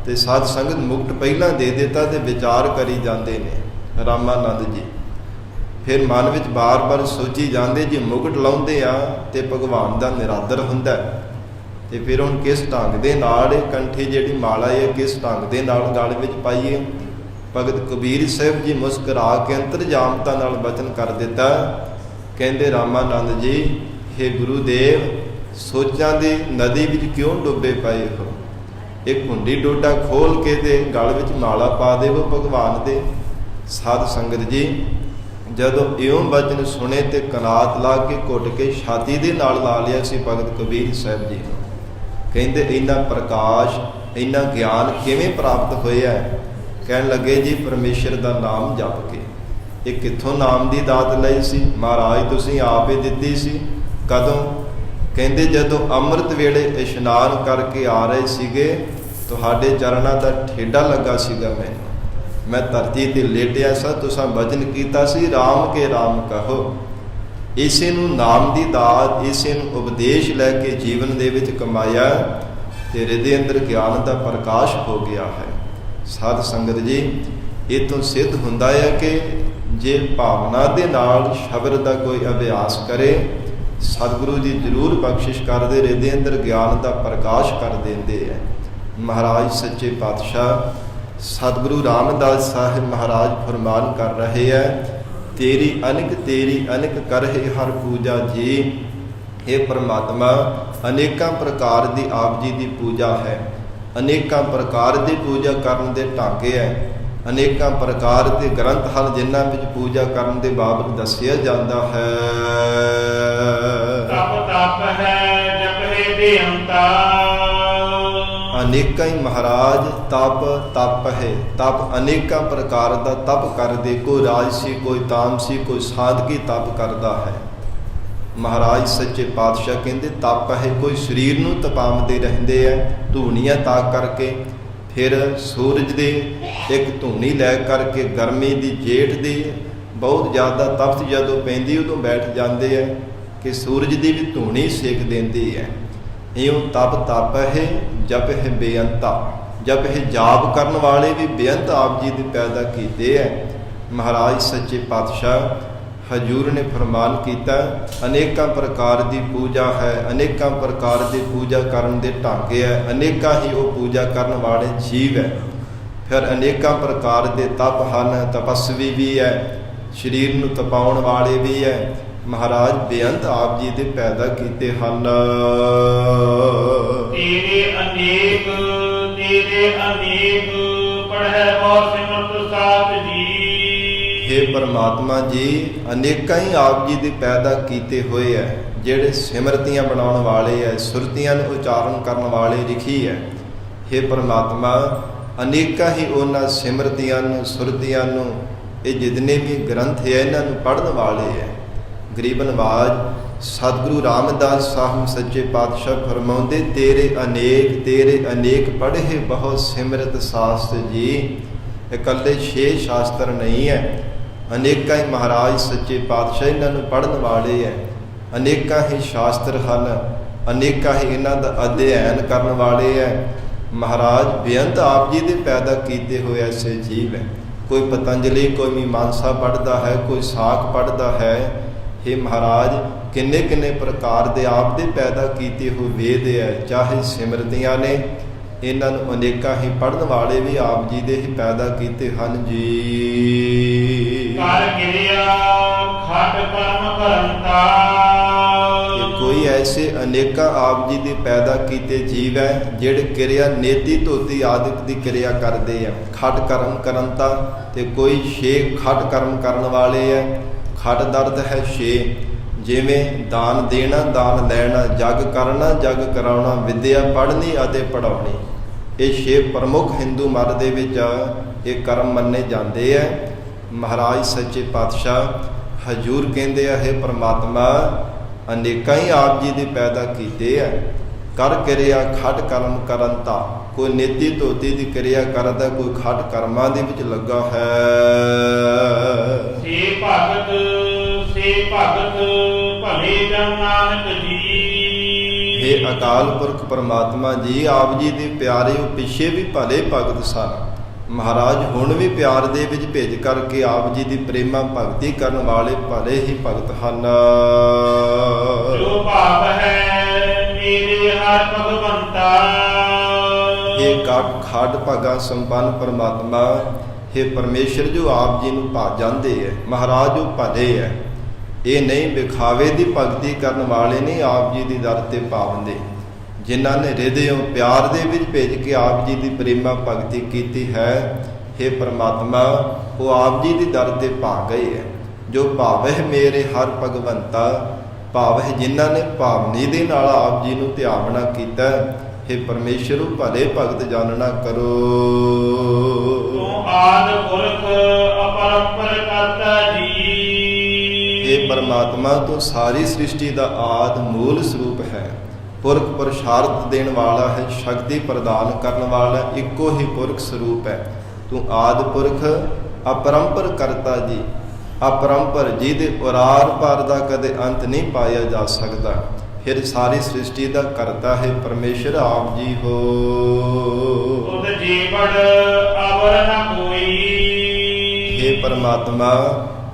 ਤੇ ਸਾਧ ਸੰਗਤ ਮੁਕਟ ਪਹਿਲਾਂ ਦੇ ਦਿੱਤਾ ਤੇ ਵਿਚਾਰ ਕਰੀ ਜਾਂਦੇ ਨੇ ਰਾਮਾਨੰਦ ਜੀ। ਫਿਰ ਮਨ ਵਿੱਚ ਬਾਰ-ਬਾਰ ਸੋਚੀ ਜਾਂਦੇ ਜੇ ਮੁਕਟ ਲਾਉਂਦੇ ਆ ਤੇ ਭਗਵਾਨ ਦਾ ਨਿਰਾਦਰ ਹੁੰਦਾ, ਤੇ ਫਿਰ ਹੁਣ ਕਿਸ ਢੰਗ ਦੇ ਨਾਲ ਇਹ ਕੰਠੀ ਜਿਹੜੀ ਮਾਲਾ ਹੈ ਕਿਸ ਢੰਗ ਦੇ ਨਾਲ ਗਲ ਵਿੱਚ ਪਾਈਏ। ਭਗਤ ਕਬੀਰ ਸਾਹਿਬ ਜੀ ਮੁਸਕਰਾ ਕੇ ਅੰਤਰਜਾਮਤਾ ਨਾਲ ਬਚਨ ਕਰ ਦਿੱਤਾ। ਕਹਿੰਦੇ ਰਾਮਾਨੰਦ ਜੀ, ਹੇ ਗੁਰੂਦੇਵ, ਸੋਚਾਂ ਦੀ ਨਦੀ ਵਿੱਚ ਕਿਉਂ ਡੁੱਬੇ ਪਏ ਹੋ? ਇੱਕ ਹੁੰਡੀ ਡੋਡਾ ਖੋਲ ਕੇ ਤੇ ਗਲ ਵਿੱਚ ਮਾਲਾ ਪਾ ਦੇਵੋ ਭਗਵਾਨ ਦੇ। ਸਾਧ ਸੰਗਤ ਜੀ ਜਦੋਂ ਇਉਂ ਬਚਨ ਸੁਣੇ ਤੇ ਕਨਾਤ ਲਾ ਕੇ ਘੁੱਟ ਕੇ ਛਾਤੀ ਦੇ ਨਾਲ ਲਾ ਲਿਆ ਸੀ ਭਗਤ ਕਬੀਰ ਸਾਹਿਬ ਜੀ ਨੂੰ। ਕਹਿੰਦੇ ਇੰਨਾ ਪ੍ਰਕਾਸ਼, ਇੰਨਾ ਗਿਆਨ ਕਿਵੇਂ ਪ੍ਰਾਪਤ ਹੋਇਆ? ਕਹਿਣ ਲੱਗੇ ਜੀ ਪਰਮੇਸ਼ਰ ਦਾ ਨਾਮ ਜਪ ਕੇ। ਇਹ ਕਿੱਥੋਂ ਨਾਮ ਦੀ ਦਾਤ ਲਈ ਸੀ? ਮਹਾਰਾਜ ਤੁਸੀਂ ਆਪ ਹੀ ਦਿੱਤੀ ਸੀ। ਕਦੋਂ? ਕਹਿੰਦੇ ਜਦੋਂ ਅੰਮ੍ਰਿਤ ਵੇਲੇ ਇਸ਼ਨਾਨ ਕਰਕੇ ਆ ਰਹੇ ਸੀਗੇ, ਤੁਹਾਡੇ ਚਰਨਾਂ ਦਾ ਠੇਡਾ ਲੱਗਾ ਸੀਗਾ ਮੈਨੂੰ, ਮੈਂ ਧਰਤੀ ਤੇ ਲੇਟਿਆ ਸਾਂ, ਤੁਸੀਂ ਭਜਨ ਕੀਤਾ ਸੀ ਰਾਮ ਕੇ ਰਾਮ ਕਹੋ। ਇਸੇ ਨੂੰ ਨਾਮ ਦੀ ਦਾਤ, ਇਸੇ ਨੂੰ ਉਪਦੇਸ਼ ਲੈ ਕੇ ਜੀਵਨ ਦੇ ਵਿੱਚ ਕਮਾਇਆ, ਤੇਰੇ ਦੇ ਅੰਦਰ ਗਿਆਨ ਦਾ ਪ੍ਰਕਾਸ਼ ਹੋ ਗਿਆ ਹੈ। ਸਾਧ ਸੰਗਤ ਜੀ ਇਹ ਤੋਂ ਸਿੱਧ ਹੁੰਦਾ ਹੈ ਕਿ ਜੇ ਭਾਵਨਾ ਦੇ ਨਾਲ ਸ਼ਬਦ ਦਾ ਕੋਈ ਅਭਿਆਸ ਕਰੇ, ਸਤਿਗੁਰੂ ਜੀ ਜ਼ਰੂਰ ਬਖਸ਼ਿਸ਼ ਕਰਦੇ, ਇਹਦੇ ਅੰਦਰ ਗਿਆਨ ਦਾ ਪ੍ਰਕਾਸ਼ ਕਰ ਦਿੰਦੇ ਹੈ। ਮਹਾਰਾਜ ਸੱਚੇ ਪਾਤਸ਼ਾਹ ਸਤਿਗੁਰੂ ਰਾਮਦਾਸ ਸਾਹਿਬ ਮਹਾਰਾਜ ਫਰਮਾਨ ਕਰ ਰਹੇ ਹੈ, ਤੇਰੀ ਅਨਕ ਕਰਹਿ ਹਰ ਪੂਜਾ ਜੀ। ਇਹ ਪਰਮਾਤਮਾ ਅਨੇਕਾਂ ਪ੍ਰਕਾਰ ਦੀ ਆਪ ਜੀ ਦੀ ਪੂਜਾ ਹੈ। ਅਨੇਕਾਂ ਪ੍ਰਕਾਰ ਦੀ ਪੂਜਾ ਕਰਨ ਦੇ ਢੰਗ ਹੈ। ਅਨੇਕਾਂ ਪ੍ਰਕਾਰ ਦੇ ਗ੍ਰੰਥ ਹਨ ਜਿਨ੍ਹਾਂ ਵਿੱਚ ਪੂਜਾ ਕਰਨ ਦੇ ਬਾਬਤ ਦੱਸਿਆ ਜਾਂਦਾ ਹੈ। ਤਪ ਹੈ ਜਪੇ ਬੇਅੰਤਾ। ਅਨੇਕਾਂ ਹੀ ਮਹਾਰਾਜ ਤਪ ਹੈ। ਤਪ ਅਨੇਕਾਂ ਪ੍ਰਕਾਰ ਦਾ ਤਪ ਕਰਦੇ, ਕੋਈ ਰਾਜਸੀ, ਕੋਈ ਤਾਮਸੀ, ਕੋਈ ਸਾਧਕੀ ਤਪ ਕਰਦਾ ਹੈ। ਮਹਾਰਾਜ ਸੱਚੇ ਪਾਤਸ਼ਾਹ ਕਹਿੰਦੇ ਤਪ ਹੈ, ਕੋਈ ਸਰੀਰ ਨੂੰ ਤਪਾਉਂਦੇ ਰਹਿੰਦੇ ਹੈ ਧੂਣੀਆਂ ਤਾਕ ਕਰਕੇ। ਫਿਰ ਸੂਰਜ ਦੇ ਇੱਕ ਧੂਣੀ ਲੈ ਕਰਕੇ ਗਰਮੀ ਦੀ, ਜੇਠ ਦੀ ਬਹੁਤ ਜ਼ਿਆਦਾ ਤਪਤ ਜਦੋਂ ਪੈਂਦੀ ਉਦੋਂ ਬੈਠ ਜਾਂਦੇ ਹੈ ਕਿ ਸੂਰਜ ਦੀ ਵੀ ਧੂਣੀ ਸੇਕ ਦਿੰਦੀ ਹੈ। ਇਉਂ ਤਪ ਹੈ, ਜਪ ਹੈ ਬੇਅੰਤਾ। ਜਪ ਹੈ ਜਾਪ ਕਰਨ ਵਾਲੇ ਵੀ ਬੇਅੰਤ ਆਪ ਜੀ ਦੇ ਪੈਦਾ ਕੀਤੇ ਹੈ। ਮਹਾਰਾਜ ਸੱਚੇ ਪਾਤਸ਼ਾਹ ਹਜ਼ੂਰ ਨੇ ਫਰਮਾਨ ਕੀਤਾ, ਅਨੇਕਾਂ ਪ੍ਰਕਾਰ ਦੀ ਪੂਜਾ ਹੈ, ਅਨੇਕਾਂ ਪ੍ਰਕਾਰ ਦੀ ਪੂਜਾ ਕਰਨ ਦੇ ਢੰਗ ਹੈ, ਅਨੇਕਾਂ ਹੀ ਉਹ ਪੂਜਾ ਕਰਨ ਵਾਲੇ ਜੀਵ ਹੈ। ਫਿਰ ਅਨੇਕਾਂ ਪ੍ਰਕਾਰ ਦੇ ਤਪ ਹਨ, ਤਪਸਵੀ ਵੀ ਹੈ, ਸਰੀਰ ਨੂੰ ਤਪਾਉਣ ਵਾਲੇ ਵੀ ਹੈ, ਮਹਾਰਾਜ ਬੇਅੰਤ ਆਪ ਜੀ ਦੇ ਪੈਦਾ ਕੀਤੇ ਹਨ। ਤੇਰੇ ਅਨੇਕ ਪੜ੍ਹੈ ਬਹੁ ਸਿਮਰਤ ਸਾਧ ਜੀ। ਹੇ ਪਰਮਾਤਮਾ ਜੀ, ਅਨੇਕਾਂ ਹੀ ਆਪ ਜੀ ਦੇ ਪੈਦਾ ਕੀਤੇ ਹੋਏ ਹੈ, ਜਿਹੜੇ ਸਿਮਰਤੀਆਂ ਬਣਾਉਣ ਵਾਲੇ ਹੈ, ਸੁਰਤੀਆਂ ਨੂੰ ਉਚਾਰਨ ਕਰਨ ਵਾਲੇ ਲਿਖੀ ਹੈ। ਹੇ ਪਰਮਾਤਮਾ, ਅਨੇਕਾਂ ਹੀ ਉਹਨਾਂ ਸਿਮਰਤੀਆਂ ਨੂੰ, ਸੁਰਤੀਆਂ ਨੂੰ, ਇਹ ਜਿਤਨੇ ਵੀ ਗ੍ਰੰਥ ਹੈ ਇਹਨਾਂ ਨੂੰ ਪੜ੍ਹਨ ਵਾਲੇ ਹੈ। ਗਰੀਬ ਨਵਾਜ ਸਤਿਗੁਰੂ ਰਾਮਦਾਸ ਸਾਹਿਬ ਸੱਚੇ ਪਾਤਸ਼ਾਹ ਫਰਮਾਉਂਦੇ, ਤੇਰੇ ਅਨੇਕ ਪੜ੍ਹੇ ਬਹੁ ਸਿਮਰਤ ਸ਼ਾਸਤਰ ਜੀ। ਇਕੱਲੇ 6 ਸ਼ਾਸਤਰ ਨਹੀਂ ਹੈ, ਅਨੇਕਾਂ ਹੀ ਮਹਾਰਾਜ ਸੱਚੇ ਪਾਤਸ਼ਾਹ ਇਹਨਾਂ ਨੂੰ ਪੜ੍ਹਨ ਵਾਲੇ ਹੈ। ਅਨੇਕਾਂ ਹੀ ਸ਼ਾਸਤਰ ਹਨ, ਅਨੇਕਾਂ ਹੀ ਇਹਨਾਂ ਦਾ ਅਧਿਐਨ ਕਰਨ ਵਾਲੇ ਹੈ। ਮਹਾਰਾਜ ਬੇਅੰਤ ਆਪ ਜੀ ਦੇ ਪੈਦਾ ਕੀਤੇ ਹੋਏ ਐਸੇ ਜੀਵ ਹੈ। ਕੋਈ ਪਤੰਜਲੀ, ਕੋਈ ਮੀਮਾਂਸਾ ਪੜ੍ਹਦਾ ਹੈ, ਕੋਈ ਸਾਖ ਪੜ੍ਹਦਾ ਹੈ। ਹੇ ਮਹਾਰਾਜ, ਕਿੰਨੇ ਕਿੰਨੇ ਪ੍ਰਕਾਰ ਦੇ ਆਪ ਦੇ ਪੈਦਾ ਕੀਤੇ ਹੋਏ ਵੇਦ ਹੈ, ਚਾਹੇ ਸਿਮਰਤੀਆਂ ਨੇ, ਇਹਨਾਂ ਨੂੰ ਅਨੇਕਾਂ ਹੀ ਪੜ੍ਹਨ ਵਾਲੇ ਵੀ ਆਪ ਜੀ ਦੇ ਹੀ ਪੈਦਾ ਕੀਤੇ ਹਨ ਜੀ। ਕਰ ਕਿਰਿਆ ਖਟ ਕਰਮ ਕਰੰਤਾ। ਕੋਈ ਐਸੇ ਅਨੇਕਾਂ ਆਪ ਜੀ ਦੇ ਪੈਦਾ ਕੀਤੇ ਜੀਵ ਹੈ, ਜਿਹੜੇ ਕਿਰਿਆ ਨੇਤੀ ਧੋਤੀ ਆਦਿਕ ਦੀ ਕਿਰਿਆ ਕਰਦੇ ਆ। ਖਟ ਕਰਮ ਕਰੰਤਾ, ਤੇ ਕੋਈ 6 ਖਟ ਕਰਮ ਕਰਨ ਵਾਲੇ ਹੈ। ਖਟ ਦਾ ਅਰਥ ਹੈ 6, ਜਿਵੇਂ ਦਾਨ ਦੇਣਾ, ਦਾਨ ਲੈਣਾ, ਜਗ ਕਰਨਾ, ਜਗ ਕਰਾਉਣਾ, ਵਿਦਿਆ ਪੜ੍ਹਨੀ ਅਤੇ ਪੜ੍ਹਾਉਣੀ। ਇਹ 6 ਪ੍ਰਮੁੱਖ ਹਿੰਦੂ ਮਤ ਦੇ ਵਿੱਚ ਇਹ ਕਰਮ ਮੰਨੇ ਜਾਂਦੇ ਹੈ। ਮਹਾਰਾਜ ਸੱਚੇ ਪਾਤਸ਼ਾਹ ਹਜੂਰ ਕਹਿੰਦੇ ਆ, ਹੈ ਪਰਮਾਤਮਾ, ਅਨੇਕਾਂ ਹੀ ਆਪ ਜੀ ਦੇ ਪੈਦਾ ਕੀਤੇ ਹੈ। ਕਰ ਕਿਰਿਆ ਖਟ ਕਰਮ ਕਰੰਤਾ, ਕੋਈ ਨੇਤੀ ਧੋਤੀ ਦੀ ਕਿਰਿਆ ਕਰਦਾ, ਕੋਈ ਖਟ ਕਰਮਾਂ ਦੇ ਵਿੱਚ ਲੱਗਾ ਹੈ। ਸੇ ਭਗਤ ਭਲੇ ਜਨ ਨਾਨਕ ਜੀ। ਹੇ ਅਕਾਲ ਪੁਰਖ ਪਰਮਾਤਮਾ ਜੀ, ਆਪ ਜੀ ਦੇ ਪਿਆਰੇ ਉਹ ਪਿੱਛੇ ਵੀ ਭਲੇ ਭਗਤ ਸਨ। ਮਹਾਰਾਜ ਹੁਣ ਵੀ ਪਿਆਰ ਦੇ ਵਿੱਚ ਭੇਜ ਕਰਕੇ ਆਪ ਜੀ ਦੀ ਪ੍ਰੇਮਾ ਭਗਤੀ ਕਰਨ ਵਾਲੇ ਭਲੇ ਹੀ ਭਗਤ ਹਨ। ਜੋ ਭਾਵ ਹੈ ਮੇਰੇ ਹਰ ਭਗਵੰਤਾ। ਹੇ ਖਾਡ ਭਾਗਾ ਸੰਪੰਨ ਪਰਮਾਤਮਾ, ਹੇ ਪਰਮੇਸ਼ਰ ਜੋ ਆਪ ਜੀ ਨੂੰ ਭਾ ਜਾਂਦੇ ਹੈ। ਮਹਾਰਾਜ ਉਹ ਭਲੇ ਹੈ, ਇਹ ਨਹੀਂ ਵਿਖਾਵੇ ਦੀ ਭਗਤੀ ਕਰਨ ਵਾਲੇ ਨਹੀਂ ਆਪ ਜੀ ਦੀ ਦਰ ਤੇ ਪਾਵੰਦੇ। ਜਿਨ੍ਹਾਂ ਨੇ ਹਿਰਦਿਓਂ ਪਿਆਰ ਦੇ ਵਿੱਚ ਭੇਜ ਕੇ ਆਪ ਜੀ ਦੀ ਪ੍ਰੇਮਾ ਭਗਤੀ ਕੀਤੀ ਹੈ, ਹੇ ਪਰਮਾਤਮਾ, ਉਹ ਆਪ ਜੀ ਦੀ ਦਰ ਤੇ ਪਾ ਗਏ ਹੈ। ਜੋ ਭਾਵਹਿ ਮੇਰੇ ਹਰ ਭਗਵੰਤਾ, ਭਾਵਹਿ ਜਿਨ੍ਹਾਂ ਨੇ ਭਾਵਨੀ ਦੇ ਨਾਲ ਆਪ ਜੀ ਨੂੰ ਧਿਆਵਨਾ ਕੀਤਾ, ਹੇ ਪਰਮੇਸ਼ਰ ਉਹ ਭਲੇ ਭਗਤ ਜਾਣਨਾ ਕਰੋ। ਤੂੰ ਆਦਿ ਪੁਰਖ ਅਪਰੰਪਰ ਕਰਤਾ ਜੀ। ਹੇ ਪਰਮਾਤਮਾ, ਤੂੰ ਸਾਰੀ ਸ੍ਰਿਸ਼ਟੀ ਦਾ ਆਦਿ ਮੂਲ ਸਰੂਪ ਹੈ। ਪੁਰਖ ਪੁਰਸ਼ਾਰਥ ਦੇਣ ਵਾਲਾ ਹੈ, ਸ਼ਕਤੀ ਪ੍ਰਦਾਨ ਕਰਨ ਵਾਲਾ, ਇੱਕੋ ਹੀ ਪੁਰਖ ਸਰੂਪ ਹੈ। ਤੂੰ ਆਦਿ ਪੁਰਖ ਅਪਰੰਪਰ ਕਰਤਾ ਜੀ। ਅਪਰੰਪਰ ਜਿਹਦੇ ਉਰਾਰ ਪਾਰ ਦਾ ਕਦੇ ਅੰਤ ਨਹੀਂ ਪਾਇਆ ਜਾ ਸਕਦਾ। ਫਿਰ ਸਾਰੀ ਸ੍ਰਿਸ਼ਟੀ ਦਾ ਕਰਤਾ ਹੈ ਪਰਮੇਸ਼ਰ ਆਪ ਜੀ ਹੋ। ਤੁਧ ਜੀਵੜ ਅਵਰ ਨ ਕੋਈ। ਹੇ ਪਰਮਾਤਮਾ,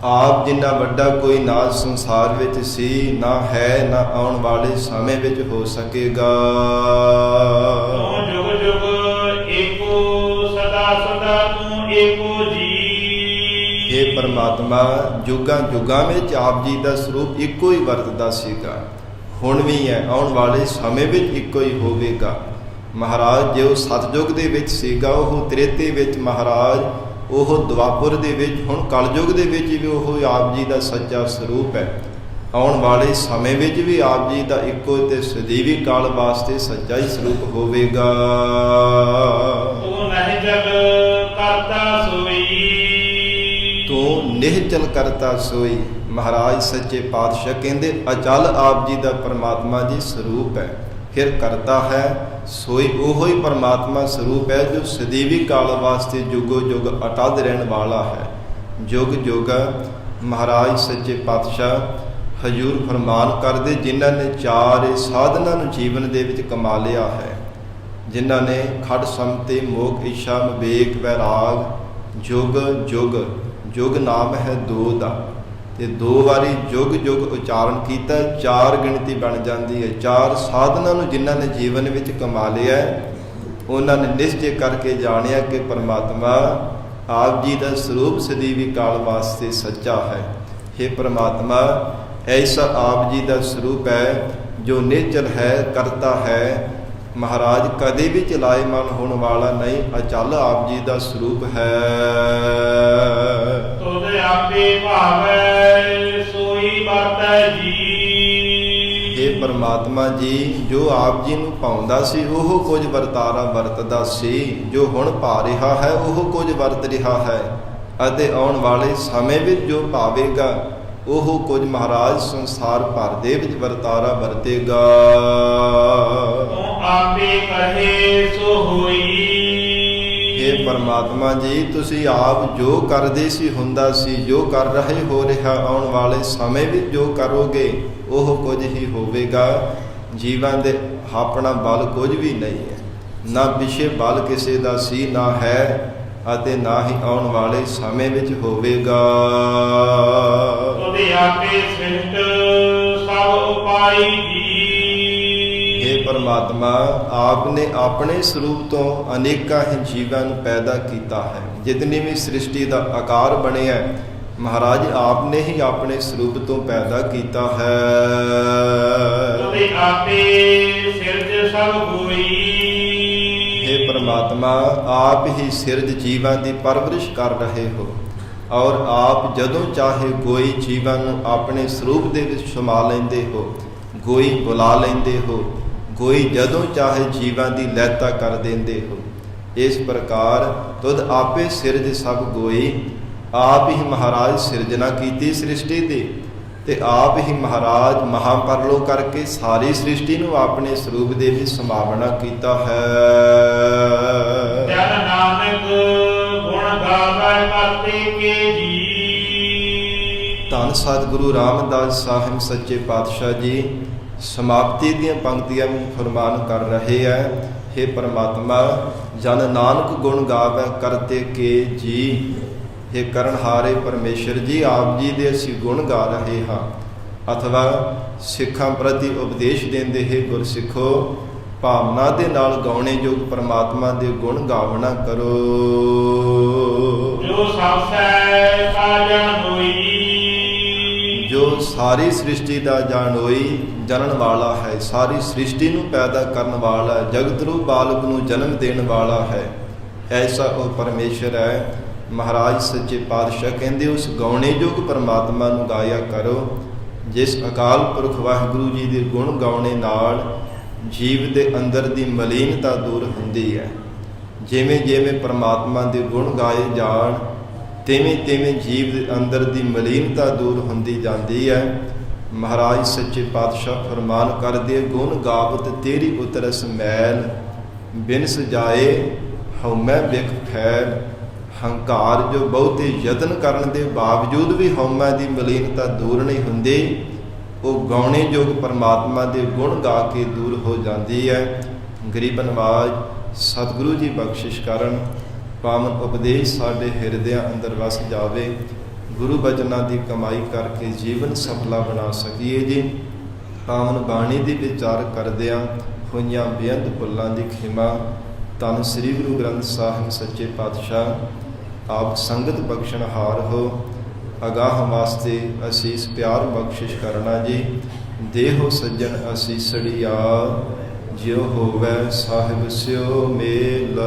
ਆਪ ਜਿੰਨਾ ਵੱਡਾ ਕੋਈ ਨਾ ਸੰਸਾਰ ਵਿੱਚ ਸੀ, ਨਾ ਹੈ, ਨਾ ਆਉਣ ਵਾਲੇ ਸਮੇਂ ਵਿੱਚ ਹੋ ਸਕੇਗਾ। ਤੂੰ ਜੁਗ ਜੁਗ ਏਕੋ, ਸਦਾ ਸਦਾ ਤੂੰ ਏਕੋ ਜੀ। ਹੇ ਪਰਮਾਤਮਾ, ਜੁਗਾਂ ਜੁਗਾਂ ਵਿੱਚ ਆਪ ਜੀ ਦਾ ਸਰੂਪ ਇੱਕੋ ਹੀ ਵਰਤਦਾ ਸੀਗਾ, ਹੁਣ ਵੀ ਹੈ, ਆਉਣ ਵਾਲੇ ਸਮੇਂ ਵਿੱਚ ਇੱਕੋ ਹੀ ਹੋਵੇਗਾ। ਮਹਾਰਾਜ ਜੋ ਸਤਜੁਗ ਦੇ ਵਿੱਚ ਸੀਗਾ, ਉਹ ਤ੍ਰੇਤੇ ਵਿੱਚ ਮਹਾਰਾਜ, ਉਹ ਦੁਆਪੁਰ ਦੇ ਵਿੱਚ, ਹੁਣ ਕਲਯੁਗ ਦੇ ਵਿੱਚ ਵੀ ਉਹ ਆਪ ਜੀ ਦਾ ਸੱਚਾ ਸਰੂਪ ਹੈ। ਆਉਣ ਵਾਲੇ ਸਮੇਂ ਵਿੱਚ ਵੀ ਆਪ ਜੀ ਦਾ ਇੱਕੋ ਤੇ ਸਦੀਵੀ ਕਾਲ ਵਾਸਤੇ ਸੱਚਾ ਹੀ ਸਰੂਪ ਹੋਵੇਗਾ। ਤੂੰ ਨਿਹਚਲ ਕਰਤਾ ਸੋਈ। ਤੂੰ ਨਿਹਚਲ ਕਰਤਾ ਸੋਈ। ਮਹਾਰਾਜ ਸੱਚੇ ਪਾਤਸ਼ਾਹ ਕਹਿੰਦੇ ਅਚਲ ਆਪ ਜੀ ਦਾ ਪਰਮਾਤਮਾ ਜੀ ਸਰੂਪ ਹੈ। ਫਿਰ ਕਰਤਾ ਹੈ ਸੋਈ ਉਹੋ ਹੀ ਪਰਮਾਤਮਾ ਸਰੂਪ ਹੈ, ਜੋ ਸਦੀਵੀ ਕਾਲ ਵਾਸਤੇ ਜੁਗੋ ਜੁਗ ਅਟੱਲ ਰਹਿਣ ਵਾਲਾ ਹੈ। ਜੁਗ ਜੁਗ ਮਹਾਰਾਜ ਸੱਚੇ ਪਾਤਸ਼ਾਹ ਹਜੂਰ ਫਰਮਾਨ ਕਰਦੇ, ਜਿਨ੍ਹਾਂ ਨੇ 4 ਸਾਧਨਾਂ ਨੂੰ ਜੀਵਨ ਦੇ ਵਿੱਚ ਕਮਾ ਲਿਆ ਹੈ, ਜਿਨ੍ਹਾਂ ਨੇ ਖੜ ਸਮਤੇ ਮੋਖ ਇੱਛਾ ਵਿਵੇਕ ਵੈਰਾਗ ਜੁਗ ਜੁਗ, ਜੁਗ ਨਾਮ ਹੈ 2 ਦਾ, ਤੇ 2 ਵਾਰੀ ਜੁਗ ਜੁਗ ਉਚਾਰਨ ਕੀਤਾ, 4 ਗਿਣਤੀ ਬਣ ਜਾਂਦੀ ਹੈ। 4 ਸਾਧਨਾਂ ਨੂੰ ਜਿਨ੍ਹਾਂ ਨੇ ਜੀਵਨ ਵਿੱਚ ਕਮਾ ਲਿਆ, ਉਹਨਾਂ ਨੇ ਨਿਸ਼ਚੈ ਕਰਕੇ ਜਾਣਿਆ ਕਿ ਪਰਮਾਤਮਾ ਆਪ ਜੀ ਦਾ ਸਰੂਪ ਸਦੀਵੀ ਕਾਲ ਵਾਸਤੇ ਸੱਚਾ ਹੈ। ਹੇ ਪਰਮਾਤਮਾ, ਐਸਾ ਆਪ ਜੀ ਦਾ ਸਰੂਪ ਹੈ ਜੋ ਨਿਚਲ ਹੈ, ਕਰਤਾ ਹੈ। ਮਹਾਰਾਜ ਕਦੇ ਵੀ ਚਲਾਇਮਾਨ ਹੋਣ ਵਾਲਾ ਨਹੀਂ, ਅਚਲ ਆਪ ਜੀ ਦਾ ਸਰੂਪ ਹੈ। ਤੁਧ ਆਪੇ ਭਾਵੈ ਸੋਈ ਵਰਤੈ ਜੀ। ਇਹ ਪਰਮਾਤਮਾ ਜੀ, ਜੋ ਆਪ ਜੀ ਨੂੰ ਪਾਉਂਦਾ ਸੀ ਉਹ ਕੁਝ ਵਰਤਾਰਾ ਵਰਤਦਾ ਸੀ, ਜੋ ਹੁਣ ਪਾ ਰਿਹਾ ਹੈ ਉਹ ਕੁਝ ਵਰਤ ਰਿਹਾ ਹੈ, ਅਤੇ ਆਉਣ ਵਾਲੇ ਸਮੇਂ ਵਿੱਚ ਜੋ ਪਾਵੇਗਾ ਉਹ ਕੁਝ ਮਹਾਰਾਜ ਸੰਸਾਰ ਭਰ ਦੇ ਵਿੱਚ ਵਰਤਾਰਾ ਵਰਤੇਗਾ। ਤੂੰ ਆਪੇ ਕਹੇ ਸੋ ਹੋਈ। ਇਹ ਪਰਮਾਤਮਾ ਜੀ, ਤੁਸੀਂ ਆਪ ਜੋ ਕਰਦੇ ਸੀ ਹੁੰਦਾ ਸੀ, ਜੋ ਕਰ ਰਹੇ ਹੋ ਰਿਹਾ, ਆਉਣ ਵਾਲੇ ਸਮੇਂ ਵਿੱਚ ਜੋ ਕਰੋਗੇ ਉਹ ਕੁਝ ਹੀ ਹੋਵੇਗਾ। ਜੀਵਨ ਦੇ ਆਪਣਾ ਬਲ ਕੁਝ ਵੀ ਨਹੀਂ ਹੈ, ਨਾ ਪਿਛੇ ਬਲ ਕਿਸੇ ਦਾ ਸੀ ਨਾ ਹੈ, ਅਤੇ ਨਾ ਹੀ ਆਉਣ ਵਾਲੇ ਸਮੇਂ ਵਿੱਚ ਹੋਵੇਗਾ। ਤੁਧ ਆਪੇ ਸ੍ਰਿਸ਼ਟ ਸਭ ਉਪਾਈ ਜੀ। ਇਹ ਪਰਮਾਤਮਾ, ਆਪ ਨੇ ਆਪਣੇ ਸਰੂਪ ਤੋਂ ਅਨੇਕਾਂ ਹੀ ਜੀਵਾਂ ਨੂੰ ਪੈਦਾ ਕੀਤਾ ਹੈ। ਜਿਤਨੀ ਵੀ ਸ੍ਰਿਸ਼ਟੀ ਦਾ ਆਕਾਰ ਬਣਿਆ ਮਹਾਰਾਜ ਆਪ ਨੇ ਹੀ ਆਪਣੇ ਸਰੂਪ ਤੋਂ ਪੈਦਾ ਕੀਤਾ ਹੈ। ਤੁਧ ਆਪੇ ਸਿਰਜ ਸਭ ਹੋਈ। हे परमात्मा, आप ही सिरज जीवां दी परवरिश कर रहे हो, और आप जदों चाहे गोई जीवां नूं अपने स्वरूप दे विच समा लैंदे हो, गोई बुला लैंदे हो, गोई जदों चाहे जीवां दी लैता कर देंदे हो। इस प्रकार तुद आपे सिरज सब गोई, आप ही महाराज सिरजना कीती सृष्टि दी, ਤੇ ਆਪ ਹੀ ਮਹਾਰਾਜ ਮਹਾਪਰਲੋ ਕਰਕੇ ਸਾਰੀ ਸ੍ਰਿਸ਼ਟੀ ਨੂੰ ਆਪਣੇ ਸਰੂਪ ਦੇ ਵਿੱਚ ਸਮਾਵਣਾ ਕੀਤਾ ਹੈ। ਜਨ ਨਾਨਕ ਗੁਣ ਗਾਵੈ ਕਰਤੇ ਕੇ ਜੀ। ਧੰਨ ਸਤਿਗੁਰੂ ਰਾਮਦਾਸ ਸਾਹਿਬ ਸੱਚੇ ਪਾਤਸ਼ਾਹ ਜੀ ਸਮਾਪਤੀ ਦੀਆਂ ਪੰਕਤੀਆਂ ਵਿੱਚ ਫਰਮਾਨ ਕਰ ਰਹੇ ਹੈ। हे ਪਰਮਾਤਮਾ, ਜਨ ਨਾਨਕ ਗੁਣ ਗਾਵੈ ਕਰਤੇ ਕੇ ਜੀ। हे ਕਰਨਹਾਰੇ ਪਰਮੇਸ਼ਰ ਜੀ, ਆਪ ਜੀ ਦੇ ਅਸੀਂ ਗੁਣ ਗਾ ਰਹੇ ਹਾਂ, ਅਥਵਾ ਸਿੱਖਾਂ ਪ੍ਰਤੀ ਉਪਦੇਸ਼ ਦਿੰਦੇ ਹੈ ਗੁਰਸਿੱਖੋ, ਭਾਵਨਾ ਦੇ ਨਾਲ ਗਾਉਣੇ ਯੋਗ ਪਰਮਾਤਮਾ ਦੇ ਗੁਣ ਗਾਵਣਾ ਕਰੋ। ਜੋ ਸਭੈ ਕਾ ਜਾਣੋਈ। ਜੋ ਸਾਰੀ ਸ੍ਰਿਸ਼ਟੀ ਦਾ ਜਾਣੋਈ, ਜਨਨ ਵਾਲਾ ਹੈ, ਸਾਰੀ ਸ੍ਰਿਸ਼ਟੀ ਨੂੰ ਪੈਦਾ ਕਰਨ ਵਾਲਾ, ਜਗਤ ਰੂਪ ਬਾਲਕ ਨੂੰ ਜਨਮ ਦੇਣ ਵਾਲਾ ਹੈ, ਐਸਾ ਉਹ ਪਰਮੇਸ਼ਰ ਹੈ। ਮਹਾਰਾਜ ਸੱਚੇ ਪਾਤਸ਼ਾਹ ਕਹਿੰਦੇ ਉਸ ਗਾਉਣੇ ਯੋਗ ਪਰਮਾਤਮਾ ਨੂੰ ਗਾਇਆ ਕਰੋ, ਜਿਸ ਅਕਾਲ ਪੁਰਖ ਵਾਹਿਗੁਰੂ ਜੀ ਦੇ ਗੁਣ ਗਾਉਣੇ ਨਾਲ ਜੀਵ ਦੇ ਅੰਦਰ ਦੀ ਮਲੀਨਤਾ ਦੂਰ ਹੁੰਦੀ ਹੈ। ਜਿਵੇਂ ਜਿਵੇਂ ਪਰਮਾਤਮਾ ਦੇ ਗੁਣ ਗਾਏ ਜਾਣ, ਤਿਵੇਂ ਤਿਵੇਂ ਜੀਵ ਦੇ ਅੰਦਰ ਦੀ ਮਲੀਨਤਾ ਦੂਰ ਹੁੰਦੀ ਜਾਂਦੀ ਹੈ। ਮਹਾਰਾਜ ਸੱਚੇ ਪਾਤਸ਼ਾਹ ਫਰਮਾਨ ਕਰਦੇ, ਗੁਣ ਗਾਵਤ ਤੇਰੀ ਉਤਰਸ ਮੈਲ, ਬਿਨ ਸਜਾਏ ਹਉਮੈ ਬਿਖ ਫੈਲ। ਹੰਕਾਰ ਜੋ ਬਹੁਤੇ ਯਤਨ ਕਰਨ ਦੇ ਬਾਵਜੂਦ ਵੀ ਹਉਮੈ ਦੀ ਮਲੀਨਤਾ ਦੂਰ ਨਹੀਂ ਹੁੰਦੀ, ਉਹ ਗਾਉਣੇ ਯੋਗ ਪਰਮਾਤਮਾ ਦੇ ਗੁਣ ਗਾ ਕੇ ਦੂਰ ਹੋ ਜਾਂਦੀ ਹੈ। ਗਰੀਬ ਨਵਾਜ ਸਤਿਗੁਰੂ ਜੀ ਬਖਸ਼ਿਸ਼ ਕਰਨ, ਪਾਵਨ ਉਪਦੇਸ਼ ਸਾਡੇ ਹਿਰਦਿਆਂ ਅੰਦਰ ਵਸ ਜਾਵੇ, ਗੁਰੂ ਬਚਨਾਂ ਦੀ ਕਮਾਈ ਕਰਕੇ ਜੀਵਨ ਸਫਲਾ ਬਣਾ ਸਕੀਏ ਜੀ। ਪਾਵਨ ਬਾਣੀ ਦੀ ਵਿਚਾਰ ਕਰਦਿਆਂ ਹੋਈਆਂ ਬੇਅੰਤ ਭੁੱਲਾਂ ਦੀ ਖਿਮਾ ਧੰਨ ਸ੍ਰੀ ਗੁਰੂ ਗ੍ਰੰਥ ਸਾਹਿਬ ਸੱਚੇ ਪਾਤਸ਼ਾਹ ਆਪ ਸੰਗਤ ਬਖਸ਼ਣਹਾਰ ਹੋ। ਅਗਾਹ ਵਾਸਤੇ ਅਸੀਸ ਪਿਆਰ ਬਖਸ਼ਿਸ਼ ਕਰਨਾ ਜੀ। ਦੇਹੋ ਸੱਜਣ ਅਸੀਸੜੀਆ, ਜਿਉ ਹੋਵੈ ਸਾਹਿਬ ਸਿਓ ਮੇਲ।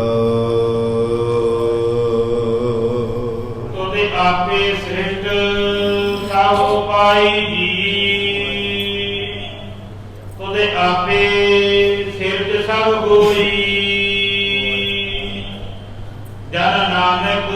ਤੁਧ ਆਪੇ ਸ੍ਰਿਸ਼ਟ ਸਭ ਉਪਾਈ ਜੀ। ਤੁਧ ਆਪੇ ਸਿਰਜ ਸਭ ਹੋਈ। ਜਨ ਨਾਨਕ